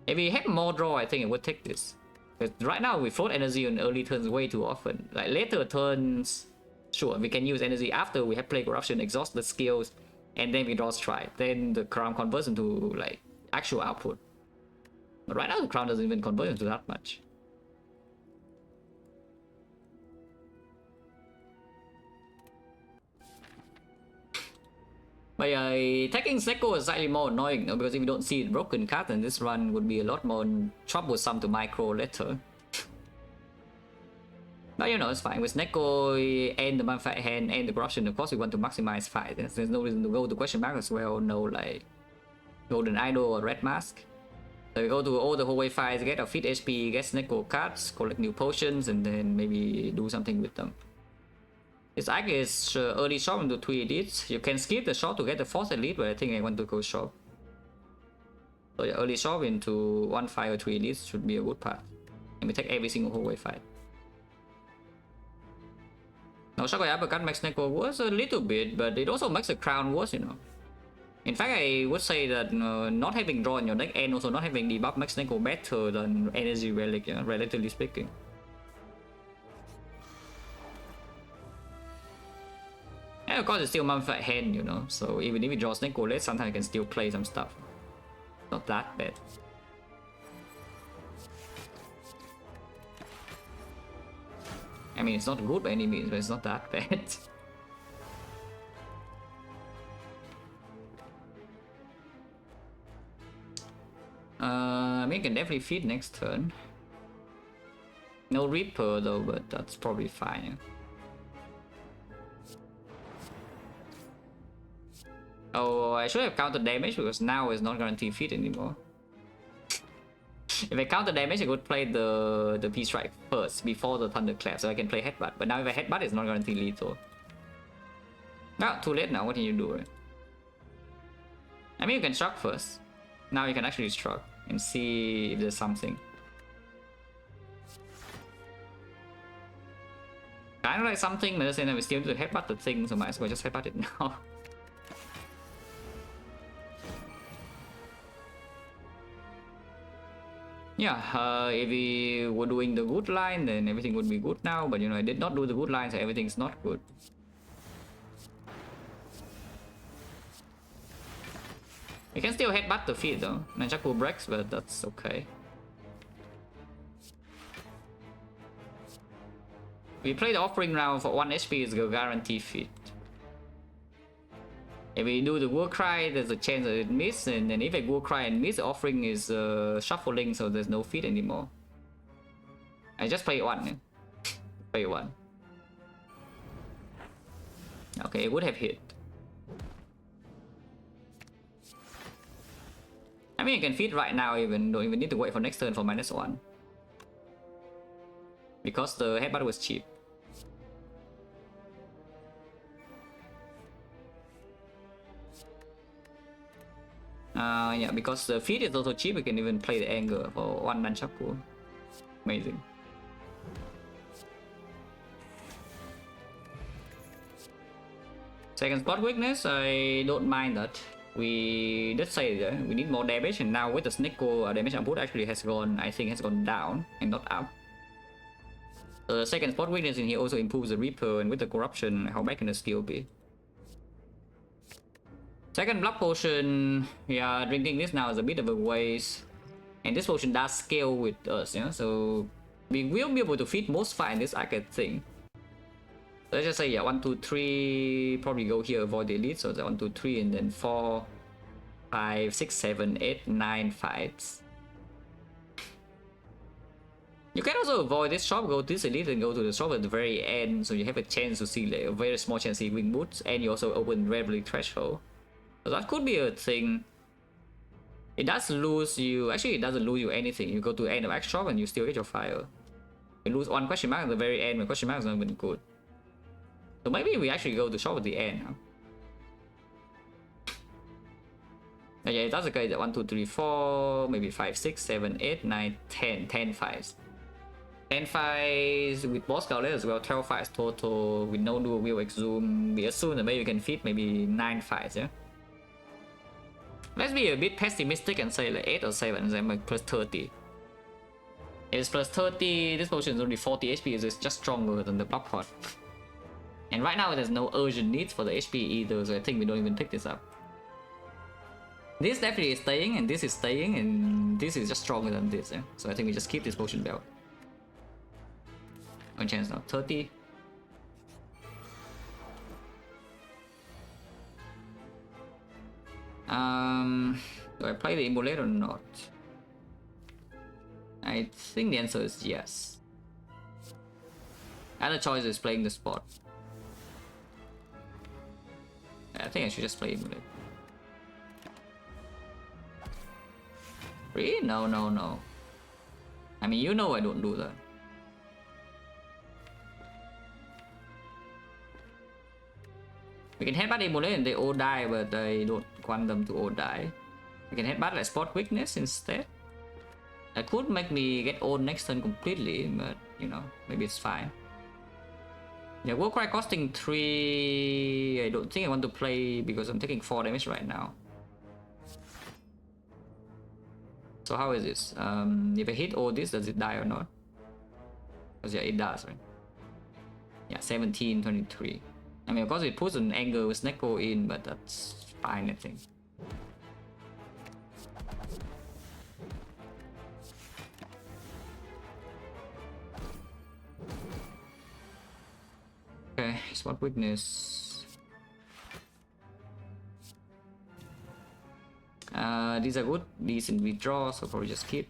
If we had more draw, I think it would take this. But right now we float energy on early turns way too often. Like later turns, sure, we can use energy after we have played Corruption, exhaust the skills, and then we draw Strike. Then the crown converts into like actual output. But right now the crown doesn't even convert into that much. But taking XecnaR is slightly more annoying though, because if you don't see it broken card, then this run would be a lot more troublesome to micro later. But you know, it's fine. With XecnaR and the Mummified Hand and the Corruption, of course we want to maximize fight. There's no reason to go to question mark as well, no like Golden Idol or Red Mask. So we go to all the hallway fights, get a fit HP, get XecnaR cards, collect new potions, and then maybe do something with them. This Ike is early shop into 3 elites. You can skip the shop to get the 4th elite, but I think I want to go shop. So yeah, early shop into 1, 5 or 3 elites should be a good path. and we take every single hallway fight. Now Shockwave Uppercut makes Neko worse a little bit, but it also makes the Crown worse, you know. In fact, I would say that not having draw in your deck and also not having debuff makes Neko better than Energy Relic, you know, relatively speaking. And of course, it's still Mummified Hand, you know, so even if it draws Neko late, sometimes you can still play some stuff. Not that bad. I mean, it's not good by any means, but it's not that bad. I mean, you can definitely feed next turn. No Reaper though, but that's probably fine. Oh, I should have counted damage because now it's not guaranteed feed anymore. If I counter damage, I could play the P-Strike first before the Thunderclap, so I can play Headbutt. But now if I Headbutt, it's not guaranteed lethal. No, too late now. What can you do, right? I mean, you can struck first. Now you can actually struck and see if there's something. Kind of like something, but at the same time, we still need to Headbutt the thing, so might as well just Headbutt it now. Yeah, if we were doing the good line, then everything would be good now. But you know, I did not do the good line, so everything's not good. We can still headbutt the feed though. Nunchaku breaks, but that's okay. We play the offering round for 1 HP is a guarantee feed. If we do the Warcry, there's a chance that it misses, and then if I Warcry and miss, the offering is shuffling, so there's no feed anymore. I just play one. Yeah? Play one. Okay, it would have hit. I mean, you can feed right now, even don't even need to wait for next turn for -1. Because the headbutt was cheap. Yeah, because the feed is also cheap, we can even play the anger for 1 Nunchaku. Amazing. Second spot weakness, I don't mind that. We did say that we need more damage, and now with the Sneko, damage output actually has gone, I think, has gone down and not up. The second spot weakness in here also improves the Reaper, and with the corruption, how bad can the skill be? Second blood potion, yeah, drinking this now is a bit of a waste. And this potion does scale with us, you know, so we will be able to feed most fight in this arcade thing. So let's just say, yeah, 1, 2, 3, probably go here, avoid the elite, so the 1, 2, 3, and then 4, 5, 6, 7, 8, 9 fights. You can also avoid this shop, go to this elite, and go to the shop at the very end, so you have a chance to see, like, a very small chance to see wing boots, and you also open Reverie Threshold. So that could be a thing. It does lose you, actually it doesn't lose you anything. You go to the end of X shop and you still get your fire. You lose 1 question mark at the very end, but question mark is not even good. So maybe we actually go to shop at the end, huh? And yeah, it does okay, 1, 2, 3, 4, maybe 5, 6, 7, 8, 9, 10, 10 fights. 10 fights with boss scout as well, 12 fights total with no dual wheel exhume. We assume that maybe we can fit maybe 9 fights, yeah? Let's be a bit pessimistic and say like 8 or 7, then like plus 30. If it's plus 30, this potion is only 40 HP, so it's just stronger than the block pot. And right now there's no urgent need for the HP either, so I think we don't even pick this up. This definitely is staying, and this is staying, and this is just stronger than this, yeah? So I think we just keep this potion belt. One chance now, 30. Do I play the Immolate or not? I think the answer is yes. Other choice is playing the spot. I think I should just play Immolate. Really? No, no, no. I mean, you know I don't do that. We can headbutt Immolate and they all die, but I don't want them to all die. We can headbutt like spot weakness instead. That could make me get owned next turn completely, but you know, maybe it's fine. Yeah, Warcry costing 3. I don't think I want to play because I'm taking 4 damage right now. So how is this? If I hit all this, does it die or not? Because yeah, it does, right? Yeah, 17, 23. I mean, of course it puts an anger with Neko in, but that's fine, I think. Okay, spot weakness. These are good, decent withdraw, so probably just keep.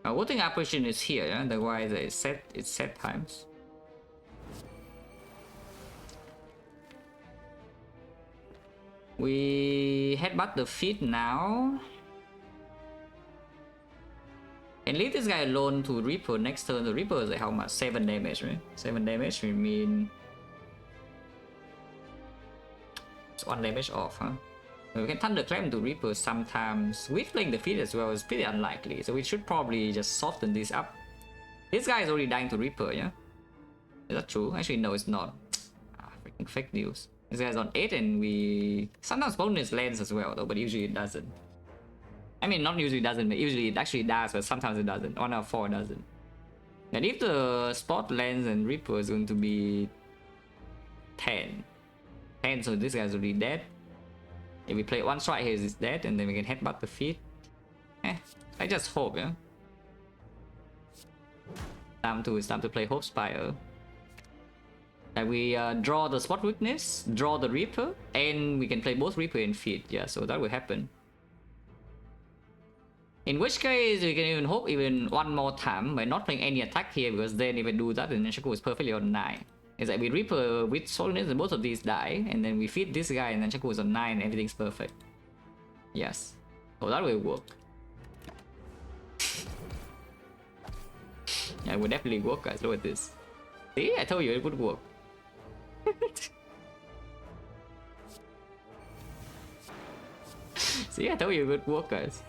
Voting operation is here, yeah? Otherwise it's set times. We headbutt the feet now. And leave this guy alone to Reaper next turn. The Reaper is like how much? 7 damage, right? 7 damage, we mean it's 1 damage off, huh? We can Thunderclap to Reaper sometimes. With playing the feet as well is pretty unlikely, so we should probably just soften this up. This guy is already dying to Reaper, yeah? Is that true? Actually, no, it's not. Freaking fake news. This guy's on 8 and we sometimes bonus lands as well, though, but usually it doesn't. I mean, not usually doesn't, but usually it actually does, but sometimes it doesn't. 1 out of 4 doesn't. And if the spot lands and Reaper is going to be 10. 10, so this guy's already dead. If we play 1 strike here, he's dead, and then we can headbutt the feet. I just hope, yeah. It's time to play Hope Spire. Like we draw the spot weakness, draw the Reaper, and we can play both Reaper and feet. Yeah, so that will happen. In which case, we can even hope even 1 more time by not playing any attack here, because then if I do that, then Nunchaku is perfectly on 9. It's like we Reaper with Solidness and both of these die, and then we feed this guy and Nunchaku is on 9 and everything's perfect. Yes. So that will work. Yeah, it would definitely work, guys. Look at this. See, I told you it would work. See, I told you it would work, guys.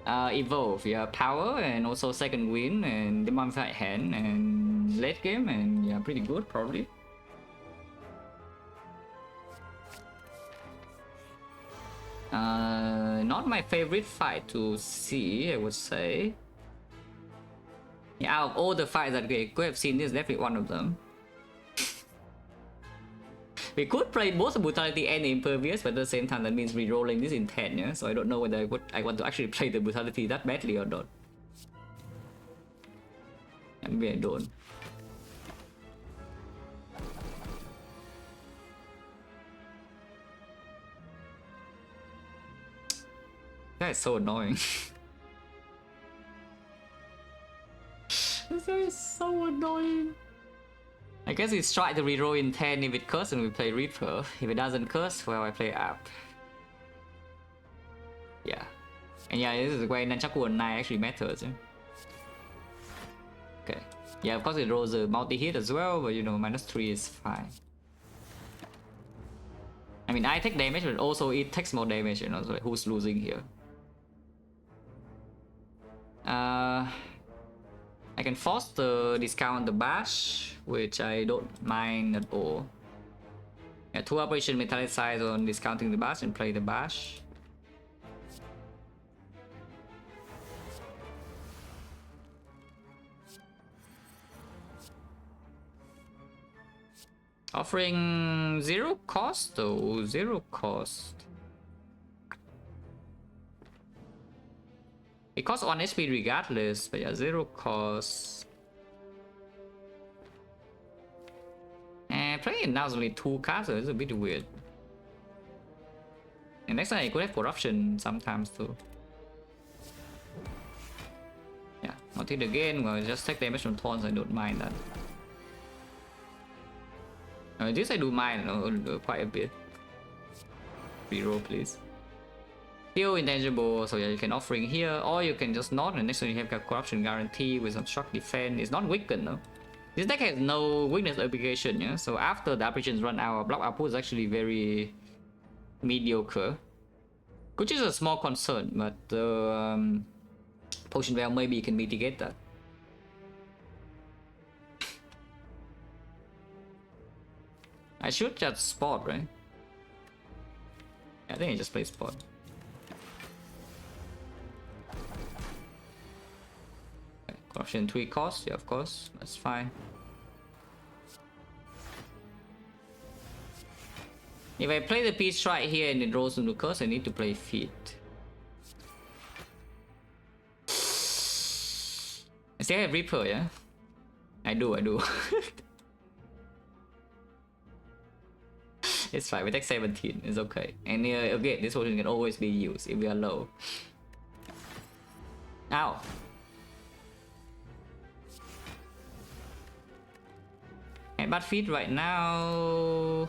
Evolve, yeah, power and also second win and demand right hand and late game, and yeah, pretty good probably. Not my favorite fight to see, I would say. Yeah, out of all the fights that we could have seen, this is definitely one of them. We could play both Brutality and Impervious, but at the same time that means re-rolling this in 10, yeah? So I don't know whether I want to actually play the Brutality that badly or not. Maybe I don't. That is so annoying. This guy is so annoying. I guess it's try to reroll in 10 if it curse and we play Reaper. If it doesn't curse, well, I play up. Yeah. And yeah, this is where Nunchaku on 9 actually matters. Yeah? Okay. Yeah, of course it rolls a multi-hit as well, but you know, -3 is fine. I mean, I take damage, but also it takes more damage, you know, so like, who's losing here? I can force the discount the bash, which I don't mind at all. Yeah, 2 operation metallicize on discounting the bash and play the bash. Offering 0 cost though, 0 cost. It costs 1 HP regardless, but yeah, 0 cost. And playing it now is only 2 cards, so it's a bit weird. And next time I could have corruption sometimes too. Yeah, not hit again, well, just take damage from taunts, I don't mind that. This I do mind quite a bit. Reroll please. Still intangible, so yeah, you can offering here, or you can just not, and next time you have got corruption guarantee with some shock defense. It's not weakened though. This deck has no weakness application, yeah. So after the applications run out, our block output is actually very mediocre, which is a small concern. But the potion well maybe can mitigate that. I should just spot, right? I think I just play spot. Corruption 3 cost, yeah, of course, that's fine. If I play the piece right here and it rolls into curse, I need to play feet. I still have Reaper, yeah? I do. It's fine, we take 17, it's okay. And again, this potion can always be used if we are low. Ow! And bad feet right now.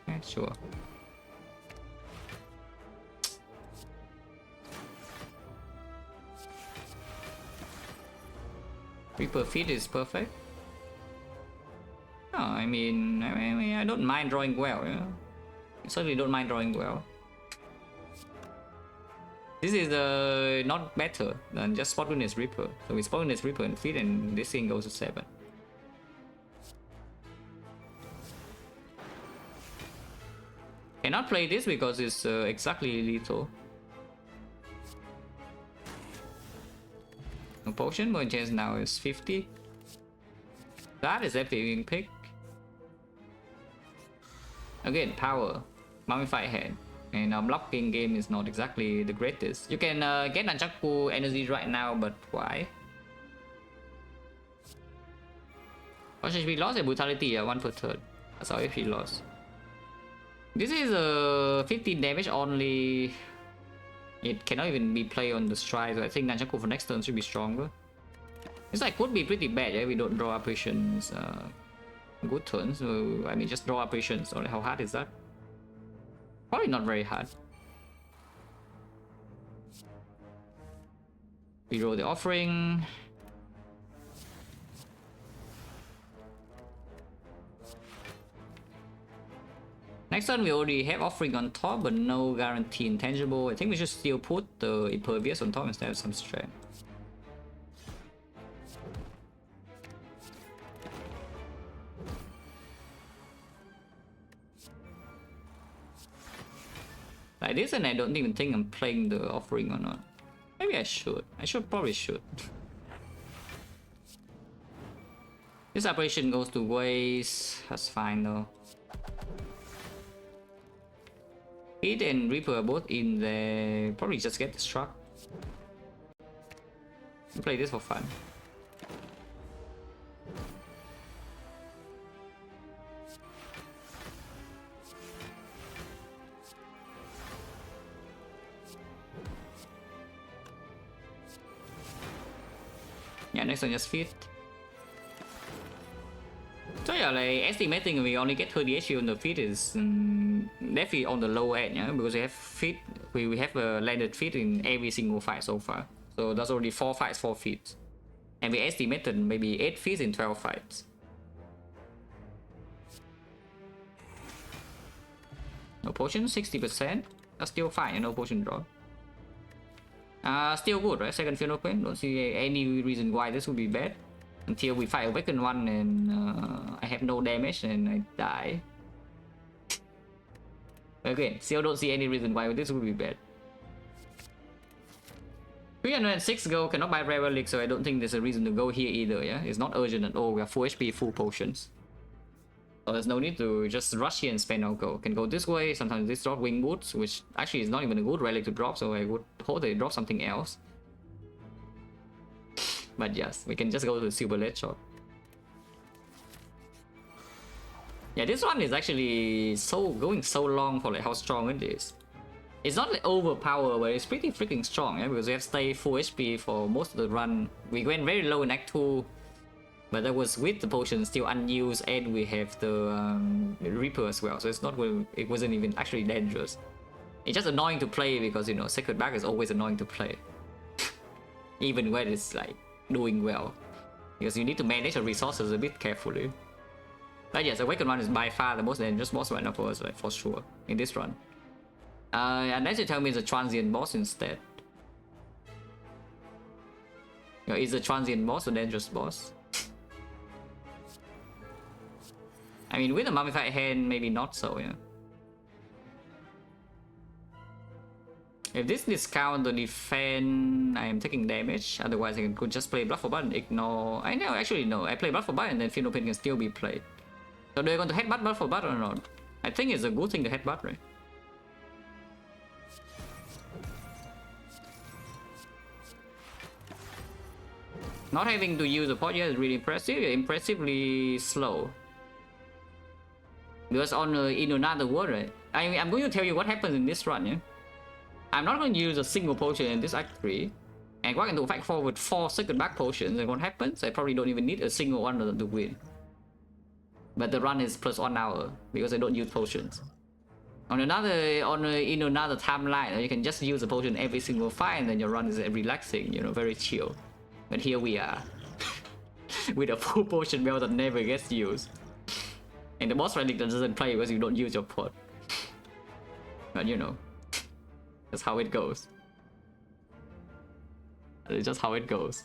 Yeah, sure. Reaper feet is perfect. No, I mean, I don't mind drawing well. Yeah? I certainly don't mind drawing well. This is not better than just spot witness Reaper. So we spot witness Reaper and feet, and this thing goes to 7. Cannot play this because it's exactly lethal. No potion, but chance now is 50. That is definitely being picked. Again, power, mummified head, and our blocking game is not exactly the greatest. You can get Nunchaku energy right now, but why? What should we lost? A brutality, 1 per turn. That's all if he lost. This is a 15 damage only. It cannot even be played on the stride, so I think Nunchaku for next turn should be stronger. This like could be pretty bad, yeah? We don't draw operations good turns, so I mean just draw operations. Or how hard is that? Probably not very hard. We roll the offering. Next turn we already have offering on top, but no guarantee intangible. I think we should still put the impervious on top instead of some strength. Like this, and I don't even think I'm playing the offering or not. Maybe I should. Probably should. This operation goes to waste. That's fine though. Feet and Reaper are both in there. Probably just get the struck. Play this for fun. Yeah, next one just feet. So yeah, like estimating we only get 30 HP on the feet is definitely on the low end, yeah, because we have feet, we have landed feet in every single fight so far. So that's already 4 fights, 4 feet, and we estimated maybe 8 feet in 12 fights. No potion, 60%. That's still fine, no potion draw. Still good, right? Second Funeral Queen. Don't see any reason why this would be bad. Until we fight a Awakened one and I have no damage and I die. Again, still don't see any reason why this would be bad. 306 gold, cannot buy Rare Relic, so I don't think there's a reason to go here either, yeah? It's not urgent at all, we have full HP, full potions. So there's no need to just rush here and spend our gold. Can go this way, sometimes this drop Wing Boots, which actually is not even a good relic to drop, so I would hope they drop something else. But yes, we can just go to the Silver Lead Shot. Yeah, this one is actually going so long for like how strong it is. It's not like overpowered, but it's pretty freaking strong, yeah? Because we have stayed full HP for most of the run. We went very low in Act 2, but that was with the potion still unused, and we have the Reaper as well, so it's not, it wasn't even actually dangerous. It's just annoying to play because, you know, Sacred Back is always annoying to play. Even when it's like doing well. because you need to manage your resources a bit carefully. But yes, Awakened one is by far the most dangerous boss right now for us, like, for sure, in this run. Unless you tell me it's a transient boss instead. You know, is the transient boss a dangerous boss? I mean, with a mummified hand, maybe not so, yeah. If this discount the defend, I am taking damage. Otherwise, I could just play Blood for Blood and ignore. I know, actually, no. I play Blood for Blood and then Phenopain can still be played. So, do you want to headbutt Blood for Blood or not? I think it's a good thing to headbutt, right? Not having to use a pot yet is really impressive. You're impressively slow. Because in another world, right? I'm going to tell you what happens in this run, yeah? I'm not going to use a single potion in this Act 3. And walk into Act 4 with 4 second back potions. And what happens? I probably don't even need a single one to win. But the run is plus 1 hour because I don't use potions. In another timeline, you can just use a potion every single fight and then your run is relaxing, you know, very chill. But here we are. With a full potion belt that never gets used. And the boss relic doesn't play because you don't use your pot. But you know. That's how it goes. It's just how it goes.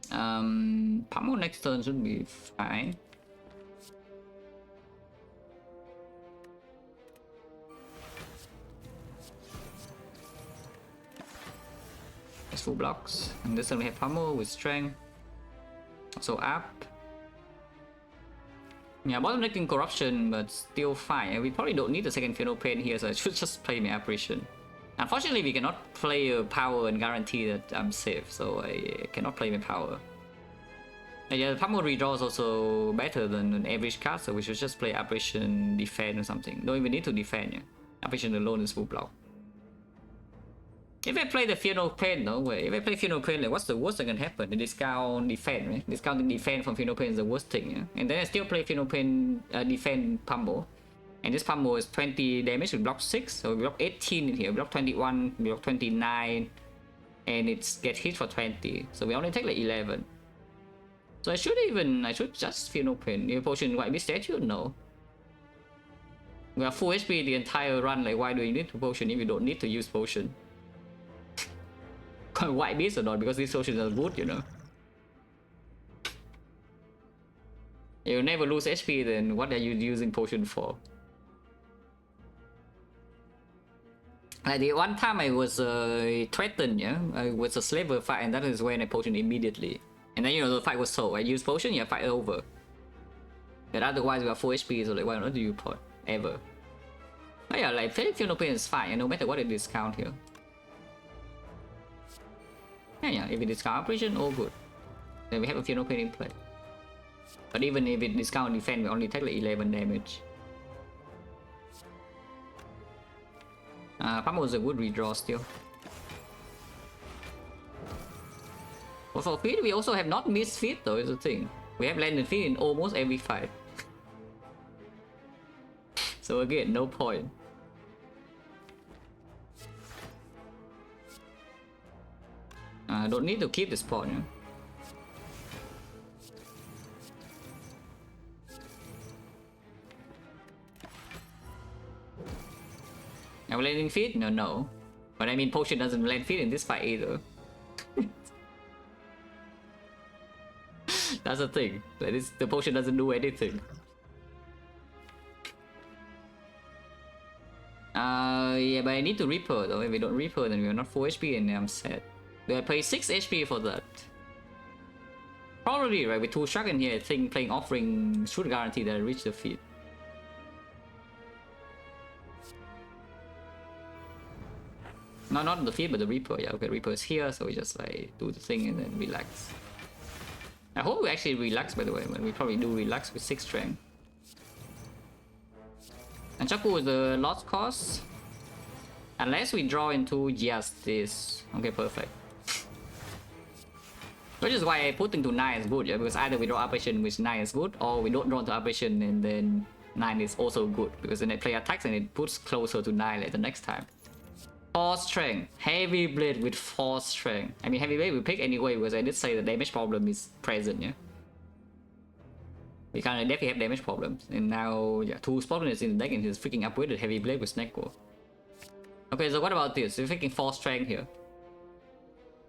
Pummel next turn should be fine. It's full blocks. And this time we have Pummel with strength. So up. Yeah, bottlenecking corruption, but still fine. We probably don't need the second Phenopain here, so I should just play my apparition. Unfortunately, we cannot play a power and guarantee that I'm safe, so I cannot play my power. And yeah, the Pummel redraw is also better than an average card, so we should just play apparition, defend or something. Don't even need to defend, yeah. Apparition alone is full block. If I play the Phenopain, no way. If I play Phenopain, like, what's the worst that can happen? The discount defend, right? Discounting defend from Phenopain is the worst thing, yeah? And then I still play Phenopain defend Pummel. And this Pummel is 20 damage with block 6, so we block 18 in here, block 21, block 29, and it's get hit for 20. So we only take like 11. So I should just Phenopain. New potion White Beast statue? No. We are full HP the entire run, like why do you need to potion if you don't need to use potion? White Beast or not, because these potions are good, you know. You never lose HP, then what are you using potion for? Like the one time I was threatened, yeah, with a slaver fight, and that is when I potion immediately. And then, you know, the fight was so I use potion, yeah, fight over. But otherwise we are full HP, so like why not do you pot ever? But yeah, like Phenopain is fine, no matter what it discount here. Yeah, if it discount operation, all good. Then we have a Phenopain in play. But even if it discount defend, we only take like 11 damage. Pummel is a good redraw still. But for feed, we also have not missed feed though, is the thing. We have landed feed in almost every fight. So again, no point. Don't need to keep this pot, yeah? Am I landing feed? No. But I mean, potion doesn't land feed in this fight either. That's the thing. Like the potion doesn't do anything. Yeah, but I need to Reaper though. If we don't Reaper, then we are not full HP and I'm sad. Do I pay 6 HP for that? Probably, right? With 2 shock in here, I think playing Offering should guarantee that I reach the feed. No, not the feed, but the Reaper. Yeah, okay, Reaper is here, so we just like do the thing and then relax. I hope we actually relax, by the way, but we probably do relax with 6 strength. And Chaku is the lost cost. Unless we draw into just this. Okay, perfect. Which is why I put into 9 is good, yeah, because either we draw operation which 9 is good, or we don't draw into operation and then 9 is also good because then they play attacks and it puts closer to 9 later next time. 4 strength, heavy blade with 4 strength. I mean, heavy blade we pick anyway because I did say the damage problem is present, yeah. We kind of definitely have damage problems, and now yeah, 2 spottiness in the deck and he's freaking upgraded heavy blade with Snecko. Okay, so what about this? We're picking 4 strength here.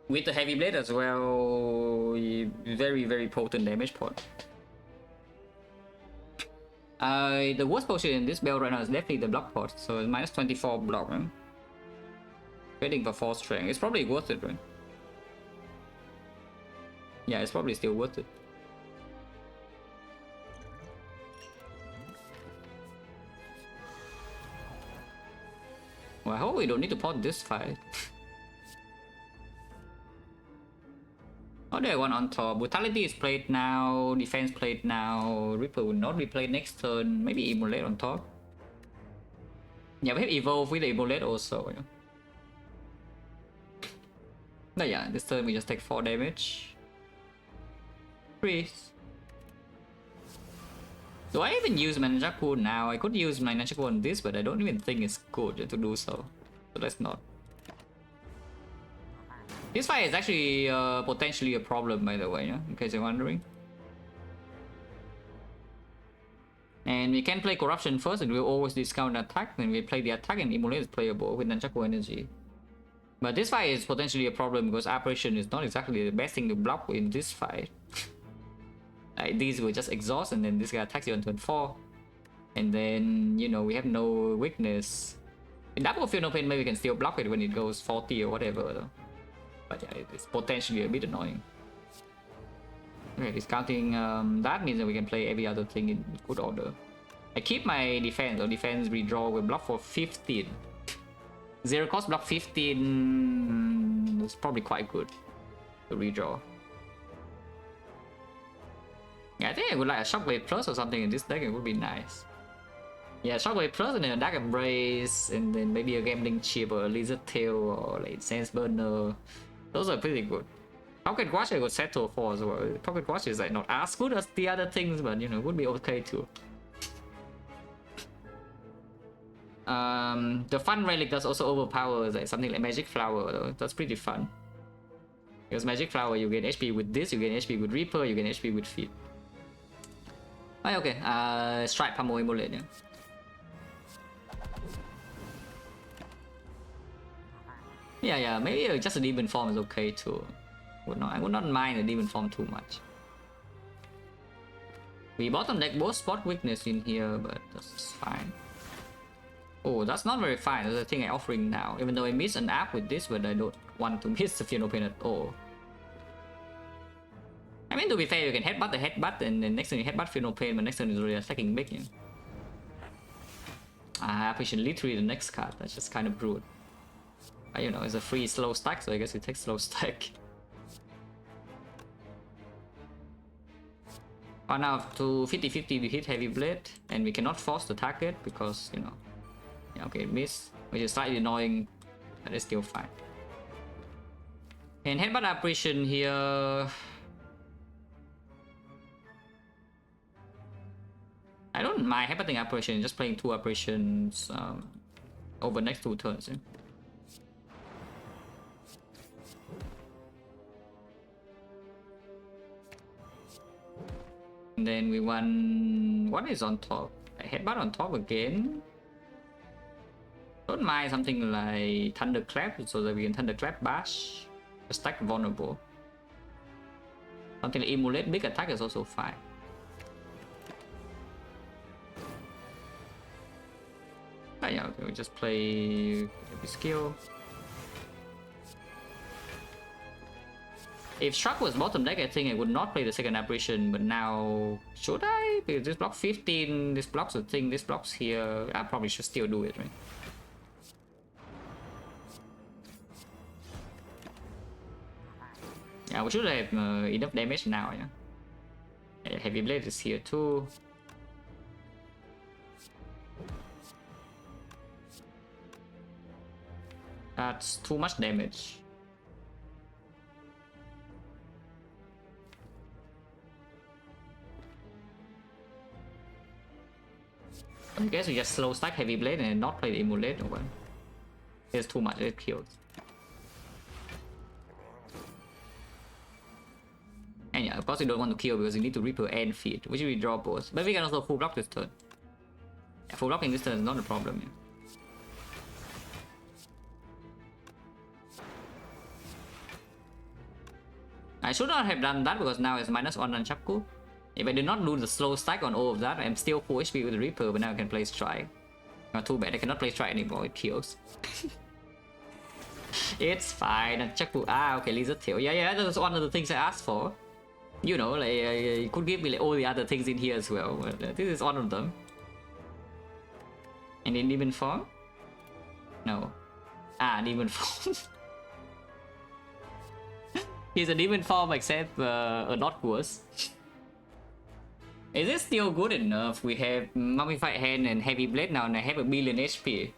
With the heavy blade as well, very potent damage point. The worst potion in this build right now is definitely the block pot, so it's minus 24 block, right? Trading for 4 strength, it's probably worth it, right? Yeah, it's probably still worth it. Well, I hope we don't need to pot this fight. Oh, there one on top. Brutality is played now, defense played now, Ripper will not be played next turn, maybe Immolate on top. Yeah, we have Evolve with the Immolate also. Yeah. But yeah, this turn we just take 4 damage. Freeze. Do I even use my Nanjaku now? I could use my Nanjaku on this, but I don't even think it's good to do so. So let's not. This fight is actually potentially a problem, by the way, yeah? In case you're wondering. And we can play Corruption first, and we'll always discount attack. Then we play the attack, and Immolate is playable with Nunchaku energy. But this fight is potentially a problem because Apparition is not exactly the best thing to block in this fight. Like, these will just exhaust, and then this guy attacks you on turn 4. And then, you know, we have no weakness. In Double Feel No Pain, maybe we can still block it when it goes 40 or whatever, though. But yeah, it's potentially a bit annoying. Okay, discounting that means that we can play every other thing in good order. I keep my defense, or defense redraw with block for 15. 0 cost block 15 is probably quite good to redraw. Yeah, I think I would like a Shockwave Plus or something in this deck, it would be nice. Yeah, Shockwave Plus and then a Dark Embrace, and then maybe a Gambling Chip or a Lizard Tail or like Sense Burner. Those are pretty good. Pocket Watch I could settle for as well. Pocket Watch is like not as good as the other things, but you know, would be okay too. The Fun Relic does also overpower like something like Magic Flower though. That's pretty fun. Because Magic Flower you get HP with this, you get HP with Reaper, you get HP with Feet. Oh, okay, Strike Pummel Immolate, yeah. Yeah, maybe just a demon form is okay too. I would not mind a demon form too much. We bottom deck both spot weakness in here, but that's fine. Oh, that's not very fine. That's the thing I'm offering now. Even though I miss an app with this, but I don't want to miss the Fear No Pain at all. I mean, to be fair, you can headbutt the headbutt, and then next turn you headbutt Fear No Pain, but next turn is really attacking big. We should literally the next card. That's just kind of rude. You know, it's a free slow stack, so I guess we take slow stack. Oh, now to 50-50 we hit Heavy Blade, and we cannot force the target because, you know, yeah, okay, miss, which is slightly annoying, but it's still fine. And Headbutt Apparition here. I don't mind Headbutting Apparition, just playing 2 Apparitions over next 2 turns. Yeah? And then we won. What is on top? A headbutt on top again. Don't mind something like Thunderclap so that we can Thunderclap Bash. Stack vulnerable. Something like Immolate big attack is also fine. But yeah, okay, we just play every skill. If Struck was bottom deck, I think I would not play the second apparition, but now should I? Because this block 15, this blocks the thing, this blocks here. I probably should still do it, right? Yeah, we should have enough damage now, yeah. Heavy Blade is here too. That's too much damage. I guess we just slow stack Heavy Blade and not play the Immolate or what. There's too much, it kills. And yeah, of course you don't want to kill because you need to Reaper and feed, which we draw both. But we can also full block this turn. Yeah, full blocking this turn is not a problem. Yeah. I should not have done that because now it's -1 on Chapku. If I did not do the slow stack on all of that, I'm still full HP with the Reaper, but now I can play Strike. Not too bad, I cannot play Strike anymore, it kills. It's fine, Chapku. Ah, okay, Lizard Tail. Yeah, that was one of the things I asked for. You know, like, you could give me like, all the other things in here as well, but this is one of them. And in Demon form? No. Ah, Demon form. He's a Demon form except a lot worse. Is it still good enough? We have Mummified Hand and Heavy Blade now, and I have a billion HP.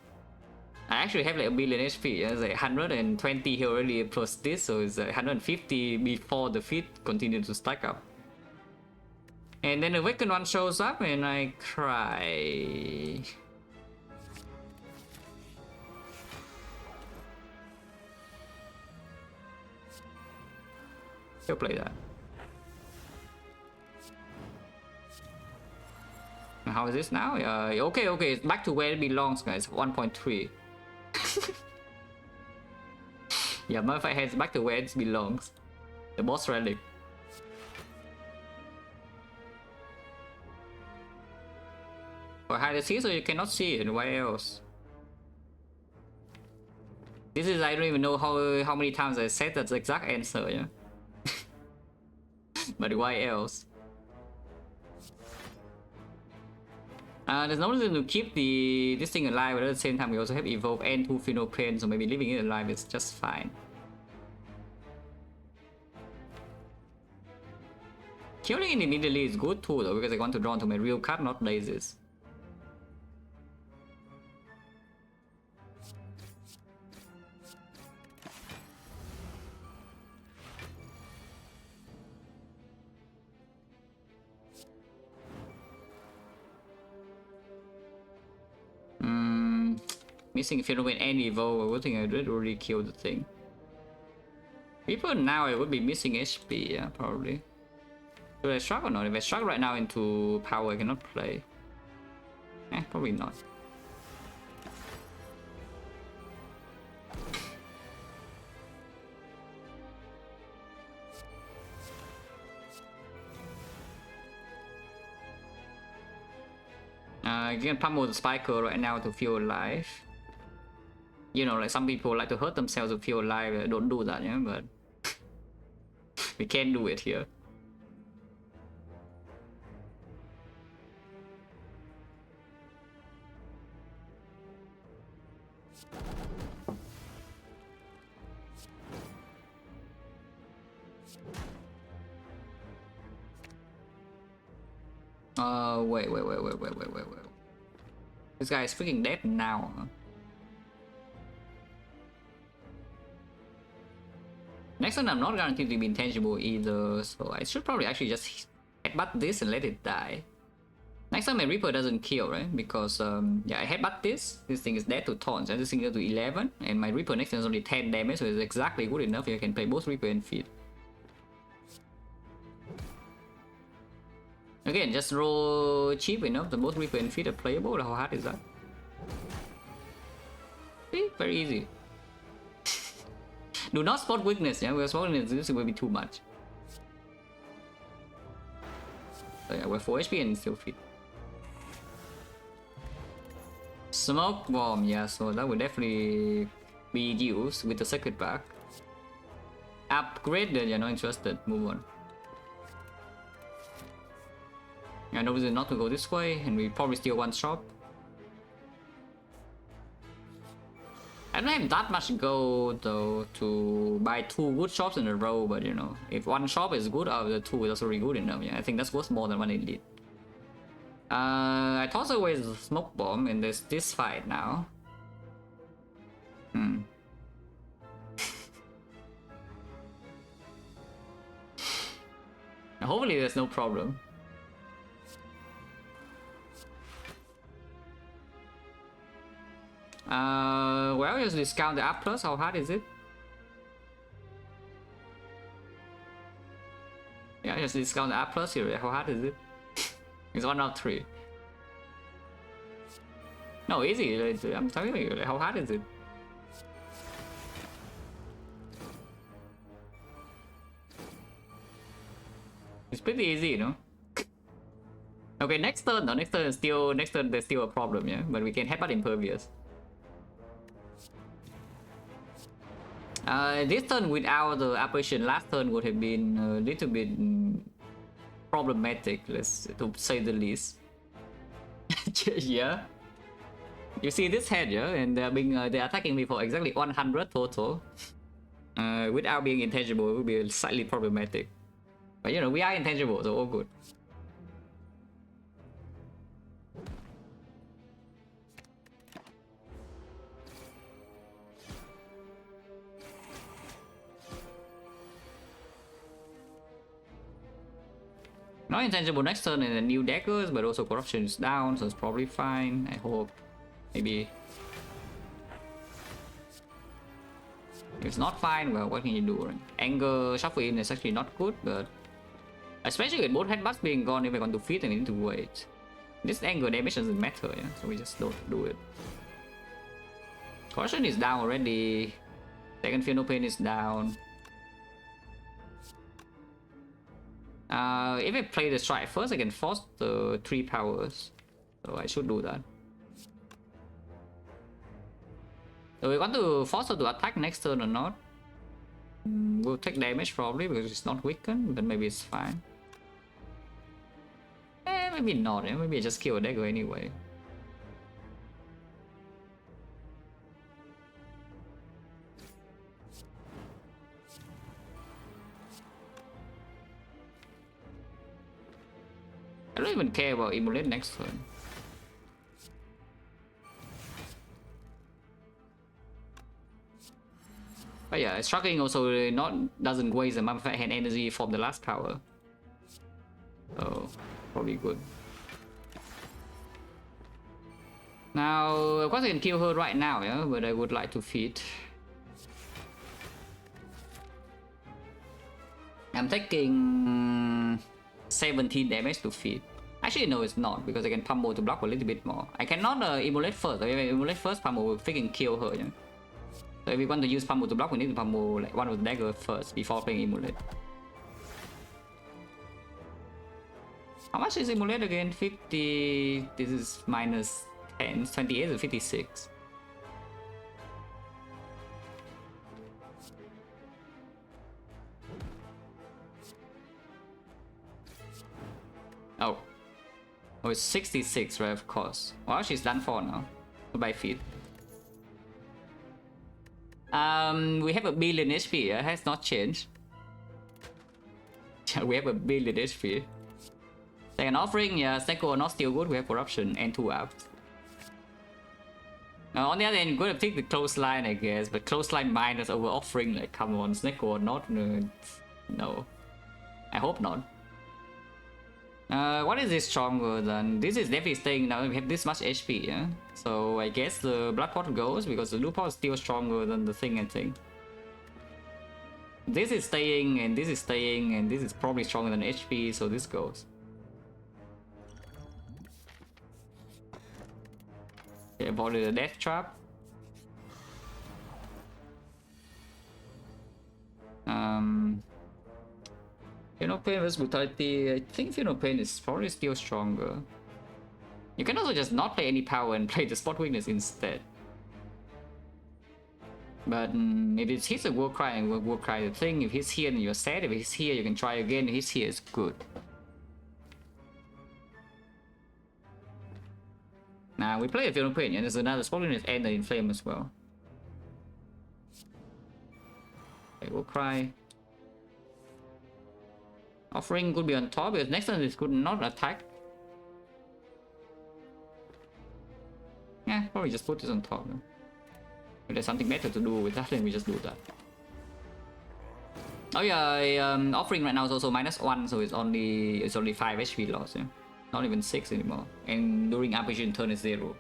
I actually have like a billion HP. It's like 120 here already plus this, so it's 150 before the feat continue to stack up. And then the Awakened one shows up and I cry. He'll play that. How is this now? Okay, it's back to where it belongs, guys. 1.3. Yeah, Murphy heads back to where it belongs. The boss relic. Or hide the sea so you cannot see it. Why else? This is, I don't even know how many times I said that's the exact answer, yeah. But why else? There's no reason to keep this thing alive, but at the same time we also have Evolve and 2 Final Pain, so maybe leaving it alive is just fine. Killing it immediately is good too though, because I want to draw into my real card, not lasers. Missing Phenomenon and Evolve, I think I did already kill the thing. People now I would be missing HP, yeah, probably. Should I shrug or not? If I shrug right now into power, I cannot play. Probably not. I can pummel the Spiker right now to feel alive. You know, like some people like to hurt themselves to feel alive. Don't do that, yeah, but we can't do it here. Wait. This guy is freaking dead now, huh? Next one I'm not guaranteed to be intangible either, so I should probably actually just headbutt this and let it die. Next time my Reaper doesn't kill, right? Because yeah, I headbutt this thing is dead to taunts, and this thing goes to 11, and my Reaper next turn is only 10 damage, so it's exactly good enough. I can play both Reaper and Feed. Again, just roll cheap enough that both Reaper and Feed are playable. How hard is that? See? Very easy. Do not spot weakness, yeah? We're spotting this will be too much. So yeah, we're 4 HP and still Feed. Smoke Bomb, yeah, so that would definitely be used with the circuit back. Upgraded, you're not interested, move on. I know reason not to go this way, and we probably steal one shop. I don't have that much gold though to buy 2 good shops in a row, but you know, if one shop is good out of the 2, that's already good enough. Yeah, I think that's worth more than one elite. I toss away the Smoke Bomb, and there's this fight now. Hopefully there's no problem. Well, just discount the up plus. How hard is it? Yeah, just discount the up plus here. How hard is it? It's 1 out of 3. No, easy. I'm telling you, how hard is it? It's pretty easy, you know. Okay, next turn. No, next turn there's still a problem, yeah. But we can help out impervious. This turn without the apparition, last turn would have been a little bit problematic, to say the least. Yeah. You see this head, yeah, and they're attacking me for exactly 100 total. Without being intangible, it would be slightly problematic. But you know, we are intangible, so all good. Not intangible next turn and the new daggers, but also corruption is down, so it's probably fine. I hope. Maybe. If it's not fine, well, what can you do? Right? Anger shuffle in is actually not good, but especially with both headbutts being gone, if we're going to feed, and we need to wait. This anger damage doesn't matter, yeah, so we just don't do it. Corruption is down already. Second Feel No Pain is down. If I play the strike first, I can force the 3 powers. So I should do that. So we want to force her to attack next turn or not? We'll take damage probably because it's not weakened, but maybe it's fine. Maybe not, maybe I just kill a dagger anyway. I don't even care about Immolate next turn. But yeah, striking also doesn't waste the mummified hand energy from the last power. So probably good. Now, of course I can kill her right now, yeah, but I would like to feed. I'm taking 17 damage to feed. Actually, no, it's not, because I can pummel to block a little bit more. I cannot immolate first. If I immolate first, pummel will freaking kill her, yeah. So if we want to use pummel to block, we need to pummel like one of the dagger first before playing immolate. How much is immolate again? 50. This is minus 10. 28 or 56. Oh. Oh, it's 66, right? Of course. Well, she's done for now. Goodbye, feed. We have a billion HP. It has not changed. We have a billion HP. Second offering, yeah. Snecko are not still good. We have corruption and 2 out. On the other hand, you're gonna take the clothesline, I guess. But clothesline minus over offering, like, come on, Snecko or not? No. I hope not. What is this stronger than? This is definitely staying now. We have this much HP, yeah? So I guess the Blood Pot goes because the Loop Pot is still stronger than the thing, I think. This is staying, and this is staying, and this is probably stronger than HP, so this goes. Okay, avoided the Death Trap. Feel No Pain versus Brutality. I think Feel No Pain is probably still stronger. You can also just not play any power and play the Spot Weakness instead. But if it's his a War Cry and War Cry the thing, if he's here then you're sad, if he's here you can try again, if he's here it's good. Now we play a Feel No Pain and there's another Spot Weakness and the Inflame as well. Okay, War Cry. Offering could be on top because next turn it could not attack. Yeah, probably just put this on top. If there's something better to do with that, then we just do that. Oh yeah, offering right now is also -1, so it's only 5 HP loss. Yeah? Not even 6 anymore. And during Apparition turn is 0.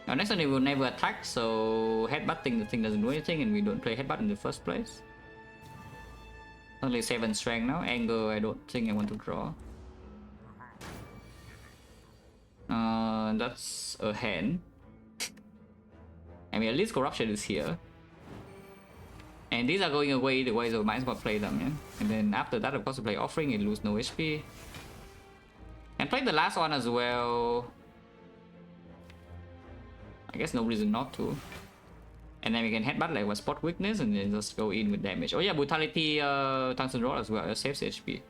Our next turn it will never attack, so headbutting the thing doesn't do anything, and we don't play headbutt in the first place. Only 7 strength now. Anger, I don't think I want to draw. That's a hand. I mean, at least corruption is here. And these are going away the way, so might as well play them, yeah? And then after that, of course, we play offering and lose no HP. And play the last one as well. I guess no reason not to. And then we can headbutt like one spot weakness and then just go in with damage. Oh yeah, brutality tungsten rod as well, it saves HP.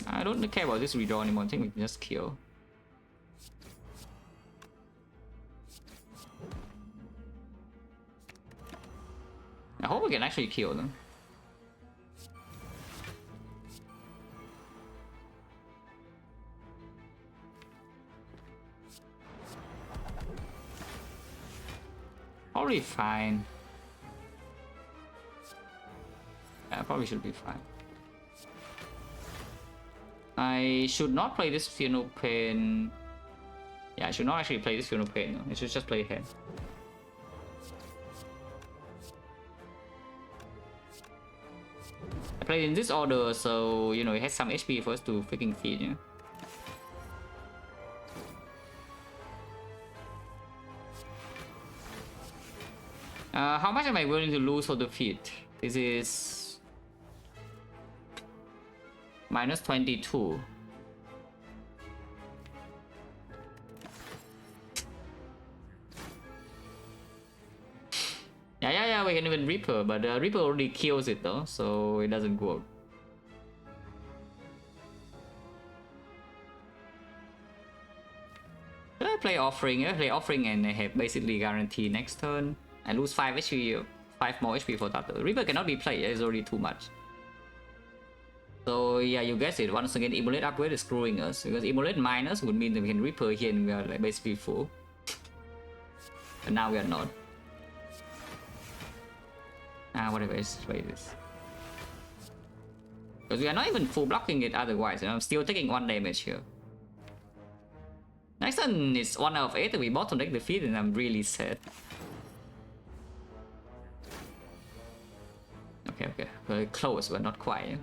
I don't care about this redraw anymore, I think we can just kill. I hope we can actually kill them. Probably fine. Yeah, probably should be fine. I should not play this Fear No Pain. Yeah, I should not actually play this Fear No Pain. No. I should just play hand. I played in this order, so you know it has some HP for us to freaking feed. Yeah. How much am I willing to lose for the feed? This is minus 22. Yeah, we can even Reaper, but Reaper already kills it though, so it doesn't work. I play offering, and I have basically guarantee next turn. I lose 5 HP, 5 more HP for that. Reaper cannot be played, it's already too much. So yeah, you guessed it, once again Immolate upgrade is screwing us, because Immolate minus would mean that we can Reaper here and we are like basically full. But now we are not. Whatever, let's play this. Because we are not even full blocking it otherwise, and I'm still taking 1 damage here. Next turn is 1 out of 8 and we bottom deck defeat, and I'm really sad. Okay, very close but not quite.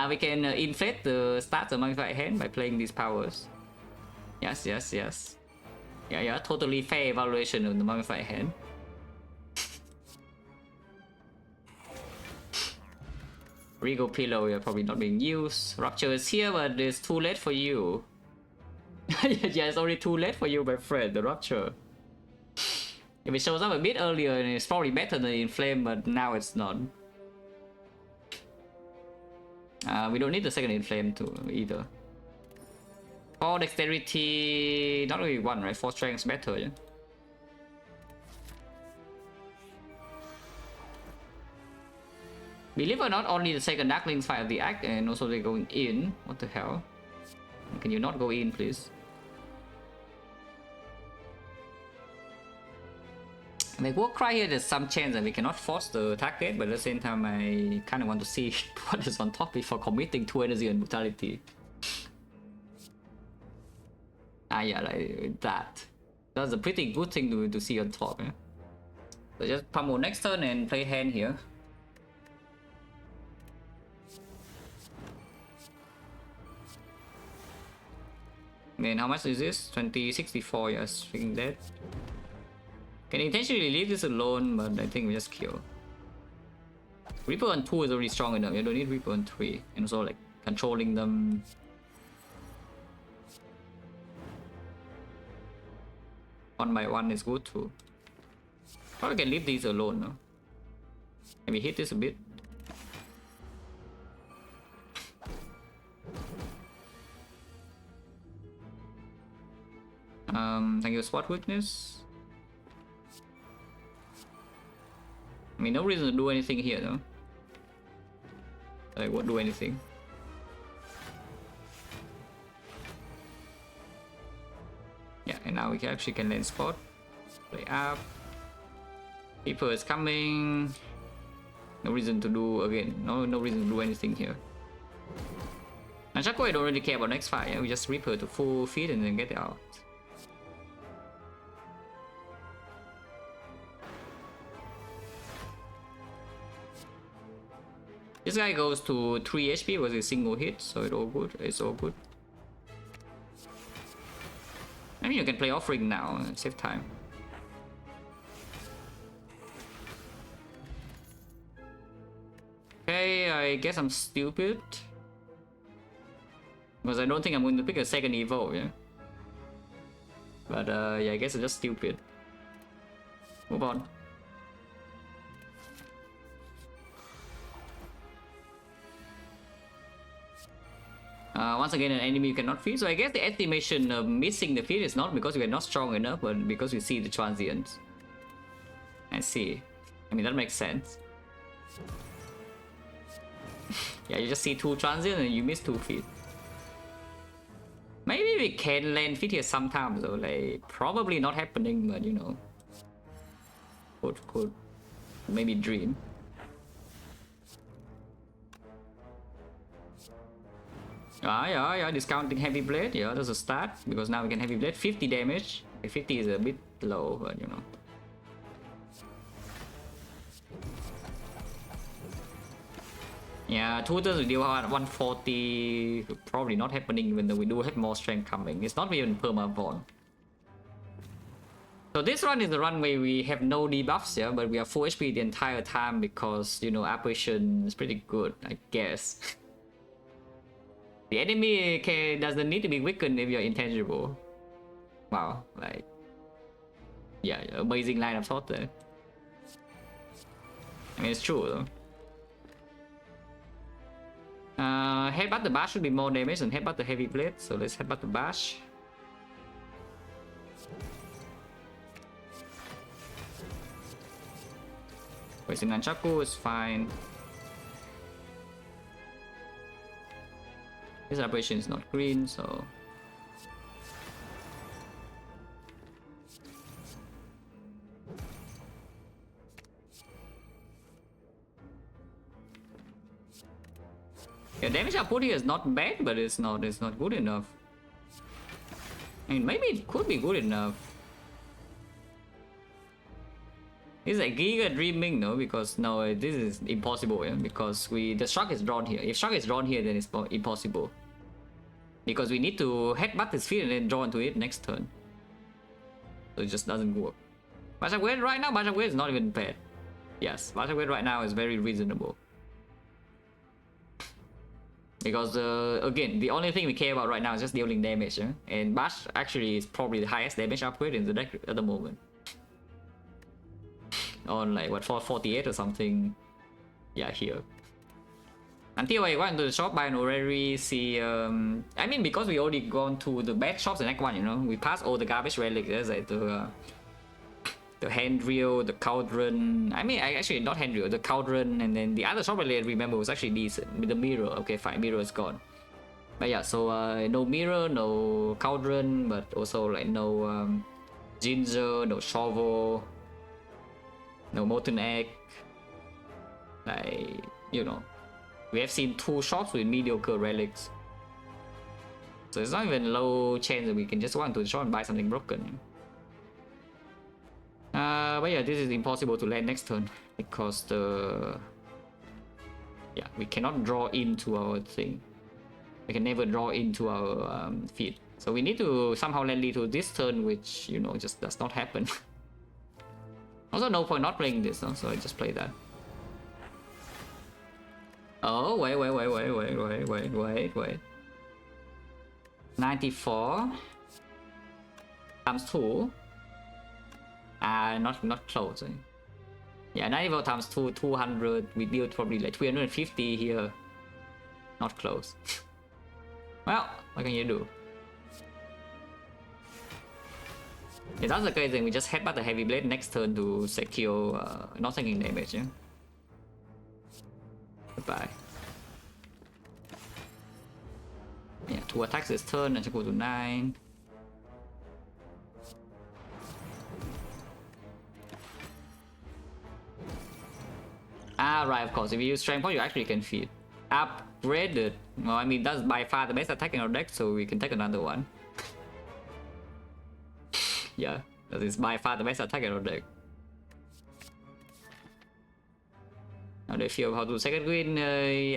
We can inflate the stats of Mummified Hand by playing these powers. Yes. Yeah, totally fair evaluation of the Mummified Hand. Regal Pillow, you're probably not being used. Rupture is here, but it's too late for you. Yeah, it's already too late for you, my friend, the Rupture. If it shows up a bit earlier, it's probably better than Inflame, but now it's not. We don't need the second Inflame too, either. 4 Dexterity, not really 1, right? 4 Strength is better, yeah? Believe it or not, only the second Darklings fire the act, and also they're going in. What the hell? Can you not go in, please? Like Warcry here, there's some chance that we cannot force the target, but at the same time, I kind of want to see what is on top before committing 2 energy and brutality. Yeah, like that. That's a pretty good thing to see on top. Yeah? So just pummel next turn and play hand here. Then how much is this? 2064, yes, freaking dead. Can intentionally leave this alone, but I think we just kill. Reaper on 2 is already strong enough, you don't need Reaper on 3. And also like controlling them. One by one is good too. Probably can leave these alone, no? Maybe hit this a bit. Thank you, spot weakness. I mean, no reason to do anything here, though. I won't do anything. Yeah, and now we actually can land spot. Play up. Reaper is coming. No reason to do again. No reason to do anything here. And Shaco, I don't really care about next fight. Yeah? We just rip her to full feed and then get it out. This guy goes to 3 HP with a single hit, so it's all good. It's all good. I mean, you can play offering now, save time. Okay, I guess I'm stupid. Because I don't think I'm going to pick a second evo, yeah? But yeah, I guess I'm just stupid. Move on. Once again, an enemy you cannot feed. So I guess the estimation of missing the feed is not because we are not strong enough, but because we see the transients. I see. I mean, that makes sense. Yeah, you just see 2 transients and you miss 2 feed. Maybe we can land feed here sometimes though, like probably not happening, but you know. Could maybe dream. Yeah, discounting heavy blade. Yeah, that's a start because now we can heavy blade 50 damage. 50 is a bit low, but you know. Yeah, 2 turns we deal 140. Probably not happening even though we do have more strength coming. It's not even perma-born. So this run is the run where we have no debuffs, yeah, but we are full HP the entire time because, you know, apparition is pretty good, I guess. The enemy doesn't need to be weakened if you're intangible. Wow, like... Yeah, amazing line of thought there. I mean, it's true though. Headbutt the bash should be more damage than headbutt the heavy blade, so let's headbutt the bash. Wasting Nunchaku is fine. This operation is not green, so... Yeah, damage output here is not bad, but it's not good enough. I mean, maybe it could be good enough. It's like Giga dreaming, no? Because no, this is impossible, yeah? Because the shark is drawn here. If shark is drawn here, then it's impossible. Because we need to headbutt his field and then draw into it next turn. So it just doesn't work. Bashak Wade right now, Bashak Wade is not even bad. Yes, Bashak Wade right now is very reasonable. Because again, the only thing we care about right now is just dealing damage, yeah? And Bash actually is probably the highest damage upgrade in the deck at the moment. On like what, 448 or something. Yeah, here. Until I went to the shop, buy an Orrery, see I mean, because we already gone to the bad shops in Act 1, you know, we passed all the garbage relics. There's like the Handreel, the Cauldron. I mean, actually not Handreel, the Cauldron, and then the other shop relic I remember was actually decent. The Mirror, okay fine, Mirror is gone. But yeah, so no Mirror, no Cauldron, but also like no Ginger, no Shovel, no Molten Egg. Like, you know, we have seen 2 shops with mediocre relics. So it's not even low chance that we can just walk to the shop and buy something broken. But yeah, this is impossible to land next turn because we cannot draw into our thing. We can never draw into our feed. So we need to somehow land to this turn, which, you know, just does not happen. Also, no point not playing this, no? So I just play that. Oh, wait. 94 times 2. Not close. Yeah, 94 times 2, 200. We deal probably like 350 here. Not close. Well, what can you do? If that's the case, then we just headbutt the heavy blade next turn to secure not taking damage. Yeah? Goodbye. Yeah, 2 attacks this turn and go to 9. Ah, right, of course. If you use strength point, you actually can feed. Upgraded. Well, I mean, that's by far the best attack in our deck, so we can take another one. Yeah, that is by far the best attack in our deck. How do you feel how to second win?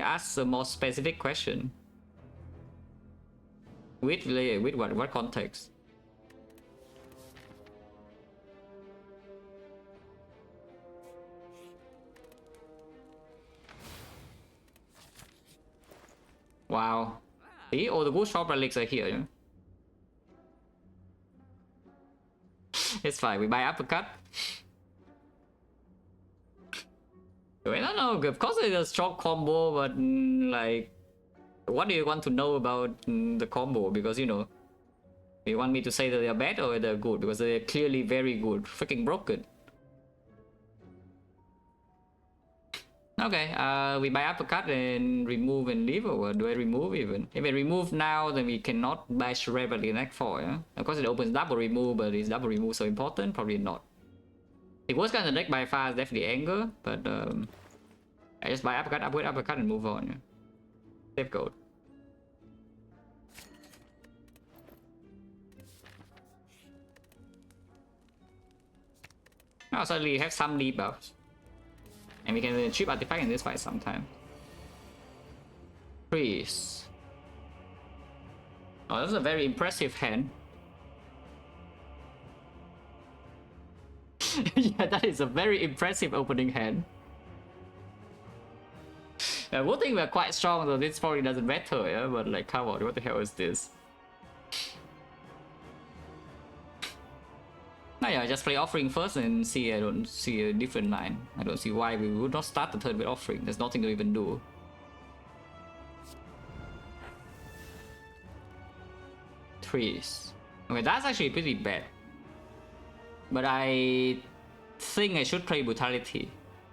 Ask a more specific question. With what context? Wow. See, all the good shop relics are here. Yeah? It's fine, we buy uppercut. I don't know, of course it's a strong combo, but like, what do you want to know about the combo? Because, you know, you want me to say that they're bad or they're good? Because they're clearly very good. Freaking broken. Okay, we buy uppercut and remove and leave, or do I remove even? If I remove now, then we cannot bash Rebel in Act 4, yeah? Of course it opens double remove, but is double remove so important? Probably not. The worst kind of deck by far is definitely Anger, but I just buy uppercut, upgrade uppercut and move on, yeah? Save gold. Now suddenly you have some debuffs. And we can chip artifact in this fight sometime. Freeze. Oh, that's a very impressive hand. Yeah, that is a very impressive opening hand. One thing we're quite strong, so this probably doesn't matter, yeah? But like, come on, what the hell is this? Now yeah, just play offering first and see. I don't see a different line. I don't see why we would not start the turn with offering. There's nothing to even do. Trees. Okay, that's actually pretty bad. But I think I should play Brutality.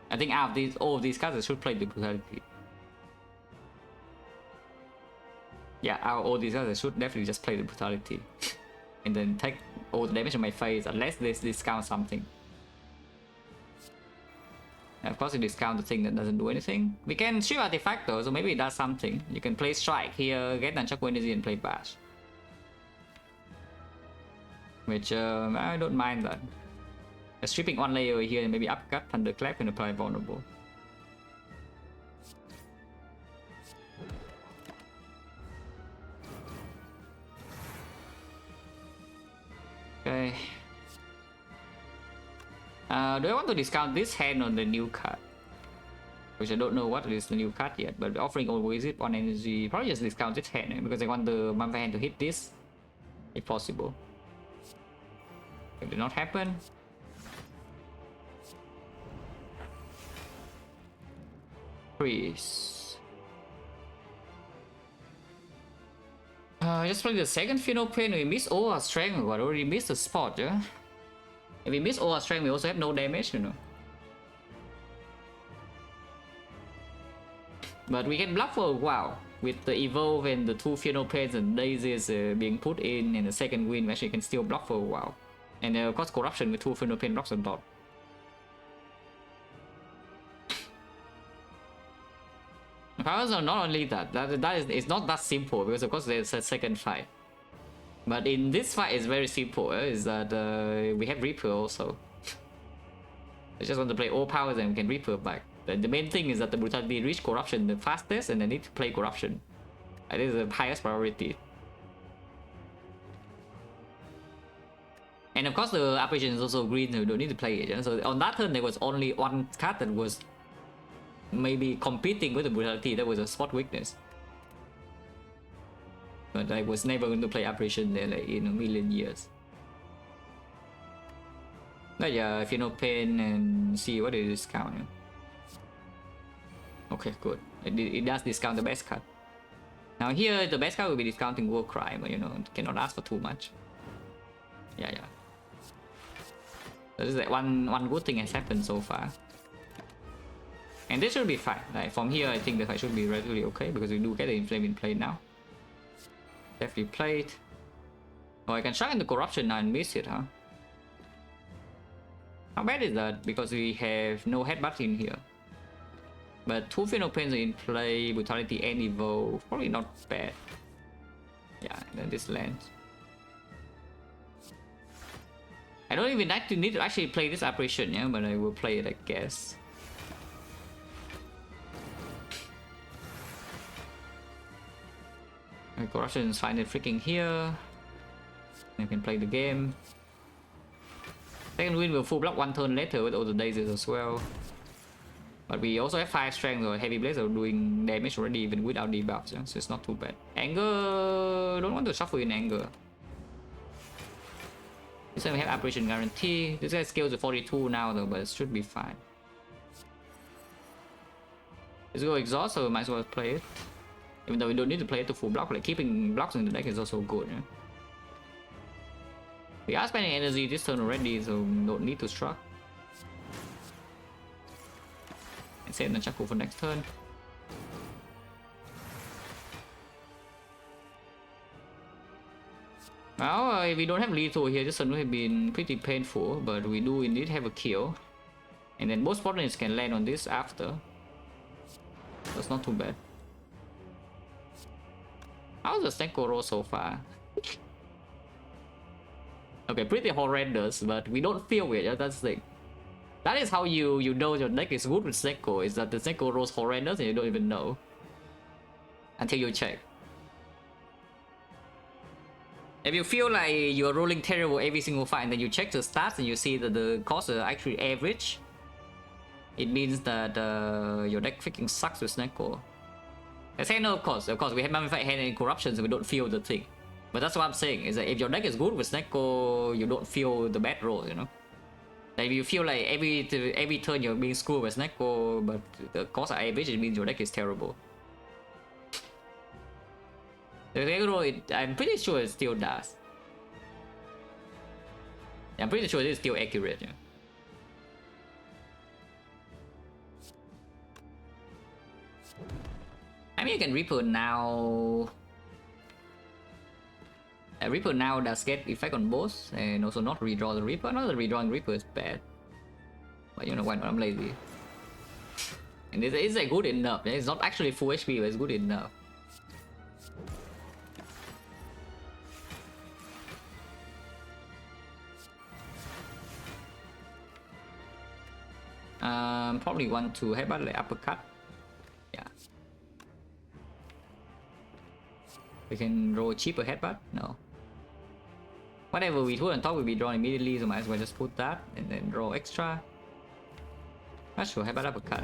I think out of all of these cards, I should play the Brutality. Yeah, out of all these cards, I should definitely just play the Brutality. And then take all the damage on my face, unless this discounts something. And of course, you discount the thing that doesn't do anything. We can shoot artifact though, so maybe it does something. You can play strike here, get Nunchaku energy, and play bash. Which I don't mind that. Stripping one layer here and maybe upcut, thunderclap, and apply vulnerable. Okay. Do I want to discount this hand on the new card? Which I don't know what is the new card yet, but offering always it one energy. Probably just discount this hand because I want the Mamba hand to hit this if possible. It did not happen. Freeze. Just play the second Final Pain. We miss all our strength. We already missed the spot, yeah? If we miss all our strength, we also have no damage, you know. But we can bluff for a while. With the Evolve and the two Final Pains and Daisies being put in and the second win, we actually can still bluff for a while. And of course, Corruption with two Final Pain blocks on top. However, not only that, it's not that simple because of course there's a second fight. But in this fight, it's very simple. Is that we have Reaper also. I just want to play all powers and we can Reaper back. The main thing is that the Brutality reach Corruption the fastest and I need to play Corruption. That is the highest priority. And of course the Apparition is also green, so we don't need to play it. So on that turn there was only one card that was maybe competing with the Brutality. That was a spot weakness. But I was never going to play Apparition there like in a million years. But yeah, if you know Pain and see what it discount. Yeah. Okay, good. It does discount the best card. Now here the best card will be discounting War Crime, but you know, cannot ask for too much. Yeah. This is like one good thing has happened so far. And this should be fine. Like from here, I think the fight should be relatively okay because we do get the Inflame in play now. Definitely played. Oh, I can strike into Corruption now and miss it, huh? How bad is that? Because we have no headbutt in here. But two Final Pains are in play, Brutality and Evo, probably not bad. Yeah, and then this lands. I don't even need to actually play this apparition, yeah, but I will play it, I guess. Corruption is fine freaking here. You can play the game. Second win will full block one turn later with all the daisies as well. But we also have 5 strength or heavy blades are doing damage already even without debuffs, yeah? So it's not too bad. Anger, don't want to shuffle in anger. This time we have apparition guarantee. This guy scales to 42 now though, but it should be fine. Let's go exhaust, so we might as well play it. Even though we don't need to play it to full block, like keeping blocks in the deck is also good. Yeah? We are spending energy this turn already, so don't need to struck. And save the Chaku for next turn. Well, if we don't have lethal here, this turn would have been pretty painful, but we do indeed have a kill. And then both opponents can land on this after. That's not too bad. How's the Snecko roll so far? Okay, pretty horrendous, but we don't feel it. Yeah, that's the thing. That is how you know your deck is good with Snecko, is that the Snecko rolls horrendous and you don't even know. Until you check. If you feel like you're rolling terrible every single fight and then you check the stats and you see that the costs are actually average, it means that your deck freaking sucks with Snecko. I say no, of course we have Mummified Hand and Corruption, so we don't feel the thing. But that's what I'm saying, is that if your deck is good with Snecko, you don't feel the bad rolls, you know? Like if you feel like every turn you're being screwed with Snecko, but the costs are average, it means your deck is terrible. The Regular, I'm pretty sure it still does. Yeah, I'm pretty sure it is still accurate, yeah. I mean, you can Reaper now. Reaper now does get effect on both, and also not redraw the Reaper. Not that redrawing Reaper is bad, but you know why not? I'm lazy. And it's like good enough. It's not actually full HP, but it's good enough. Probably want to headbutt like uppercut. Yeah. We can roll a cheaper headbutt? No. Whatever we put on top will be drawn immediately, so might as well just put that and then draw extra. Not sure, headbutt uppercut,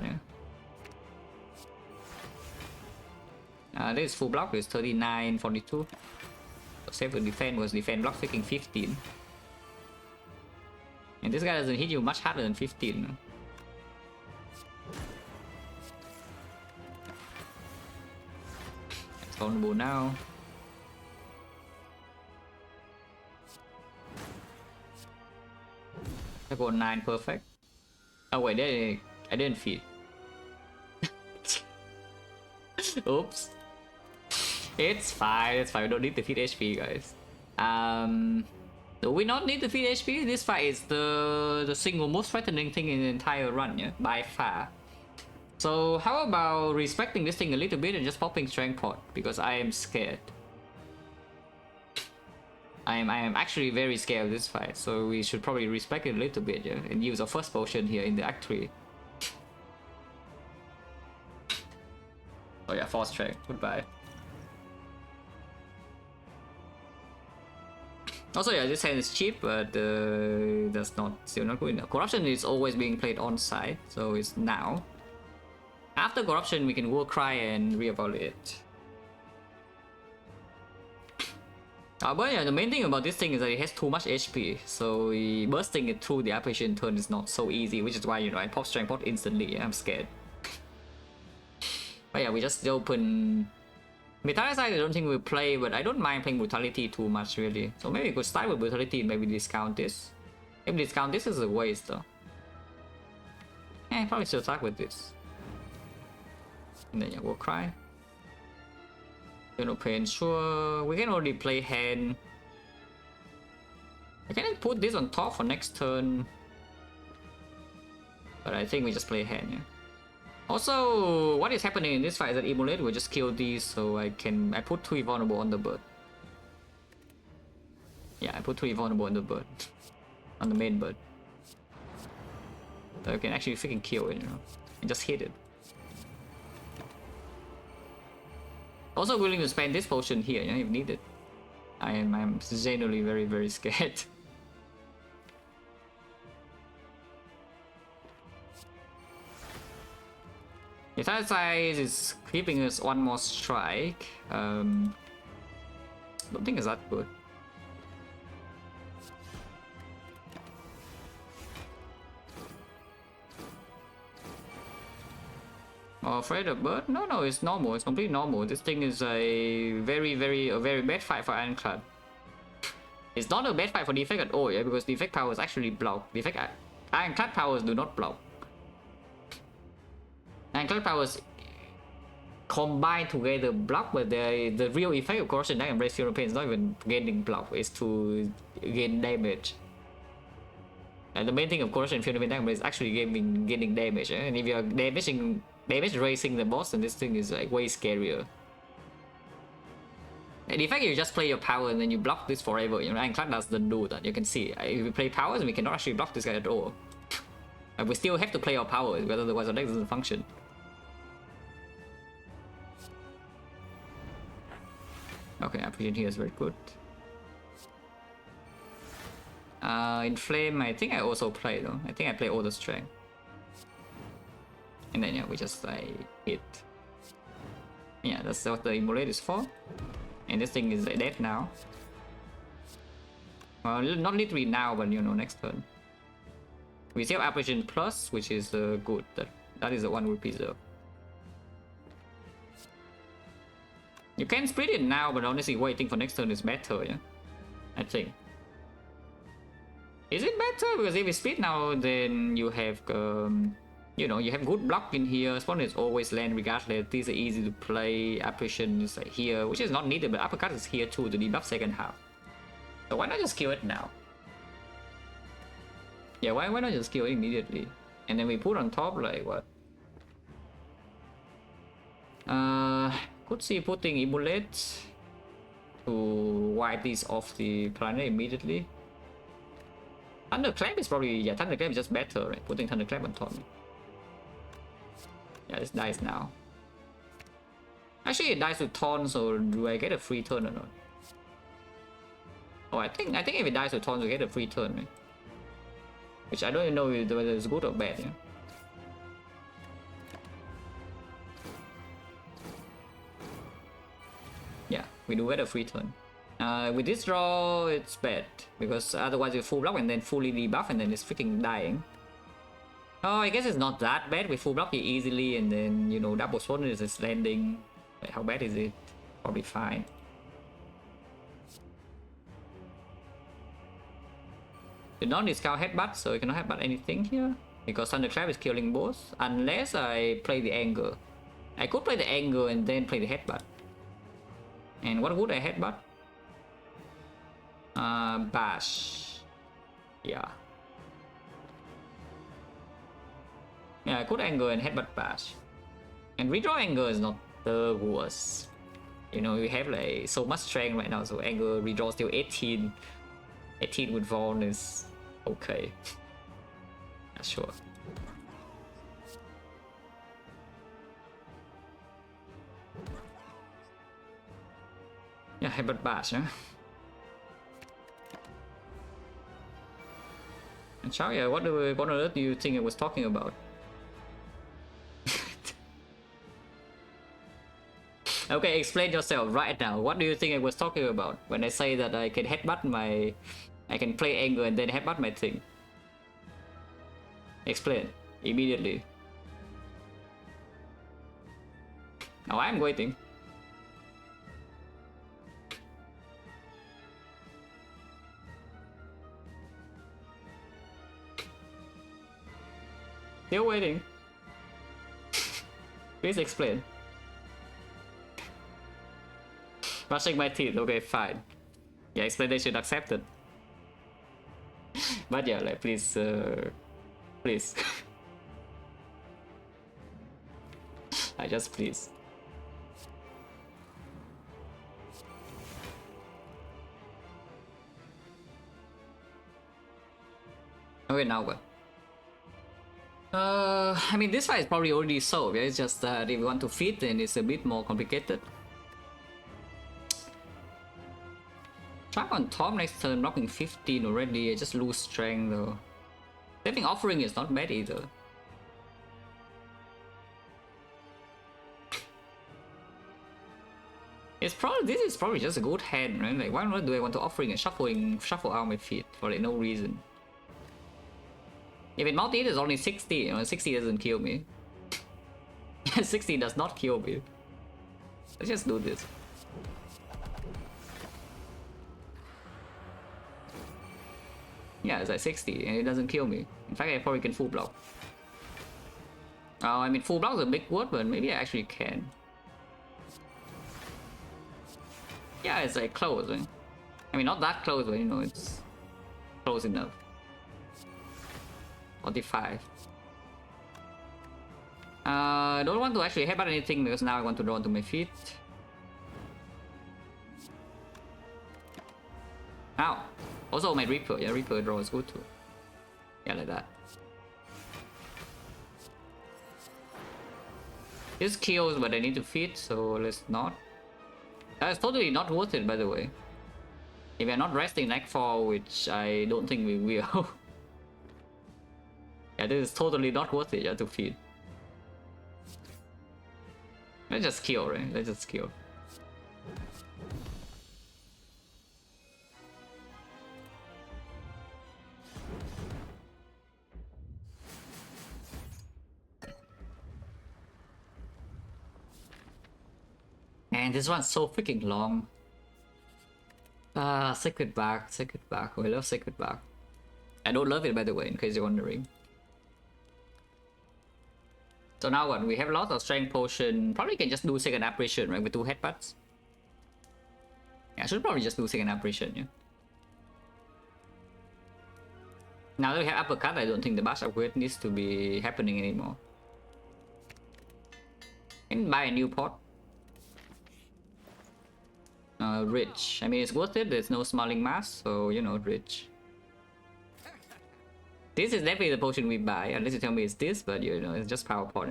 yeah. This full block is 39.42. So save for defense was defense block freaking 15. And this guy doesn't hit you much harder than 15. It's vulnerable now. I got 9 perfect. Oh wait, I didn't feed. Oops. It's fine, it's fine. We don't need to feed HP, guys. Do we not need to feed HP? This fight is the single most threatening thing in the entire run, yeah, by far. So how about respecting this thing a little bit and just popping Strength Pot, because I am scared. I am actually very scared of this fight, so we should probably respect it a little bit, yeah, and use our first potion here in the Act 3. Oh yeah, Force Strength. Goodbye. Also, yeah, this hand is cheap, but that's still not good enough. Corruption is always being played on side, so it's now. After Corruption, we can War Cry and reevaluate. But yeah, the main thing about this thing is that it has too much HP, so bursting it through the apparition turn is not so easy, which is why, you know, I pop Strength Pot instantly. Yeah, I'm scared. But yeah, we just open. Metallic side I don't think we'll play, but I don't mind playing Brutality too much really. So maybe we could start with Brutality and maybe discount this. If discount this is a waste though. Probably still start with this. And then yeah, we'll cry. No pain, sure. We can already play hand. I can put this on top for next turn. But I think we just play hand, yeah. Also, what is happening in this fight is that Immolate will just kill these, so I put 3 vulnerable on the bird. Yeah, I put 3 vulnerable on the bird. On the main bird. So I can actually freaking kill it, you know. And just hit it. Also willing to spend this potion here, you know, if needed. I'm genuinely very, very scared. The third size is keeping us 1 more strike. Don't think it's that good. Oh, afraid of bird? No, it's normal. It's completely normal. This thing is a very bad fight for Ironclad. It's not a bad fight for defect at all, yeah, because defect powers actually block. Defect Ironclad powers do not block. Ironclad powers combine together block, but the real effect of course in that embrace European is not even gaining block, it's to gain damage. And the main thing of course in Fury is actually gaining damage, eh? And if you are damage raising the boss, then this thing is like way scarier. And in fact, you just play your power and then you block this forever. You know, Ironclad doesn't do that. You can see if we play powers, we cannot actually block this guy at all. Like, we still have to play our powers, because otherwise our deck doesn't function. Okay, Appreciation here is very good. In Flame, I think I also play though. I think I play all the strength. And then yeah, we just like hit. Yeah, that's what the Immolate is for. And this thing is dead now. Well, not literally now, but you know, next turn. We still have Apparition Plus, which is good. That is the one we preserve. You can split it now, but honestly, waiting for next turn is better, yeah? I think. Is it better? Because if you split now, then you have, you know, you have good block in here. Spawn is always land regardless. These are easy to play. Apparition is like here, which is not needed, but Uppercut is here too to debuff second half. So why not just kill it now? Yeah, why not just kill it immediately? And then we put on top like what? Could see putting Immolate to wipe these off the planet immediately. Thunderclap is probably, yeah, Thunderclap is just better, right? Putting Thunderclap on top. Yeah, this dies now. Actually, it dies with Taunt, so do I get a free turn or not? Oh, I think if it dies with Taunt, we get a free turn, right? Which I don't even know whether it's good or bad, yeah? Yeah, we do get a free turn. With this draw, it's bad, because otherwise you full block and then fully debuff and then it's freaking dying. Oh, I guess it's not that bad. We full block it easily and then, you know, double sword is landing. Like, how bad is it? Probably fine. Did not discount headbutt, so you cannot headbutt anything here. Because Thunderclap is killing both, unless I play the anger. I could play the anger and then play the headbutt. And what would I headbutt? Bash. Yeah. Yeah, I could anger and headbutt bash. And redraw anger is not the worst. You know, we have like so much strength right now, so anger redraw still 18. 18 with Vaughn is okay. Yeah, sure. Yeah, headbutt bash, huh? And Xiaoya, what on earth do you think I was talking about? Okay, explain yourself right now. What do you think I was talking about when I say that I can headbutt my... I can play anger and then headbutt my thing? Explain. Immediately. Now I'm waiting. Still waiting. Please explain. Brushing my teeth, okay, fine. Yeah, explanation accepted. But yeah, like, please, please. I just please. Okay, now what? I mean, this fight is probably already solved. Yeah? It's just that if you want to feed, then it's a bit more complicated. Trap on top next turn, blocking 15 already. I just lose strength though. Saving offering is not bad either. This is probably just a good hand, right? Like, why not do I want to offering and shuffle out my feet for like no reason? If it multi-hit is only 60, you know, 60 doesn't kill me. 60 does not kill me. Let's just do this. Yeah, it's like 60 and it doesn't kill me. In fact, I probably can full block. I mean, full block is a big word, but maybe I actually can. Yeah, it's like close, right? I mean, not that close, but you know, it's close enough. 45. Don't want to actually headbutt anything because now I want to draw onto my feet. Ow! Also my Reaper, yeah, Reaper draw is good too. Yeah, like that. This kills, but I need to feed, so let's not. That's totally not worth it, by the way. If we're not resting Nightfall, which I don't think we will. Yeah, this is totally not worth it, yeah, to feed. Let's just kill, right? Let's just kill. Man, this one's so freaking long. Sacred Bark, Sacred Bark. Oh, I love Sacred Bark. I don't love it, by the way, in case you're wondering. So now what? We have lots of strength potion. Probably can just do second apparition, right? With 2 headbutts. Yeah, I should probably just do second apparition, yeah. Now that we have uppercut, I don't think the bash upgrade needs to be happening anymore. Can buy a new pot. Rich. I mean, it's worth it. There's no smiling mask, so you know, rich. This is definitely the potion we buy, unless you tell me it's this, but you know, it's just power pot.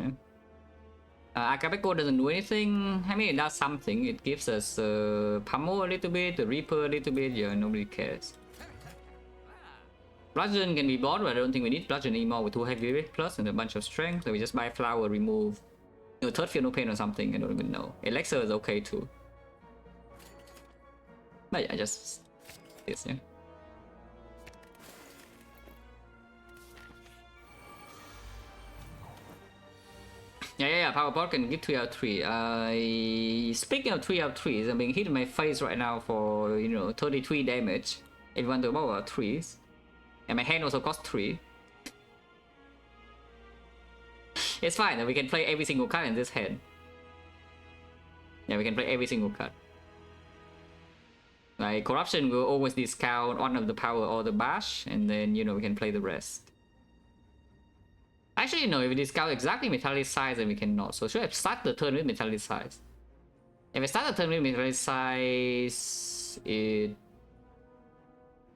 Akabeko doesn't do anything. I mean, it does something. It gives us Pummel a little bit, the Reaper a little bit. Yeah, nobody cares. Bludgeon can be bought, but I don't think we need Bludgeon anymore with 2 heavy weight plus and a bunch of strength. So we just buy Flower, remove. You know, third feel no pain or something. I don't even know. Elixir is okay too. But yeah, just this, yeah. Yeah, power pot can give 3 out of 3. Speaking of 3 out of 3s, I'm being hit in my face right now for, you know, 33 damage. If you want to power 3s. And my hand also costs 3. It's fine, we can play every single card in this hand. Yeah, we can play every single card. Like, Corruption will always discount one of the power or the bash, and then, you know, we can play the rest. Actually, no, if we discount exactly Metallicize, then we cannot. So should I start the turn with Metallicize? If I start the turn with Metallicize, it...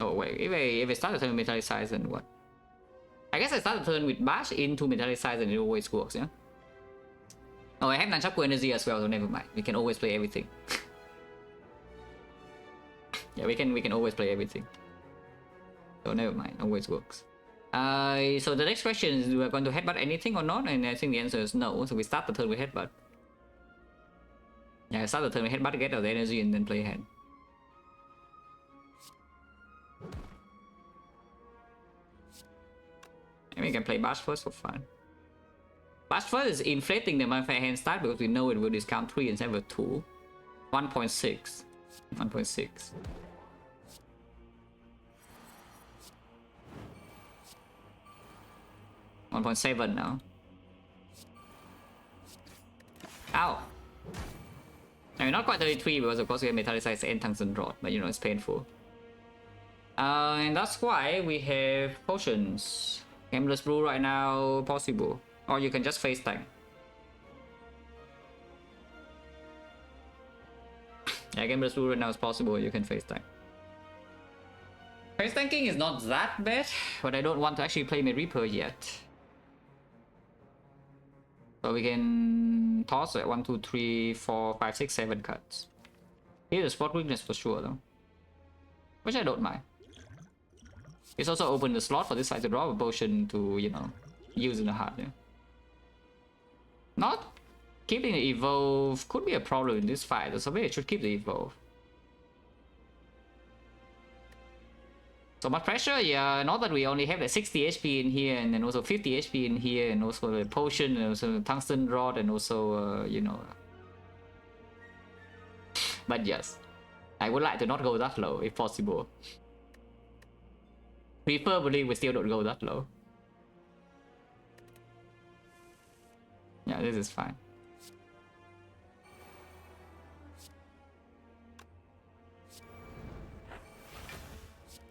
Oh wait, if I start the turn with Metallicize, then what? I guess I start the turn with bash into Metallicize and it always works, yeah? Oh, I have Nunchaku energy as well, so never mind. We can always play everything. Yeah, we can always play everything. So never mind, always works. So the next question is, do I going to headbutt anything or not? And I think the answer is no. So we start the turn with headbutt. Yeah, I start the turn with headbutt to get out the energy and then play hand. And we can play bash first for fun. Bash first is inflating the modifier hand start because we know it will discount 3 instead of 2. 1.6. 1.6. 1.7 now. Ow! I mean, not quite 33 because of course we have Metallicize and Tungsten Rod, but you know, it's painful. And that's why we have potions. Aimless Brew right now, possible. Or you can just face tank. Yeah, game as right now is possible. You can face tank. Face tanking is not that bad, but I don't want to actually play my Reaper yet. So we can toss at 1, 2, 3, 4, 5, 6, 7 cards. Here's a spot weakness for sure though, which I don't mind. It's also open the slot for this side to draw a potion to, you know, use in the heart. Yeah. Not keeping the evolve could be a problem in this fight, so maybe I should keep the evolve. So much pressure, yeah, not that we only have the 60 HP in here and then also 50 HP in here and also the potion and also tungsten rod and also, you know. But yes, I would like to not go that low if possible. Preferably we still don't go that low. Yeah, this is fine.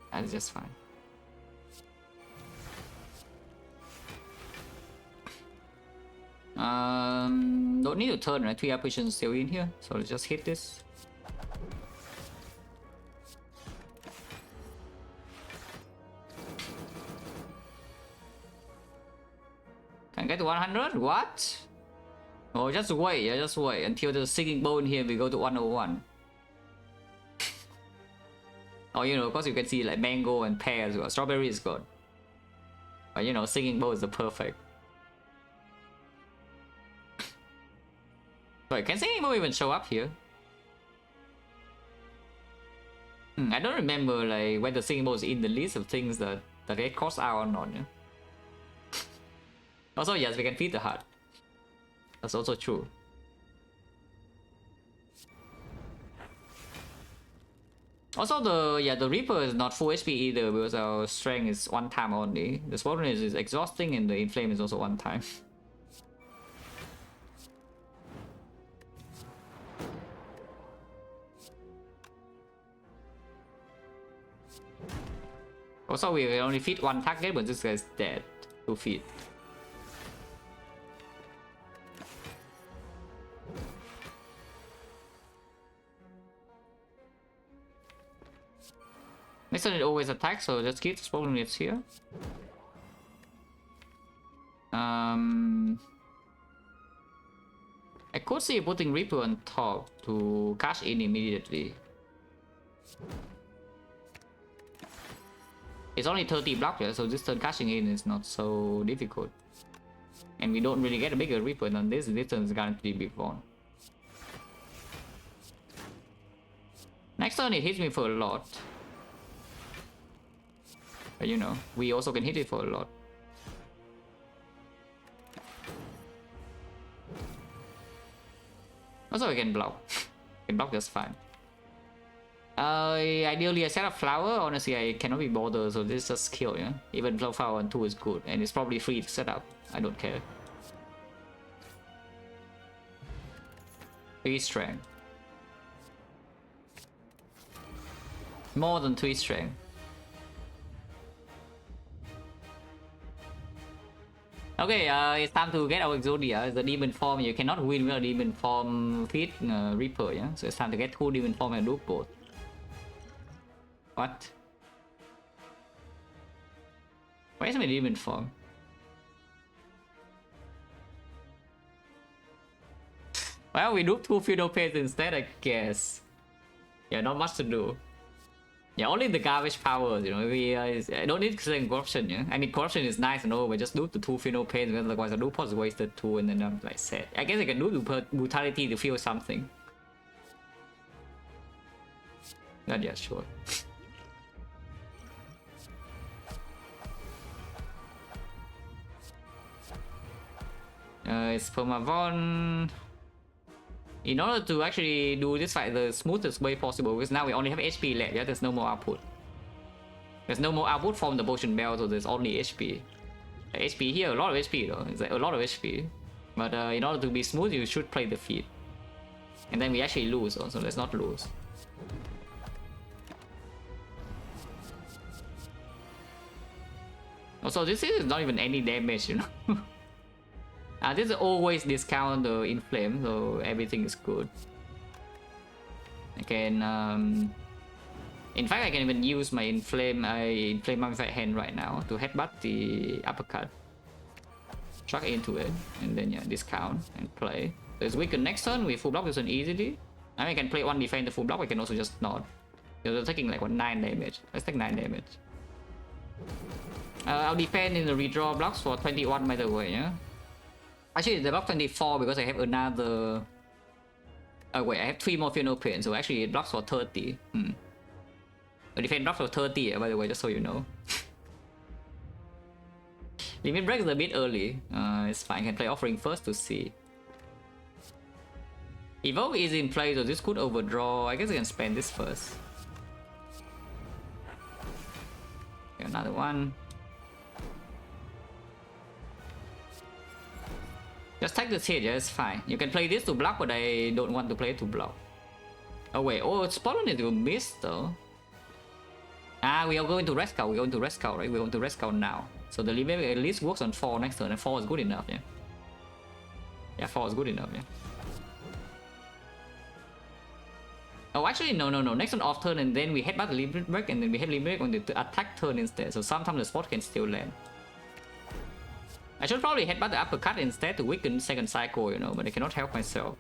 That's just fine. Don't need to turn, right? 3 operations still in here, so let's just hit this. Can I get to 100? What? Oh, just wait, yeah, just wait until the singing bowl in here we go to 101. Oh, you know, of course you can see like mango and pear as well. Strawberry is good. But you know, singing bowl is the perfect. Wait, can singing bowl even show up here? I don't remember like when the singing bowl is in the list of things that get crossed out or not. Yeah? Also, yes, we can feed the heart. That's also true. Also, the Reaper is not full HP either because our strength is 1 time only. The Spotterness is exhausting and the Inflame is also 1 time. Also, we can only feed 1 target, but this guy's dead to feed. Next turn it always attacks, so let's keep the Spoken Units here. I could see putting Reaper on top to cash in immediately. It's only 30 block here, so this turn cashing in is not so difficult. And we don't really get a bigger Reaper than this. This turn is guaranteed to be won. Next turn it hits me for a lot. But you know, we also can hit it for a lot. Also we can block. Can block just fine. Ideally I set up flower, honestly I cannot be bothered, so this is just kill, yeah? Even flower on 2 is good, and it's probably free to set up. I don't care. 3 strength. More than 3 strength. Okay, it's time to get our Exodia. The demon form, you cannot win with a demon form feed Reaper, yeah? So it's time to get 2 demon form and do both. What? Where's my demon form? Well, we do 2 Funeral Pains instead, I guess. Yeah, not much to do. Yeah, only the garbage powers, you know, we I don't need corruption, yeah? I mean, corruption is nice and all, but just do the 2 Funeral Pains, because otherwise I do pause wasted 2 and then I'm like sad. I guess I can do the brutality to feel something. Not yet, sure. It's Permavon. In order to actually do this fight the smoothest way possible, because now we only have HP left, yeah, there's no more output. There's no more output from the potion bell, so there's only HP. HP here, a lot of HP though, it's like a lot of HP. But in order to be smooth, you should play the feed. And then we actually lose also, let's not lose. Also, this is not even any damage, you know. This is always discount the inflame, so everything is good. can in fact I can even use my inflame mummified hand right now to headbutt the uppercut, chuck into it, and then yeah, discount and play. So it's weakened next turn with full block this one easily. I mean, I can play one defend the full block, I can also just not. They're taking like what, 9 damage. Let's take 9 damage. I'll defend in the redraw blocks for 21 by the way, yeah? Actually, the block 24 because I have another... Oh wait, I have 3 more Funeral Pain, so actually it blocks for 30. The defense blocks for 30, by the way, just so you know. Limit Break is a bit early. It's fine, I can play Offering first to see. Evoke is in play, so this could overdraw. I guess I can spend this first. Okay, another one. Just take this hit, yeah, it's fine. You can play this to block, but I don't want to play it to block. Oh wait, oh, Spotlight is going to miss though. We are going to Red Skull, we're going to Red Skull, right? We're going to Red Skull now. So the limit at least works on 4 next turn, and 4 is good enough, yeah? Yeah, 4 is good enough, yeah? Oh, actually, no. Next on off turn, and then we headbutt the limit break, and then we head limit break on the attack turn instead. So sometimes the spot can still land. I should probably headbutt the uppercut instead to weaken second cycle, you know, but I cannot help myself.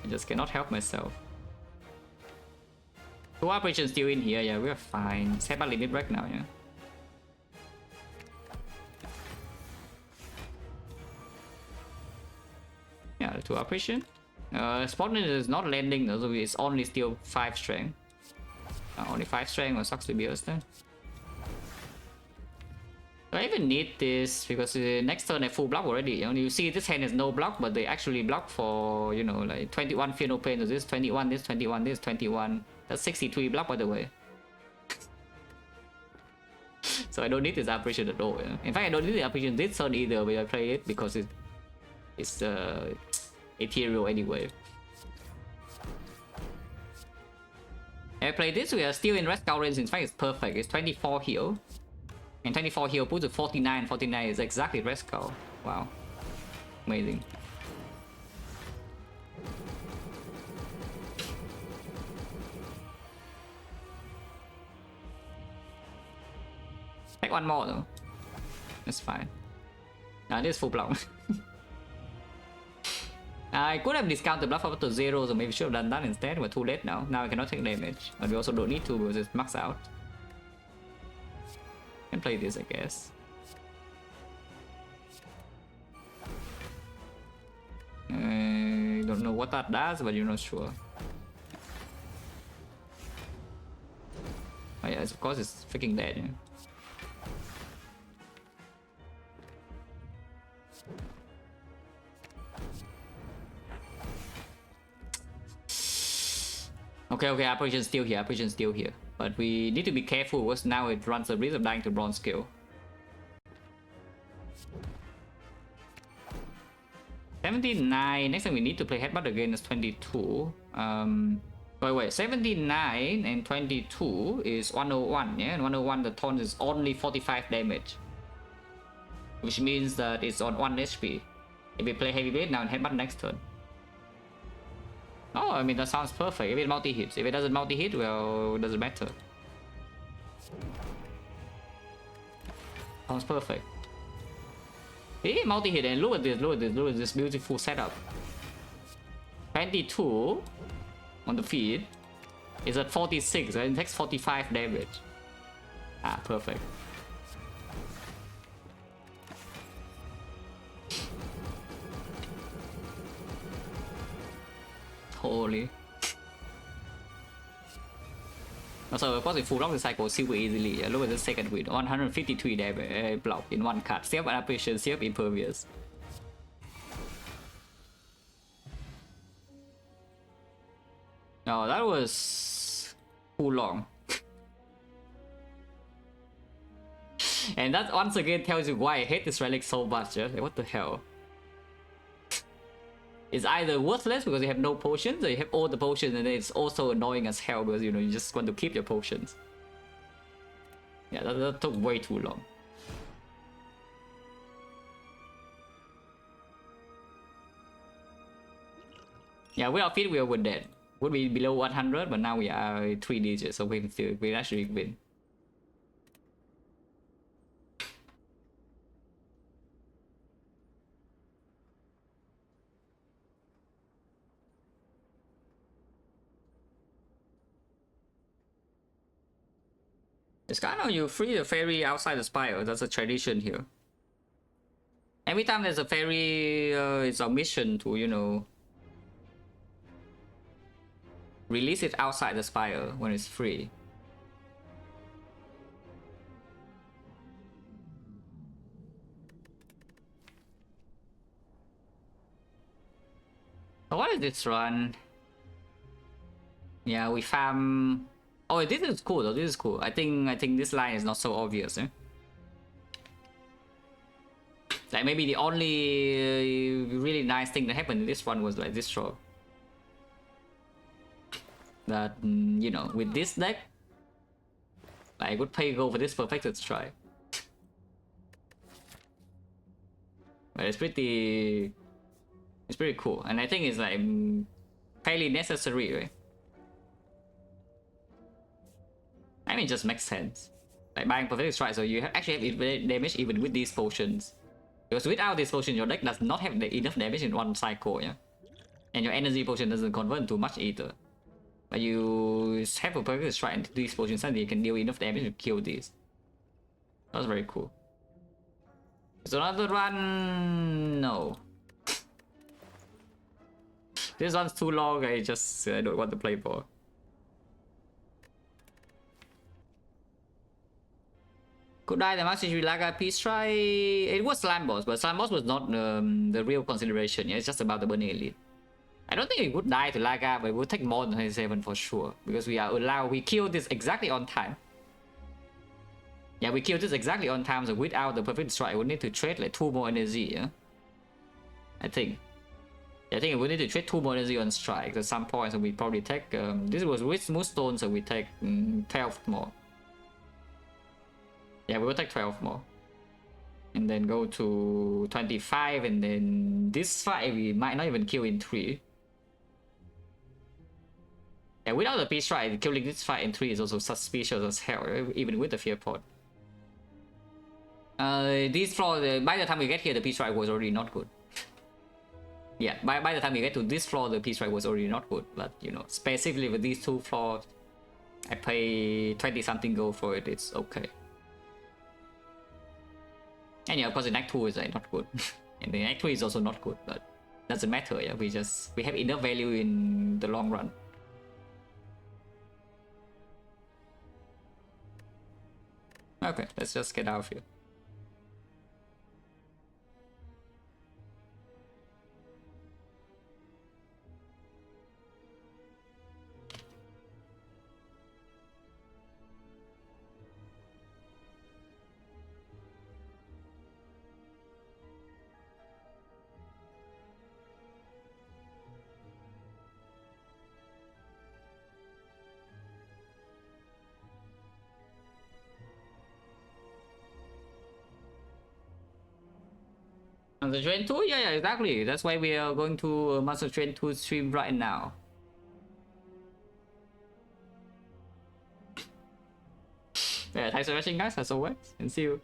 I just cannot help myself. 2 operations still in here, yeah, we're fine. Let's headbutt limit break now, yeah. Yeah, the 2 operation. Spotnet is not landing though, so it's only still 5 strength. Only 5 strength, or sucks to be us then. Do I even need this? Because next turn I full block already. You know, you see this hand has no block, but they actually block for, you know, like 21 Funeral Pain to this, 21 this, 21 this, 21. That's 63 block by the way. So I don't need this operation at all. Yeah? In fact, I don't need the operation this turn either, but I play it because it's ethereal anyway. I play this, we are still in Red Skull range. In fact, it's perfect. It's 24 heal. And 24 heal puts to 49. 49 is exactly Red Skull. Wow. Amazing. Take one more though. That's fine. This is full block. I could have discounted bluff up to 0, so maybe should have done that instead. We're too late now. Now I cannot take damage. But we also don't need to because it's maxed out. Can play this, I guess. I don't know what that does, but you're not sure. Oh yeah, of course it's freaking dead, yeah. Okay, operation's still here, but we need to be careful because now it runs the risk of dying to bronze skill. 79, next time we need to play headbutt again is 22. Wait, 79 and 22 is 101, yeah? And 101 the taunt is only 45 damage. Which means that it's on 1 HP. If we play heavy blade now and headbutt next turn. Oh, I mean, that sounds perfect. If it multi-hits. If it doesn't multi-hit, well, it doesn't matter. Sounds perfect. See, multi-hit, and look at this beautiful setup. 22 on the feed is at 46, and it takes 45 damage. Perfect. Holy. Also, of course, we full block the cycle super easily. Look at the second win, 153 damage block in one cut. Self adaptation, self impervious. No, that was too long. And that once again tells you why I hate this relic so much. Yeah? Like, what the hell? It's either worthless because you have no potions, or you have all the potions and then it's also annoying as hell because, you know, you just want to keep your potions. Yeah, that took way too long. Yeah, without feed we would dead. Would be below 100, but now we are 3 digits, so we can still we actually win. It's kind of you free the fairy outside the spire. That's a tradition here. Every time there's a fairy, it's our mission to, you know, release it outside the spire when it's free. So what is this run? Yeah, we farm. Oh, this is cool though. This is cool. I think this line is not so obvious. Eh? Like maybe the only really nice thing that happened in this one was like this draw. That you know, with this deck, I would pay go for this perfected strike. But it's pretty cool, and I think it's like fairly necessary, right? I mean, it just makes sense. Like buying perfect strike, so you actually have damage even with these potions. Because without this potion, your deck does not have enough damage in one cycle, yeah. And your energy potion doesn't convert into much either. But you have a perfect strike into these potions, and you can deal enough damage to kill these. That's very cool. So another run, no. This one's too long. I just don't want to play for. Could die the Master Laga Peace Try. It was Slime Boss, but Slime Boss was not the real consideration. Yeah, it's just about the Burning Elite. I don't think it would die to Laga, but it would take more than 27 for sure. Because we killed this exactly on time. Yeah, we killed this exactly on time, so without the perfect strike, we need to trade like 2 more energy, yeah? I think. Yeah, I think we need to trade 2 more energy on strike at some point, so we probably take, this was with Moonstone, so we take 12 more. Yeah, we will take 12 more. And then go to 25, and then this fight we might not even kill in 3. Yeah, without the Peace Strike, killing this fight in 3 is also suspicious as hell, even with the Fear Pot. This floor, by the time we get here, the Peace Strike was already not good. Yeah, by the time we get to this floor, the Peace Strike was already not good. But, you know, specifically with these 2 floors, I pay 20 something gold for it, it's okay. And yeah, of course the Act 2 is like not good. And the Act 3 is also not good, but doesn't matter, yeah, we have enough value in the long run. Okay, let's just get out of here. On the Train 2? Yeah, exactly. That's why we are going to Master Train 2 stream right now. Yeah, thanks for watching guys, as always, and see you.